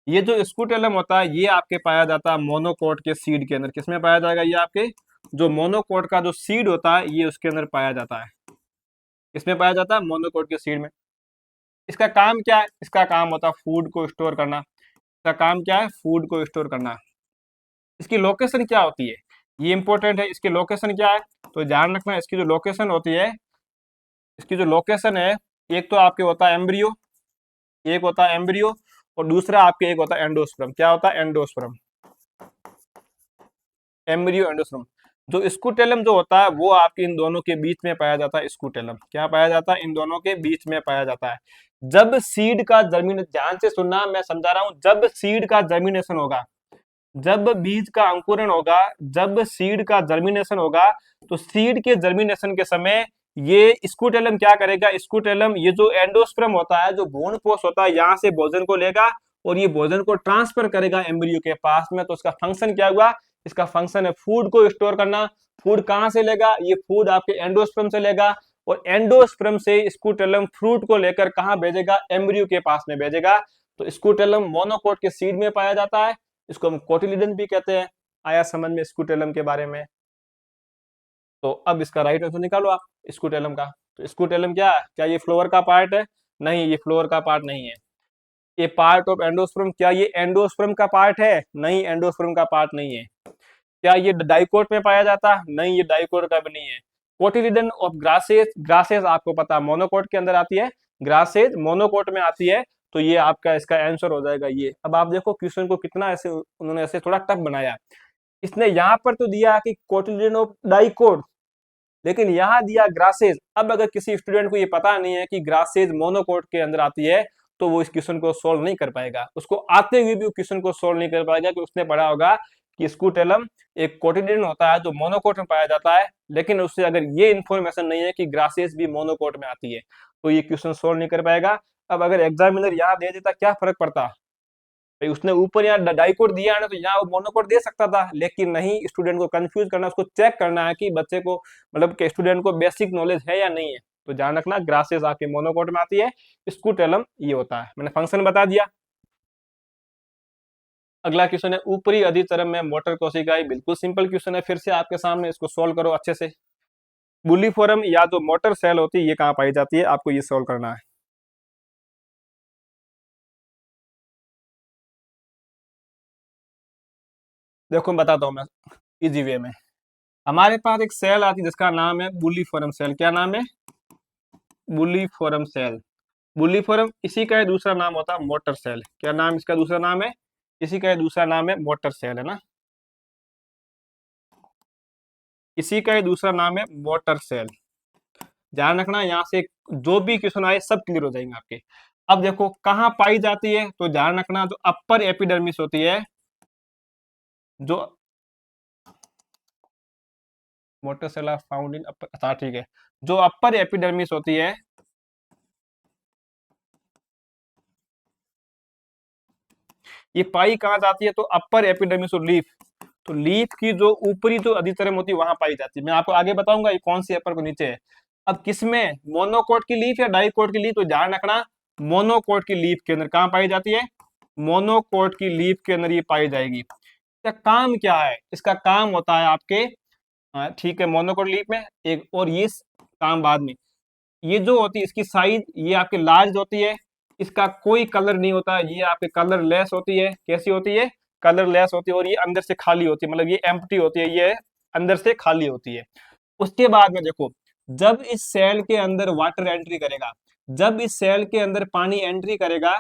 ये जो स्कूटेलम होता है, ये आपके पाया जाता है मोनोकोट के सीड के अंदर। किसमें पाया जाएगा, ये आपके जो मोनोकोट का जो सीड होता है, ये उसके अंदर पाया जाता है। किसमें पाया जाता है, मोनोकोट के सीड में। इसका काम क्या है, इसका काम होता है फूड को स्टोर करना। इसका काम क्या है, फूड को स्टोर करना। इसकी लोकेशन क्या होती है, ये इंपॉर्टेंट है। इसकी लोकेशन क्या है, तो ध्यान रखना, इसकी जो लोकेशन होती है, इसकी जो लोकेशन है, एक तो आपके होता है एम्ब्रियो, एक होता है एम्ब्रियो, और दूसरा आपके एक होता है एंडोस्पर्म। क्या होता है, एंडोस्पर्म, एम्ब्रियो एंडोस्पर्म। जो स्कूटेलम जो होता है वो आपके इन दोनों के बीच में पाया जाता है। स्कूटेलम क्या पाया जाता है, इन दोनों के बीच में पाया जाता है। जब सीड का जर्मिनेशन, ध्यान से सुनना, मैं समझा रहा हूं, जब सीड का जर्मिनेशन होगा, जब बीज का अंकुरण होगा, जब सीड का जर्मिनेशन होगा, तो सीड के जर्मिनेशन के समय ये स्कूटेलम क्या करेगा, स्कूटेलम ये जो एंडोस्पर्म होता है, जो भ्रूणपोष होता है, यहाँ से भोजन को लेगा और ये भोजन को ट्रांसफर करेगा एम्ब्रियो के पास में। तो इसका फंक्शन क्या हुआ, इसका फंक्शन है फूड को स्टोर करना। फूड कहाँ से लेगा, ये फूड आपके एंडोस्पर्म से लेगा, और एंडोस्पर्म से स्कूटेलम फ्रूट को लेकर कहाँ भेजेगा, एम्ब्रियो के पास में भेजेगा। तो स्कूटेलम मोनोकोट के सीड में पाया जाता है, इसको हम कोटिलीडन भी कहते हैं। आया समझ में स्कूटेलम के बारे में। तो अब इसका राइट आंसर निकालो आप स्कूटेलम का। तो स्कूटेलम क्या है, क्या ये फ्लोवर का पार्ट है, नहीं ये फ्लोवर का पार्ट नहीं है। ये पार्ट ऑफ एंडोस्पर्म, क्या ये एंडोस्पर्म का पार्ट है, नहीं एंडोस्पर्म का पार्ट नहीं है। क्या ये डाइकोट में पाया जाता है, नहीं ये डाइकोट का भी नहीं है। कोटिलीडन ऑफ ग्रासेस, ग्रासेस आपको पता है मोनोकोट के अंदर आती है, ग्रासेस मोनोकोट में आती है। तो ये आपका इसका आंसर हो जाएगा ये। अब आप देखो क्वेश्चन को कितना ऐसे उन्होंने ऐसे थोड़ा टफ बनाया। इसने यहाँ पर तो दिया कि कोटिलिडन ऑफ डाइकोट, लेकिन यहाँ दिया ग्रासेज। अब अगर किसी स्टूडेंट को ये पता नहीं है कि ग्रासेज मोनोकोट के अंदर आती है, तो वो इस क्वेश्चन को सोल्व नहीं कर पाएगा। उसको आते हुए भी वो क्वेश्चन को सोल्व नहीं कर पाएगा, कि उसने पढ़ा होगा कि स्कूटेलम एक कोटिलिडन होता है जो मोनोकोट में पाया जाता है, लेकिन उससे अगर ये इन्फॉर्मेशन नहीं है कि ग्रासेज भी मोनोकोट में आती है, तो ये क्वेश्चन सोल्व नहीं कर पाएगा। अब अगर एग्जामिनर यहाँ दे देता क्या फर्क पड़ता, भाई उसने ऊपर यहाँ डाइकोट दिया है ना, तो यहाँ वो मोनोकोट दे सकता था, लेकिन नहीं, स्टूडेंट को कंफ्यूज करना, उसको चेक करना है कि बच्चे को मतलब कि स्टूडेंट को बेसिक नॉलेज है या नहीं है। तो ध्यान रखना, ग्रासेस आपके मोनोकोट में आती है, स्कूटेलम ये होता है। मैंने फंक्शन बता दिया। अगला क्वेश्चन है ऊपरी अधिचरम में मोटर कोशिकाएं। बिल्कुल सिंपल क्वेश्चन है, फिर से आपके सामने, इसको सोल्व करो अच्छे से। बुलीफोरम या जो मोटर सेल होती है ये कहाँ पाई जाती है, आपको ये सोल्व करना है। देखो मैं बताता हूँ मैं इजी वे में। हमारे पास एक सेल आती है जिसका नाम है बुलीफोरम सेल। क्या नाम है? बुलीफोरम सेल। बुलीफोरम, इसी का ही दूसरा नाम होता है मोटर सेल। क्या नाम इसका दूसरा नाम है? इसी का ही दूसरा नाम है मोटर सेल, है ना। इसी का ही दूसरा नाम है मोटर सेल। ध्यान रखना, यहाँ से जो भी क्वेश्चन आए सब क्लियर हो जाएंगे आपके। अब देखो कहाँ पाई जाती है, तो ध्यान रखना, जो अपर एपिडर्मिस होती है, जो motor cell are found in upper, अच्छा ठीक है, जो अपर एपिडर्मिस होती है, ये पाई कहाँ जाती है, तो अपर एपिडर्मिस और लीफ। तो लीफ की जो ऊपरी जो अधिचरम होती है वहां पाई जाती है। मैं आपको आगे बताऊंगा ये कौन सी अपर को नीचे है। अब किसमें, मोनोकोट की लीफ या डाइकोट की लीफ, तो ध्यान रखना, मोनोकोट की लीफ के अंदर कहाँ पाई जाती है, मोनोकोट की लीफ के अंदर ये पाई जाएगी। इसका काम क्या है? इसका काम होता है आपके, ठीक है, मोनोकोट लीफ में एक, और ये काम बाद में, ये जो होती है इसकी साइज ये आपके लार्ज होती है, इसका कोई कलर नहीं होता, ये आपके कलर लेस होती है। कैसी होती है? कलर लेस होती है, और ये अंदर से खाली होती है, मतलब ये एम्प्टी होती है, ये अंदर से खाली होती है। उसके बाद में देखो, जब इस सेल के अंदर वाटर एंट्री करेगा, जब इस सेल के अंदर पानी एंट्री करेगा,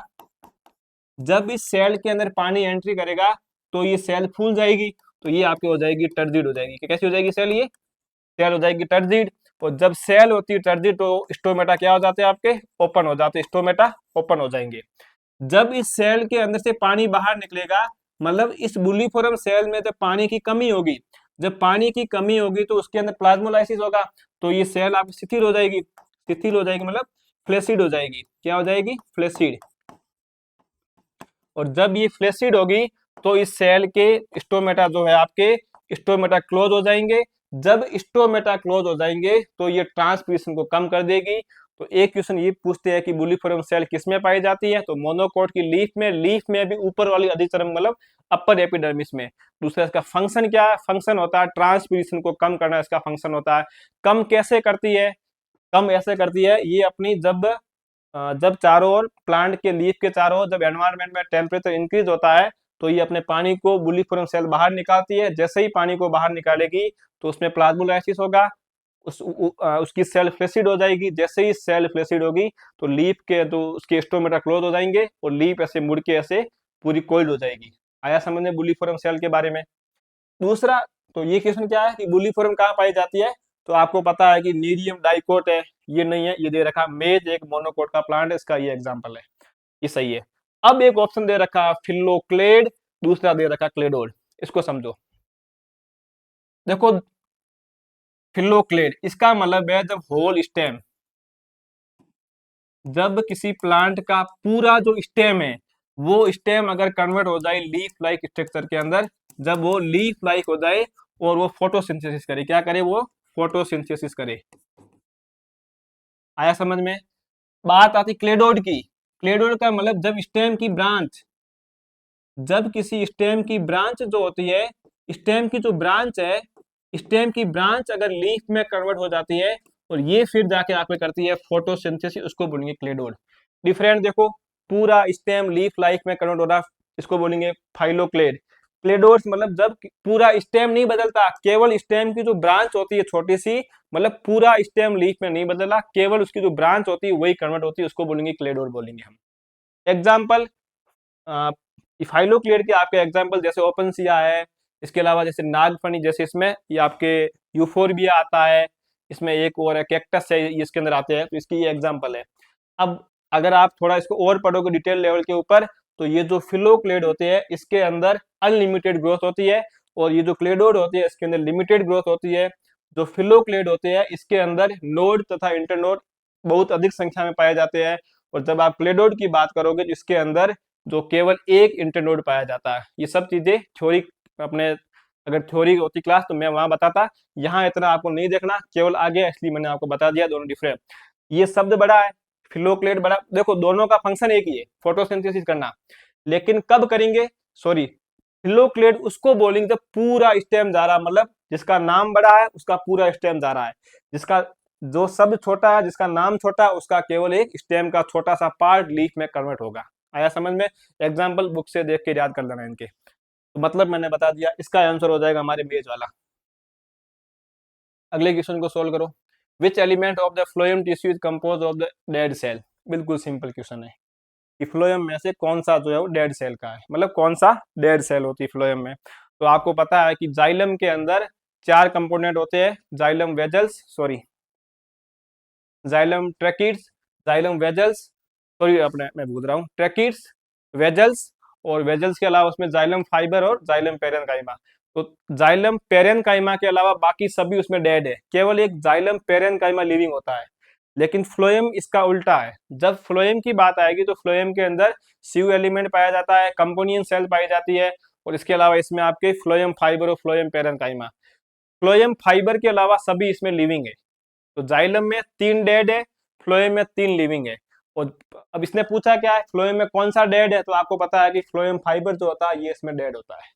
जब इस सेल के अंदर पानी एंट्री करेगा, तो ये सेल फूल जाएगी, तो ये आपकी हो जाएगी टर्जिड हो जाएगी। कैसी हो जाएगी सेल? ये सेल हो जाएगी टर्जिड। और जब सेल होती है टर्जिड, तो स्टोमेटा क्या हो जाते हैं आपके? ओपन हो जाते हैं, स्टोमेटा ओपन हो जाएंगे। जब इस सेल के अंदर से पानी बाहर निकलेगा, मतलब इस बुलीफोरम सेल में जब पानी की कमी होगी, जब पानी की कमी होगी तो उसके अंदर प्लाज्मोलाइसिस होगा, तो ये सेल आप शिथिल हो जाएगी। शिथिल हो जाएगी मतलब फ्लेसिड हो जाएगी। क्या हो जाएगी? फ्लेसिड। और जब ये फ्लेसिड होगी, तो इस सेल के स्टोमेटा जो है आपके, स्टोमेटा क्लोज हो जाएंगे। जब स्टोमेटा क्लोज हो जाएंगे, तो ये ट्रांसपीरेशन को कम कर देगी। तो एक क्वेश्चन ये पूछते हैं कि बुलीफोरम सेल किस में पाई जाती है, तो मोनोकोट की लीफ में, लीफ में भी ऊपर वाली अधिचरम मतलब अपर एपिडर्मिस में। दूसरा इसका फंक्शन क्या है? फंक्शन होता है ट्रांसपीरेशन को कम करना, इसका फंक्शन होता है। कम कैसे करती है? कम ऐसे करती है, ये अपनी जब चारों ओर, प्लांट के लीफ के चारों ओर जब एनवायरनमेंट में टेम्परेचर इंक्रीज होता है, तो ये अपने पानी को बुलीफोरम सेल बाहर निकालती है। जैसे ही पानी को बाहर निकालेगी, तो उसमें प्लाज्मोलाइसिस होगा, उसकी सेल फ्लेसिड हो जाएगी। जैसे ही सेल फ्लेसिड होगी, तो लीफ के तो उसके स्टोमेटा क्लोज हो जाएंगे, और लीफ ऐसे मुड़ के ऐसे पूरी कोल्ड हो जाएगी। आया समझ में बुलीफोरम सेल के बारे में। दूसरा, तो ये क्वेश्चन क्या है कि बुलीफोरम कहाँ पाई जाती है, तो आपको पता है कि नीरियम डाइकोट है, ये नहीं है, ये दे रखा मेज एक मोनोकोट का प्लांट है, इसका ये एग्जांपल है, ये सही है। अब एक ऑप्शन दे रखा फिल्लोक्लेड, दूसरा दे रखा क्लेडोड। इसको समझो। देखो फिल्लोक्लेड, इसका मतलब है जब होल स्टेम, जब किसी प्लांट का पूरा जो स्टेम है, वो स्टेम अगर कन्वर्ट हो जाए लीफ लाइक स्ट्रक्चर के अंदर, जब वो लीफ लाइक हो जाए और वो फोटोसिंथेसिस करे, क्या करे? वो फोटोसिंथेसिस करे। आया समझ में। बात आती क्लेडोड की। क्लेडोड का मतलब जब स्टेम की ब्रांच, जब किसी स्टेम की ब्रांच जो होती है, स्टेम की जो ब्रांच है, स्टेम की ब्रांच अगर लीफ में कन्वर्ट हो जाती है, और ये फिर जाके आपको करती है फोटोसिंथेसिस, उसको बोलेंगे क्लेडोड। डिफरेंट देखो, पूरा स्टेम लीफ लाइफ में कन्वर्ट हो रहा, इसको बोलेंगे फाइलोक्लेड। क्लेडोड्स मतलब जब पूरा स्टेम नहीं बदलता, केवल स्टेम की जो ब्रांच होती है छोटी सी, मतलब पूरा स्टेम लीफ में नहीं बदला, केवल उसकी जो ब्रांच होती है वही कन्वर्ट होती है, उसको बोलेंगे क्लेडोड बोलेंगे हम। एग्जाम्पल फाइलोक्लियर के आपके एग्जाम्पल जैसे ओपन सिया है, इसके अलावा जैसे नागफनी, जैसे इसमें ये आपके यूफोरबिया आता है, इसमें एक और है कैक्टस है, ये इसके अंदर आते हैं, तो इसकी ये एग्जाम्पल है। अब अगर आप थोड़ा इसको और पढ़ोगे डिटेल लेवल के ऊपर, तो ये जो फिलोक्लेड होते हैं इसके अंदर अनलिमिटेड ग्रोथ होती है, और ये जो क्लेडोड होती है इसके अंदर लिमिटेड ग्रोथ होती है। जो फिलोक्लेड होते हैं इसके अंदर नोड तथा इंटरनोड बहुत अधिक संख्या में पाए जाते हैं, और जब आप क्लेडोड की बात करोगे तो इसके अंदर जो केवल एक इंटरनोड पाया जाता है। ये सब चीजें थ्योरी, अपने अगर थ्योरी होती क्लास तो मैं वहां बताता, यहाँ इतना आपको नहीं देखना, केवल आगे इसलिए मैंने आपको बता दिया दोनों डिफरेंट। ये शब्द बड़ा है, फिलोक्लेट बड़ा, देखो दोनों का फंक्शन एक ही है, फोटोसिंथेसिस करना, लेकिन कब करेंगे, सॉरी, फिलोक्लेट उसको बोलेंगे जब पूरा स्टेम जा रहा, मतलब जिसका नाम बड़ा है उसका पूरा स्टेम जा रहा है, जिसका जो शब्द छोटा है, जिसका नाम छोटा है, उसका केवल एक स्टेम का छोटा सा पार्ट लीफ में कन्वर्ट होगा। आया समझ में? एग्जाम्पल बुक से देख के याद कर लेना इनके, तो मतलब मैंने बता दिया, इसका आंसर हो जाएगा हमारे मेज वाला। अगले क्वेश्चन को सोल्व करो। Which element of the phloem tissue is compose of the dead cell? बिल्कुल सिंपल क्वेश्चन है कि फ्लोएम में से कौन सा जो है वो डेड सेल का है, मतलब कौन सा डेड सेल होती है फ्लोएम में। तो आपको पता है कि जाइलम के अंदर 4 कंपोनेंट होते हैं, xylem vessels, sorry xylem tracheids, xylem vessels, sorry अपने मैं भूल रहा हूँ, ट्रैकिड्स, वेजल्स, और वेजल्स के अलावा उसमें जाइलम फाइबर और जाइलम पेरेनकाइमा। तो जाइलम पेरेनकाइमा के अलावा बाकी सभी उसमें डेड है, केवल एक जाइलम पेरेनकाइमा लिविंग होता है। लेकिन फ्लोएम इसका उल्टा है, जब फ्लोएम की बात आएगी तो फ्लोएम के अंदर सीयू एलिमेंट पाया जाता है, कंपोनियन सेल पाई जाती है, और इसके अलावा इसमें आपके फ्लोएम फाइबर और फ्लोएम पेरेनकाइमा। फ्लोएम फाइबर के अलावा सभी इसमें लिविंग है। तो जाइलम में 3 डेड है, फ्लोएम में 3 लिविंग है। और अब इसने पूछा क्या है, फ्लोएम में कौन सा डेड है, तो आपको पता है कि फ्लोएम फाइबर जो होता है ये इसमें डेड होता है।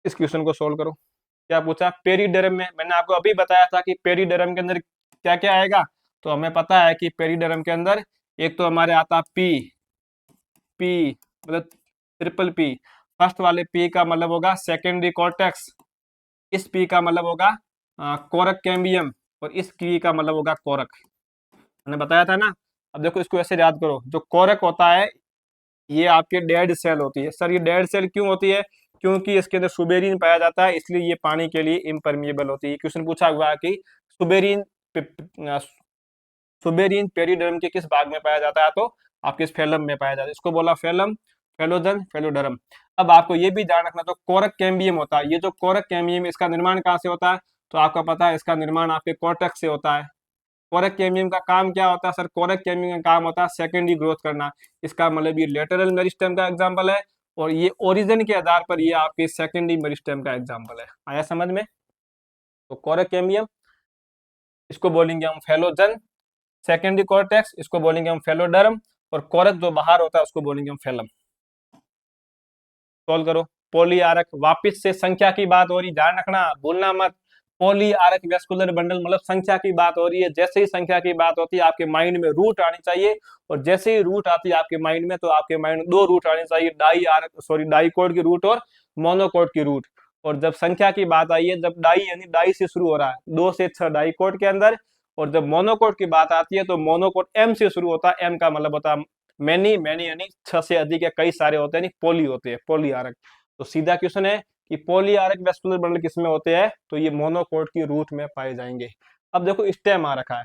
इस क्वेश्चन को सोल्व करो। क्या पूछा, पेरीडर्म में, मैंने आपको अभी बताया था कि पेरीडर्म के अंदर क्या क्या आएगा। तो हमें पता है कि पेरीडर्म के अंदर एक तो हमारे आता पी, पी मतलब ट्रिपल पी, फर्स्ट वाले पी का मतलब होगा सेकेंडरी कॉर्टेक्स, इस पी का मतलब होगा कोरक कैम्बियम, और इस पी का मतलब होगा कोरक। मैंने बताया था ना। अब देखो इसको ऐसे याद करो, जो कोरक होता है ये आपके डेड सेल होती है। सर ये डेड सेल क्यों होती है? क्योंकि इसके अंदर सुबेरिन पाया जाता है, इसलिए ये पानी के लिए इम्परमिएबल होती है। क्वेश्चन पूछा हुआ है कि सुबेरिन सुबेरिन पेरिडर्म के किस भाग में पाया जाता है, तो आपके इस फेलम में पाया जाता है। इसको बोला फेलम, फेलोजन, फेलोडरम। अब आपको ये भी ध्यान रखना, तो कोरक कैम्बियम होता है, ये जो कोरक कैम्बियम इसका निर्माण कहाँ से होता है, तो आपका पता है इसका निर्माण आपके कॉर्टेक्स से होता है। कोरक कैम्बियम का काम क्या होता है सर? कोरक कैम्बियम का काम होता है सेकेंडरी ग्रोथ करना। इसका मतलब ये लेटरल मेरिस्टेम का एग्जांपल है, और ये ओरिजिन के आधार पर ये आपके सेकेंडरी मेरिस्टेम का एग्जांपल है। आया समझ में? तो कोरक कैम्बियम इसको बोलेंगे हम फेलोजन, सेकेंडरी कॉर्टेक्स इसको बोलेंगे हम फेलोडर्म, और कोरक जो बाहर होता है उसको बोलेंगे हम फेलम। सोल्व करो। पोली आरक, वापिस से संख्या की बात हो रही, ध्यान रखना, भूलना मत। पोली आरक वेस्कुलर बंडल मतलब संख्या की बात हो रही है। जैसे ही संख्या की बात होती है आपके माइंड में रूट आनी चाहिए, और जैसे ही रूट आती है आपके माइंड में, तो आपके माइंड में 2 रूट आनी चाहिए, डाई आरक सॉरी डाइकोट की रूट और मोनोकोट की रूट। और जब संख्या की बात आई है, जब डाई यानी डाई से शुरू हो रहा है, 2 से 6 डाइकोट के अंदर, और जब मोनोकोट की बात आती है तो मोनोकोट एम से शुरू होता है। एम का मतलब होता है मैनी, मैनी यानी 6 से अधिक या कई सारे होते हैं, यानी पोली होते हैं, पोली आरक। तो सीधा क्वेश्चन है कि पोली आरक वेस्कुलर बंडल किसमें होते हैं, तो ये मोनोकोट की रूट में पाए जाएंगे। अब देखो स्टेम आ रखा है।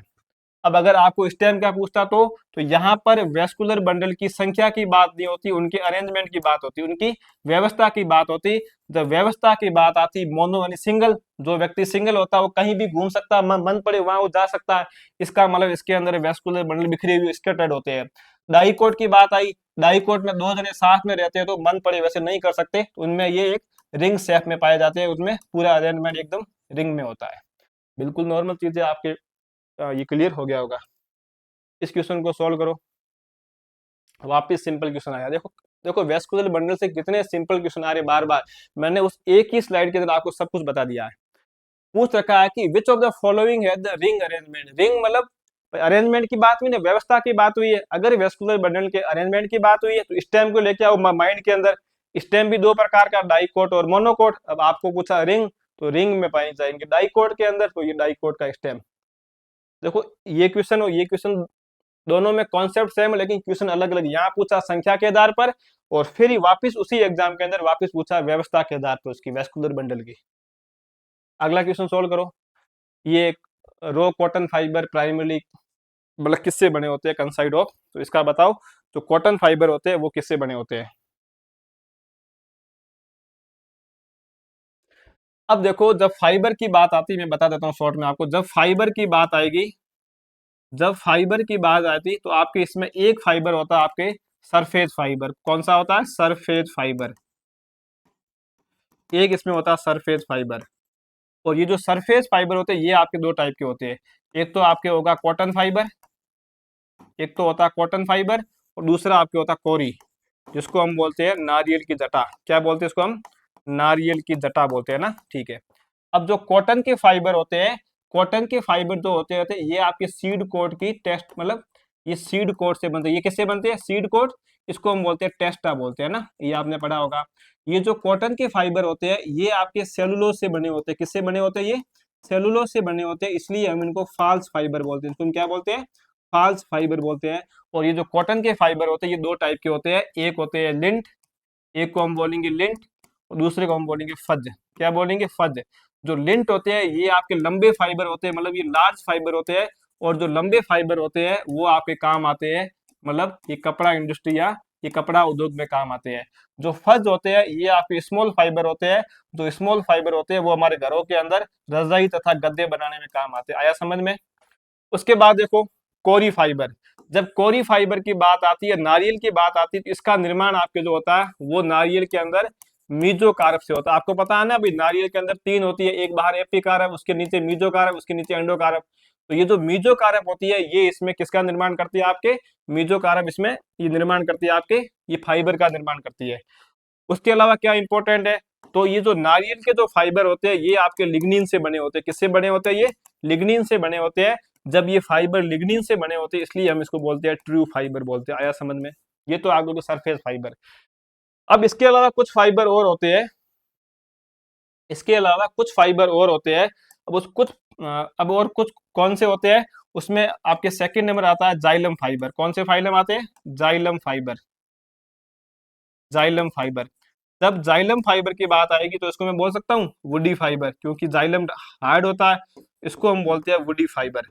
अब अगर आपको स्टेम क्या पूछता, तो यहाँ पर वेस्कुलर बंडल की संख्या की बात नहीं होती, उनके अरेंजमेंट की बात होती, उनकी व्यवस्था की बात होती। जब व्यवस्था की बात आती, मोनो यानी सिंगल, जो व्यक्ति सिंगल होता है वो कहीं भी घूम सकता है, मन पड़े वहां वो जा सकता है। इसका मतलब इसके अंदर वेस्कुलर बंडल बिखरे हुए स्कैटर्ड होते हैं। डाइकोट की बात आई, डाइकोट में 2 जने साथ में रहते हैं तो मन पड़े वैसे नहीं कर सकते, तो उनमें ये एक रिंग शेप में पाए जाते हैं, उसमें पूरा अरेंजमेंट एकदम रिंग में होता है। बिल्कुल नॉर्मल चीजें आपके ये क्लियर हो गया होगा। इस क्वेश्चन को सॉल्व करो। वापिस सिंपल क्वेश्चन आया, देखो देखो वेस्कुलर बंडल से कितने सिंपल क्वेश्चन आ रहे बार बार। मैंने उस एक ही स्लाइड के अंदर आपको सब कुछ बता दिया है। पूछ रखा है कि विच ऑफ द फॉलोइंग है द रिंग अरेंजमेंट। रिंग मतलब अरेंजमेंट की बात हुई ना, व्यवस्था की बात हुई है। अगर वेस्कुलर बंडल के अरेंजमेंट की बात हुई है तो स्टेम को लेके आओ माइंड के अंदर। स्टेम भी 2 प्रकार का, डाइकोट और मोनोकोट। अब आपको पूछा रिंग, तो रिंग में पाई जाएंगे डाइकोट के अंदर, तो ये डाइकोट का स्टेम। देखो ये क्वेश्चन और ये क्वेश्चन दोनों में कॉन्सेप्ट सेम है लेकिन क्वेश्चन अलग अलग। यहाँ पूछा संख्या के आधार पर और फिर ही वापस उसी एग्जाम के अंदर वापस पूछा व्यवस्था के आधार पर उसकी वेस्कुलर बंडल की। अगला क्वेश्चन सोल्व करो। ये रो कॉटन फाइबर प्राइमरी मतलब किससे बने होते हैं, कंसाइड ऑफ, तो इसका बताओ जो कॉटन फाइबर होते हैं वो किससे बने होते हैं। अब देखो जब फाइबर की बात आती है, मैं बता देता हूँ शॉर्ट में आपको, जब फाइबर की बात आएगी, जब फाइबर की बात आती तो आपके इसमें एक फाइबर होता है आपके सरफेस फाइबर। कौन सा होता है, सरफेस फाइबर। एक इसमें होता है सरफेस फाइबर। और ये जो सरफेस फाइबर होते हैं ये आपके दो टाइप के होते हैं। एक तो आपके होगा कॉटन फाइबर, एक तो होता है कॉटन फाइबर, और दूसरा आपके होता है कोरी, जिसको हम बोलते हैं नारियल की जटा। क्या बोलते हैं इसको हम, नारियल की जटा बोलते हैं ना, ठीक है। अब जो कॉटन के फाइबर होते हैं, कॉटन के फाइबर जो होते हैं ये आपके सीड कोट की टेस्ट मतलब ये सीड कोट से बनते हैं। ये किससे बनते हैं, सीड कोट, इसको हम बोलते हैं टेस्टा बोलते हैं ना, ये आपने पढ़ा होगा। ये जो कॉटन के फाइबर होते हैं ये आपके सेलुलोज से बने होते हैं। किससे बने होते हैं, ये सेलुलोज से बने होते हैं, इसलिए हम इनको फाल्स फाइबर बोलते हैं। इसको हम क्या बोलते हैं, फाल्स फाइबर बोलते हैं। और ये जो कॉटन के फाइबर होते हैं ये दो टाइप के होते हैं, एक होते हैं लिंट, एक को हम बोलेंगे लिंट और दूसरे को हम बोलेंगे फज। क्या बोलेंगे, फज। जो लिंट होते हैं ये आपके लंबे फाइबर होते हैं, मतलब ये लार्ज फाइबर होते हैं, और जो लंबे फाइबर होते हैं वो आपके काम आते हैं, मतलब ये कपड़ा इंडस्ट्री या ये कपड़ा उद्योग में काम आते हैं। जो फज होते हैं ये आपके स्मॉल फाइबर होते हैं, जो स्मॉल फाइबर होते हैं वो हमारे घरों के अंदर रजाई तथा गद्दे बनाने में काम आते हैं। आया समझ में। उसके बाद देखो कोरी फाइबर। जब कोरी फाइबर की बात आती है, नारियल की बात आती है, तो इसका निर्माण आपके जो होता है वो नारियल के अंदर मीजोकार्प से होता है। आपको पता है ना अभी नारियल के अंदर तीन होती है, एक बाहर एपिकार्प, उसके नीचे मीजोकार्प, उसके नीचे एंडोकार्प। तो ये जो मीजोकार्प होती है ये इसमें किसका निर्माण करती है, आपके मीजोकार्प इसमें ये निर्माण करती है, आपके ये फाइबर का निर्माण करती है। उसके अलावा क्या इंपॉर्टेंट है, तो ये जो नारियल के जो फाइबर होते हैं ये आपके लिग्निन से बने होते हैं। किससे बने होते हैं, ये लिग्निन से बने होते हैं। जब ये फाइबर लिग्निन से बने होते हैं इसलिए हम इसको बोलते हैं ट्रू फाइबर बोलते हैं। आया समझ में। ये तो आगे तो सरफेस फाइबर। अब इसके अलावा कुछ फाइबर और होते हैं, इसके अलावा कुछ फाइबर और होते हैं। अब उस कुछ अब और कुछ कौन से होते हैं, उसमें आपके सेकंड नंबर आता है जाइलम फाइबर। कौन से फाइलम आते हैं, जाइलम फाइबर, जाइलम फाइबर। जब जाइलम फाइबर की बात आएगी तो इसको मैं बोल सकता हूँ वुडी फाइबर, क्योंकि जाइलम हार्ड होता है, इसको हम बोलते हैं वुडी फाइबर।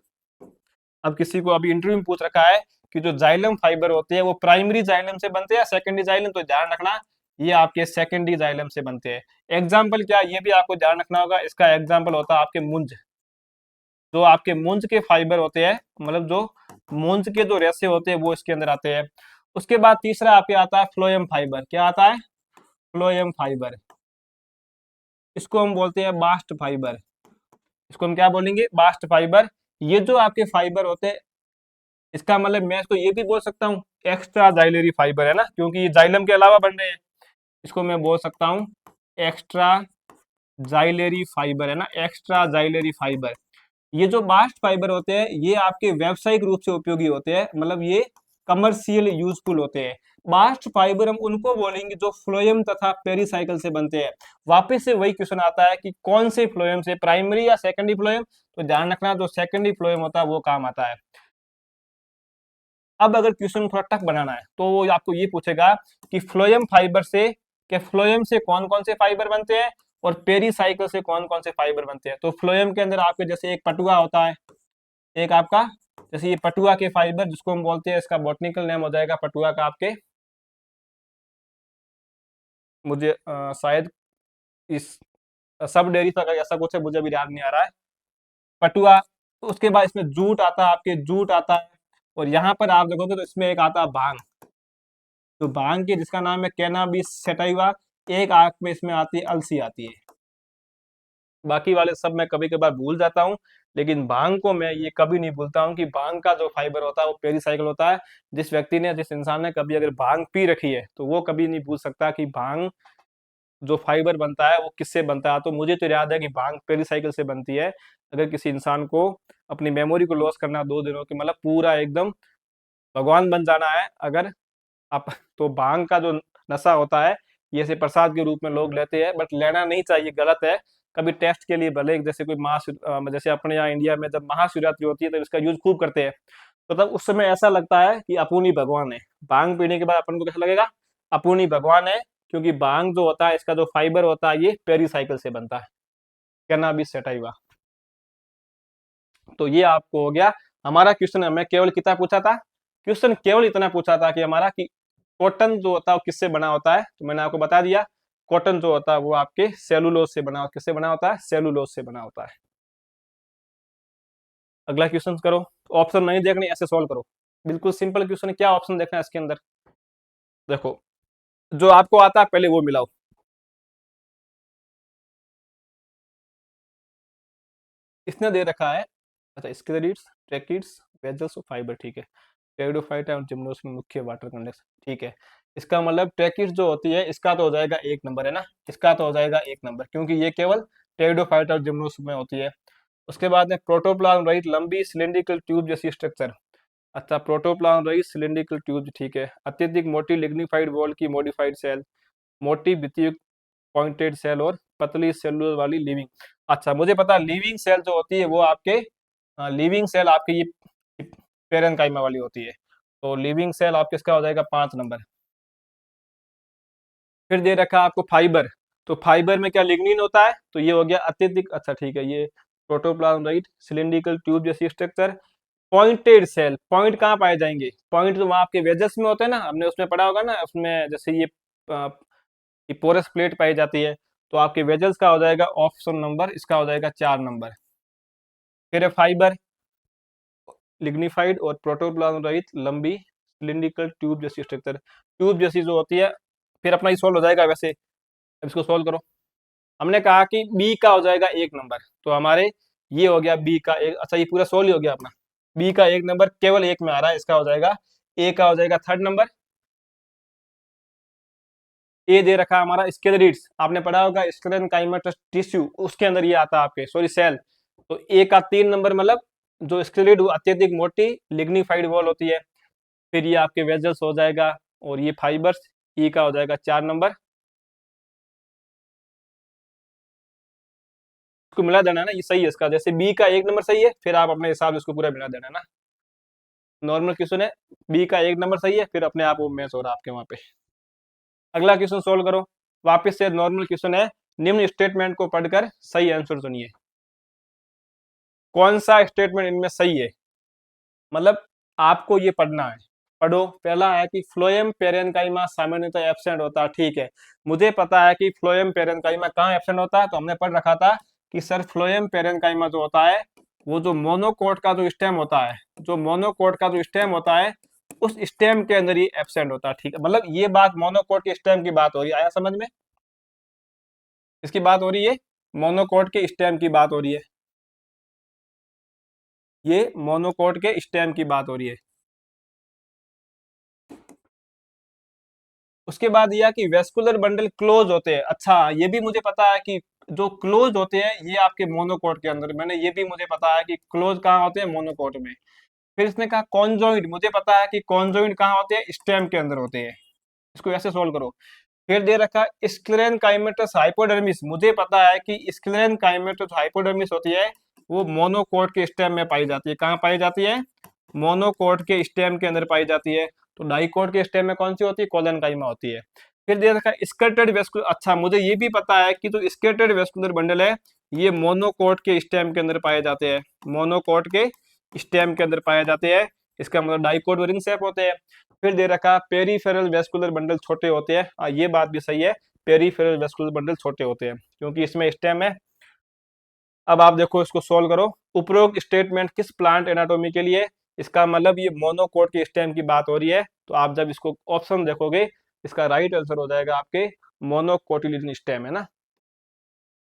अब किसी को अभी इंटरव्यू में पूछ रखा है कि जो जाइलम फाइबर होते हैं वो प्राइमरी जाइलम से बनते हैं सेकेंडरी जाइलम, तो ध्यान रखना ये आपके सेकेंडरी जाइलम से बनते हैं। एग्जाम्पल क्या, ये भी आपको ध्यान रखना होगा। इसका एग्जाम्पल होता है आपके मुंज। जो आपके मुंज के फाइबर होते हैं, मतलब जो मुंज के जो रेशे होते हैं वो इसके अंदर आते हैं। उसके बाद तीसरा आपके आता है फ्लोएम फाइबर। क्या आता है, फ्लोएम फाइबर। इसको हम बोलते हैं बास्ट फाइबर। इसको हम क्या बोलेंगे, बास्ट फाइबर। ये जो आपके फाइबर होते हैं, इसका मतलब मैं इसको ये भी बोल सकता हूँ एक्स्ट्रा जाइलरी फाइबर, है ना, क्योंकि ये जाइलम के अलावा बन रहे हैं। इसको मैं बोल सकता हूँ एक्स्ट्रा जाइलरी फाइबर, है ना, एक्स्ट्रा जाइलरी फाइबर। ये जो बास्ट फाइबर होते हैं ये आपके व्यावसायिक रूप से उपयोगी होते हैं, मतलब ये कमर्शियल यूजफुल होते हैं। बास्ट फाइबर हम उनको बोलेंगे जो फ्लोएम तथा पेरिसाइकिल से बनते हैं। वापस से वही क्वेश्चन आता है कि कौन से फ्लोएम से, प्राइमरी या सेकेंडरी फ्लोएम, तो ध्यान रखना जो सेकेंडरी फ्लोएम होता है वो काम आता है। अब अगर क्वेश्चन थोड़ा टफ बनाना है तो वो आपको ये पूछेगा कि फ्लोएम फाइबर से, के फ्लोएम से कौन कौन से फाइबर बनते हैं और पेरीसाइकिल से कौन कौन से फाइबर बनते हैं। तो फ्लोएम के अंदर आपके जैसे एक पटुआ होता है, एक आपका जैसे ये पटुआ के फाइबर जिसको हम बोलते हैं, इसका बॉटनिकल नेम हो जाएगा पटुआ का आपके, मुझे शायद इस सब डेयरी तक ऐसा कुछ है, मुझे भी याद नहीं आ रहा है, पटुआ। उसके बाद इसमें जूट आता है, आपके जूट आता है। और यहाँ पर आप देखोगे तो इसमें एक आता है भांग, तो भांग की जिसका नाम है कैनाबिस सैटिवा। एक आंख में इसमें आती है, अलसी आती है। बाकी वाले सब मैं कभी कभार भूल जाता हूँ, लेकिन भांग को मैं ये कभी नहीं भूलता हूँ कि भांग का जो फाइबर होता है वो पेरीसाइकिल होता है। जिस व्यक्ति ने, जिस इंसान ने कभी अगर भांग पी रखी है तो वो कभी नहीं भूल सकता कि भांग जो फाइबर बनता है वो किससे बनता है। तो मुझे तो याद है कि भांग पेरीसाइकिल से बनती है। अगर किसी इंसान को अपनी मेमोरी को लॉस करना 2 दिनों की, मतलब पूरा एकदम भगवान बन जाना है अगर आप, तो भांग का जो नशा होता है ये ऐसे प्रसाद के रूप में लोग लेते हैं, बट लेना नहीं चाहिए, गलत है। कभी टेस्ट के लिए भले, जैसे कोई जैसे अपने यहाँ इंडिया में जब महाशिवरात्रि होती है तो इसका यूज खूब करते हैं। तो तब उस समय ऐसा लगता है कि अपुन ही भगवान है। भांग पीने के बाद अपन को कैसा लगेगा, अपुन ही भगवान है, क्योंकि भांग जो होता है इसका जो फाइबर होता है ये पेरीसाइकिल से बनता है, कैनाबिस सैटाइवा। तो ये आपको हो गया हमारा क्वेश्चन। मैं केवल कितना पूछा था, क्वेश्चन केवल इतना पूछा था कि हमारा कि कॉटन जो होता है वो किससे बना होता है, तो मैंने आपको बता दिया कॉटन जो होता है वो आपके सेलुलोज से बना, किससे बना होता है, सेलुलोज से बना होता है। अगला क्वेश्चन करो, ऑप्शन नहीं देखने ऐसे सॉल्व करो, बिल्कुल सिंपल क्वेश्चन है। क्या ऑप्शन देखना है इसके अंदर, देखो जो आपको आता है पहले वो मिलाओ। इसने दे रखा है, अच्छा स्क्लेरिड्स, ट्रैकिड्स, वेजल्स और फाइबर, ठीक है। टेरिडोफाइटा और जिम्नोस में मुख्य वाटर कंडक्शन, ठीक है। इसका मतलब ट्रैकिड्स जो होती है इसका तो हो जाएगा 1 नंबर, है ना, इसका तो हो जाएगा 1 नंबर, क्योंकि ये केवल टेरिडोफाइटा और जिम्नोस में होती है। उसके बाद में प्रोटोप्लाज्म रहित लंबी सिलिंड्रिकल ट्यूब जैसी स्ट्रक्चर, अच्छा प्रोटोप्लाज्म रहित सिलिंड्रिकल ट्यूब, ठीक है। अत्यधिक मोटी लिग्निफाइड वॉल की मॉडिफाइड सेल, मोटी भित्ति पॉइंटेड सेल और पतली सेलुलर वाली लिविंग। अच्छा मुझे पता लिविंग सेल जो होती है वो आपके लिविंग सेल आपके ये पेरेन्काइमा वाली होती है, तो लिविंग सेल आपके इसका हो जाएगा 5 नंबर। फिर दे रखा है आपको फाइबर, तो फाइबर में क्या लिग्निन होता है, तो ये हो गया अत्यधिक, अच्छा ठीक है, ये प्रोटोप्लाज्म राइट सिलिंड्रिकल ट्यूब जैसी स्ट्रक्चर। पॉइंटेड सेल, पॉइंट कहाँ पाए जाएंगे, पॉइंट तो वहां आपके वेजस में होते हैं ना, हमने उसमें पढ़ा होगा ना, उसमें जैसे ये पोरस प्लेट पाई जाती है, तो आपके वेजल्स का हो जाएगा ऑप्शन नंबर, इसका हो जाएगा 4 नंबर। फिर है फाइबर, लिग्निफाइड और प्रोटोप्लाज्म रहित लंबी सिलिंड्रिकल ट्यूब जैसी स्ट्रक्चर, ट्यूब जैसी जो होती है। फिर अपना ये सोल्व हो जाएगा वैसे, अब इसको सोल्व करो। हमने कहा कि बी का हो जाएगा 1 नंबर, तो हमारे ये हो गया बी का एक, अच्छा ये पूरा सोल्व ही हो गया अपना। बी का 1 नंबर केवल एक में आ रहा है, इसका हो जाएगा ए का हो जाएगा 3rd नंबर। ए दे रखा है हमारा स्केलेरिड्स, आपने पढ़ा होगा स्क्लेरेनकाइमेटस टिश्यू, उसके अंदर ये आता है आपके, सॉरी सेल। तो ए का 3 नंबर, मतलब जो स्क्लेरिड अत्यधिक मोटी लिग्निफाइड वॉल होती है। फिर ये आपके वेजल्स हो जाएगा, और ये फाइबर्स, ई का हो जाएगा 4 नंबर। इसको मिला देना है ना, ये सही है इसका, जैसे बी का 1 नंबर सही है, फिर आप अपने हिसाब से इसको पूरा मिला देना है ना। नॉर्मल क्वेश्चन है, बी का 1 नंबर सही है, फिर अपने आप वो मैच हो रहा है आपके वहां पे। अगला क्वेश्चन सोल्व करो, वापस से नॉर्मल क्वेश्चन है, निम्न स्टेटमेंट को पढ़कर सही आंसर चुनिए। कौन सा स्टेटमेंट इनमें सही है, मतलब आपको ये पढ़ना है, पढ़ो। पहला है कि फ्लोएम पेरेन्काइमा सामान्यतः एब्सेंट होता है, ठीक है। मुझे पता है कि फ्लोएम पेरेन्काइमा कहाँ एब्सेंट होता है, तो हमने पढ़ रखा था कि सर फ्लोएम पेरेन्काइमा जो होता है वो जो मोनोकोट का जो स्टेम होता है, जो मोनोकोट का जो स्टेम होता है उस स्टेम के अंदर ही एब्सेंट होता है, ठीक है। मतलब ये बात मोनोकोट के स्टेम की बात हो रही है, आया समझ में, इसकी बात हो रही है, मोनोकोट के स्टेम की बात हो रही है, ये मोनोकोट के स्टेम की बात हो रही है। उसके बाद यह कि वेस्कुलर बंडल क्लोज होते हैं, अच्छा ये भी मुझे पता है कि जो क्लोज होते हैं ये आपके मोनोकोट के अंदर, मैंने ये भी मुझे पता है कि क्लोज कहाँ होते हैं, मोनोकोट में। फिर इसने कहा कॉन्जॉइंट, मुझे पता है कि कॉन्जॉइंट कहाँ होते हैं, स्टेम के अंदर होते हैं। इसको ऐसे सोल्व करो। फिर दे रखा स्क्लेरेन काइमेटस हाइपोडर्मिस, मुझे पता है कि स्क्लेरेन काइमेटस हाइपोडर्मिस होती है वो मोनोकोट के स्टेम में पाई जाती है, कहाँ पाई जाती है, मोनोकोट के स्टेम के अंदर पाई जाती है। तो डाइकोट के स्टेम में कौन सी होती है, कोलेनकाइमा होती है। फिर दे रखा है स्कैटर्ड वेस्कुलर, अच्छा मुझे ये भी पता है कि जो स्कैटर्ड वेस्कुलर बंडल है ये मोनोकोट के स्टेम के अंदर पाए जाते हैं, मोनोकोट के स्टेम के अंदर पाए जाते हैं, इसका मतलब डाइकोट रिंग शेप होते हैं। फिर दे रखा पेरीफेरल वेस्कुलर बंडल छोटे होते हैं, ये बात भी सही है, पेरीफेरल वेस्कुलर बंडल छोटे होते हैं क्योंकि इसमें स्टेम है। अब आप देखो इसको सोल्व करो, उपरोक्त स्टेटमेंट किस प्लांट एनाटोमी के लिए, इसका मतलब ये मोनोकोट के स्टेम की बात हो रही है, तो आप जब इसको ऑप्शन देखोगे इसका राइट आंसर हो जाएगा आपके मोनोकोटिलिडन स्टेम, है ना।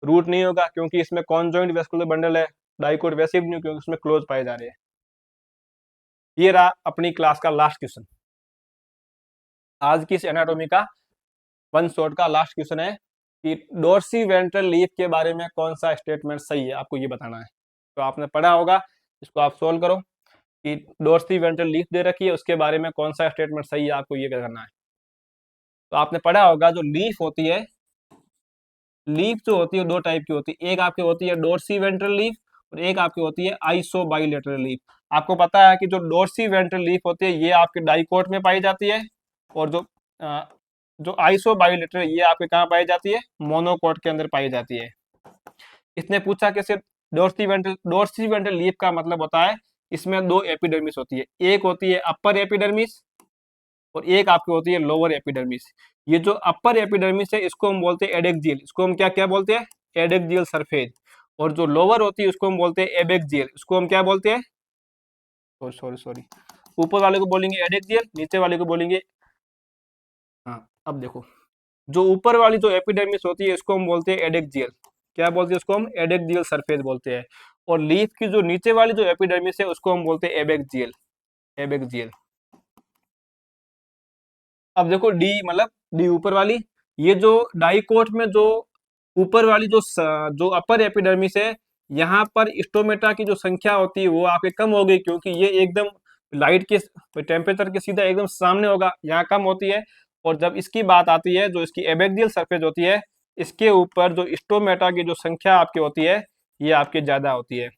रूट नहीं होगा क्योंकि इसमें कॉन्जॉइंट वेस्कुलर बंडल है, डाइकोट वैसे भी नहीं क्योंकि उसमें क्लोज पाए जा रहे हैं। ये रहा अपनी क्लास का लास्ट क्वेश्चन, आज की इस एनाटोमी का वन शॉट का लास्ट क्वेश्चन है कि डोर्सी वेंट्रल लीफ के बारे में कौन सा स्टेटमेंट सही है, आपको ये बताना है। तो आपने पढ़ा होगा, इसको आप सोल्व करो कि डोर्सी वेंट्रल लीफ दे रखी है उसके बारे में कौन सा स्टेटमेंट सही है, आपको ये करना है। तो आपने पढ़ा होगा जो लीफ होती है, लीफ जो होती है दो टाइप की होती है, एक आपकी होती है डोर्सी वेंट्रल लीफ और एक आपकी होती है आइसो बाइलेटरल लीफ। आपको पता है कि जो डोर्सी वेंट्रल लीफ होती है ये आपके डाइकोट में पाई जाती है, और जो आइसोबायोलेटरल ये आपके कहाँ पाई जाती है, मोनोकोट के अंदर पाई जाती है। इसने पूछा कि सिर्फ डोर्सी वेंट्रल लीफ का मतलब होता है इसमें दो एपिडर्मिस होती है, एक होती है अपर एपिडर्मिस और एक आपकी होती है लोअर एपिडर्मिस। ये जो अपर एपिडर्मिस है इसको हम बोलते हैं एडेक्सियल, इसको हम क्या क्या बोलते हैं, एडेक्सियल सरफेस। और जो लोअर होती है उसको हम बोलते हैं एबेक्सियल, इसको हम क्या बोलते हैं, सॉरी सॉरी सॉरी, ऊपर वाले को बोलेंगे एडेक्सियल, नीचे वाले को बोलेंगे, हाँ अब देखो, जो ऊपर वाली जो एपिडर्मिस होती है इसको हम बोलते हैं एडेक्सियल, क्या बोलते हैं उसको हम, एडेक्सियल सरफेस बोलते हैं। और लीफ की जो नीचे वाली जो एपिडर्मिस है उसको हम बोलते हैं एबेक्सियल, एबेक्सियल। अब देखो डी मतलब डी ऊपर वाली, ये जो डाइकोट में जो ऊपर वाली जो अपर एपिडर्मिस है, यहाँ पर स्टोमेटा की जो संख्या होती है वो आपके कम हो गई, क्योंकि ये एकदम लाइट के टेम्परेचर के सीधा एकदम सामने होगा, यहाँ कम होती है। और जब इसकी बात आती है, जो इसकी एबेक्सियल सरफेस होती है, इसके ऊपर जो स्टोमेटा की जो संख्या आपकी होती है ये आपकी ज्यादा होती है।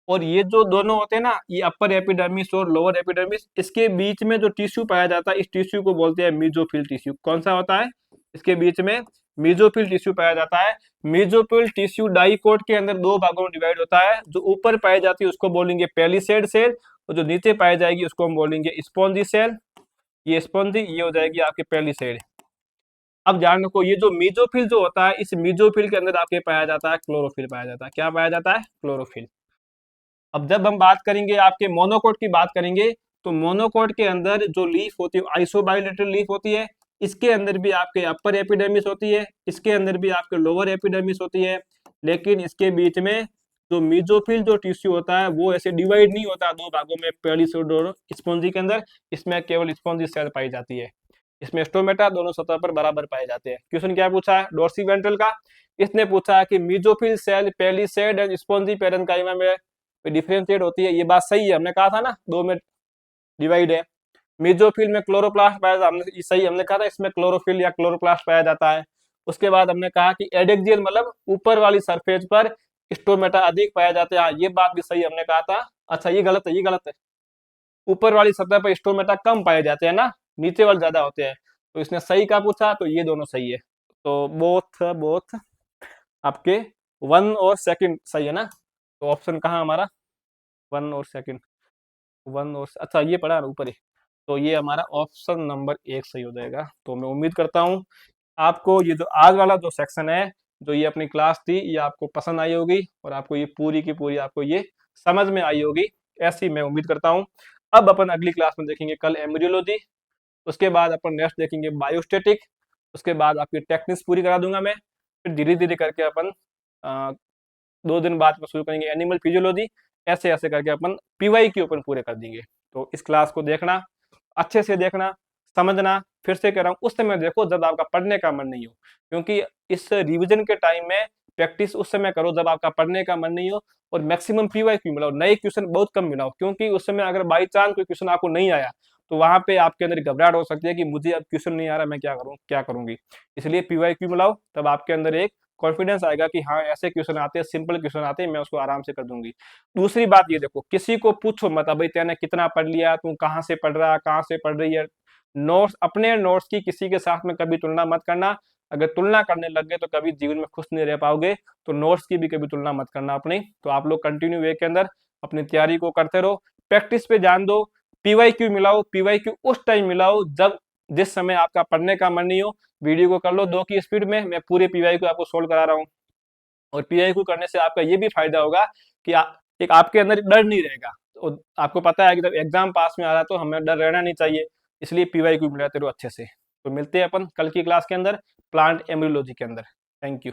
और ये जो दोनों होते हैं ना, ये अपर एपिडर्मिस और लोअर एपिडर्मिस, इसके बीच में जो टिश्यू पाया जाता है इस टिश्यू को बोलते हैं मीजोफिल टिश्यू। कौन सा होता है, इसके बीच में मीजोफिल टिश्यू पाया जाता है। मीजोफिल टिश्यू डाइकोट के अंदर दो भागों में डिवाइड होता है, जो ऊपर पाई जाती है उसको बोलेंगे पेलिसेड सेल, और जो नीचे पाई जाएगी उसको हम बोलेंगे स्पॉन्जी सेल। ये स्पॉन्जी, ये हो जाएगी आपके पेलिसेड। अब ध्यान रखो, ये जो मीजोफिल जो होता है, इस मीजोफिल के अंदर आपके पाया जाता है क्लोरोफिल पाया जाता है, क्या पाया जाता है, क्लोरोफिल। अब जब हम बात करेंगे आपके मोनोकोट की बात करेंगे, तो मोनोकोट के अंदर जो लीफ होती है आइसोबायोलेटरल लीफ होती है, इसके अंदर भी आपके अपर एपिडर्मिस होती है, इसके अंदर भी आपके लोअर एपिडर्मिस होती है। लेकिन इसके बीच में जो मीजोफिल जो टिश्यू होता है वो ऐसे डिवाइड नहीं होता दो भागों में, पेलिसोड और स्पॉन्जी के अंदर, इसमें केवल स्पॉन्जी सेल पाई जाती है। इसमें स्टोमेटा दोनों सतह पर बराबर पाए जाते हैं। क्वेश्चन क्या पूछा है डोर्सी वेंट्रल का, इसने पूछा है कि mesophyll cell palisade and spongy parenchyma में डिफरेंशिएट होती है। ये बात सही है, हमने कहा था ना दो में डिवाइड है। मेसोफिल में क्लोरोप्लास्ट पाया जाता है, हमने सही हमने कहा था इसमें क्लोरोफिल या क्लोरोप्लास्ट पाया जाता है। उसके बाद हमने कहा कि एडेक्सियल मतलब ऊपर वाली सरफेस पर स्टोमेटा अधिक पाया जाता है, हाँ ये बात भी सही हमने कहा था। अच्छा ये गलत है, ये गलत है, ऊपर वाली सतह पर स्टोमेटा कम पाए जाते हैं ना, नीचे वाले ज्यादा होते हैं। तो इसने सही का पूछा, तो ये दोनों सही है। तो बोथ बोथ आपके 1 और 2 सही है ना। तो ऑप्शन कहाँ हमारा 1 और 2, 1 और अच्छा ये पड़ा है ऊपर ही, तो ये हमारा ऑप्शन नंबर 1 सही हो जाएगा। तो मैं उम्मीद करता हूँ आपको ये जो आज वाला जो सेक्शन है, जो ये अपनी क्लास थी, ये आपको पसंद आई होगी और आपको ये पूरी की पूरी आपको ये समझ में आई होगी, ऐसी मैं उम्मीद करता हूँ। अब अपन अगली क्लास में देखेंगे कल एम्ब्रियोलॉजी, उसके बाद अपन नेक्स्ट देखेंगे बायोस्टेटिक, उसके बाद आपकी टेक्निक्स पूरी करा दूंगा मैं, फिर धीरे धीरे करके अपन 2 दिन बाद में शुरू करेंगे एनिमल फिजियोलॉजी, ऐसे ऐसे करके अपन पीवाई के ओपन पूरे कर देंगे। तो इस क्लास को देखना, अच्छे से देखना, समझना, फिर से कह रहा हूँ उस समय देखो जब आपका पढ़ने का मन नहीं हो, क्योंकि इस रिवीजन के टाइम में प्रैक्टिस उस समय करो जब आपका पढ़ने का मन नहीं हो, और मैक्सिमम पीवाई क्यू मिलाओ, नए क्वेश्चन बहुत कम मिलाओ, क्योंकि उस समय अगर बाई चांस कोई क्वेश्चन आपको नहीं आया तो वहां पे आपके अंदर घबराहट हो सकती है कि मुझे अब क्वेश्चन नहीं आ रहा, मैं क्या करूँ क्या करूंगी। इसलिए पीवाई क्यू मिलाओ, तब आपके अंदर एक कॉन्फिडेंस आएगा कि हाँ ऐसे क्वेश्चन आते हैं, सिंपल क्वेश्चन आते हैं, मैं उसको आराम से कर दूंगी। दूसरी बात ये देखो, किसी को पूछो मत भाई तेने कितना पढ़ लिया, तू कहाँ से पढ़ रहा, कहाँ से पढ़ रही है। नोट्स, अपने नोट्स की किसी के साथ में कभी तुलना मत करना। अगर तुलना करने लग गए तो कभी जीवन में खुश नहीं रह पाओगे। तो नोट्स की भी कभी तुलना मत करना अपनी। तो आप लोग कंटिन्यू वे के अंदर अपनी तैयारी को करते रहो, प्रैक्टिस पे ध्यान दो। पीवाई क्यू मिलाओ, पीवाई क्यू उस टाइम मिलाओ जब जिस समय आपका पढ़ने का मन नहीं हो। वीडियो को कर लो 2 की स्पीड में, मैं पूरे पीवाई को आपको सोल्व करा रहा हूँ। और पीवाई को करने से आपका ये भी फायदा होगा कि एक आपके अंदर डर नहीं रहेगा। तो आपको पता है कि जब एग्जाम पास में आ रहा है तो हमें डर रहना नहीं चाहिए, इसलिए पीवाई को मिलाते रहो अच्छे से। तो मिलते हैं अपन कल की क्लास के अंदर प्लांट एम्ब्रियोलॉजी के अंदर। Thank you.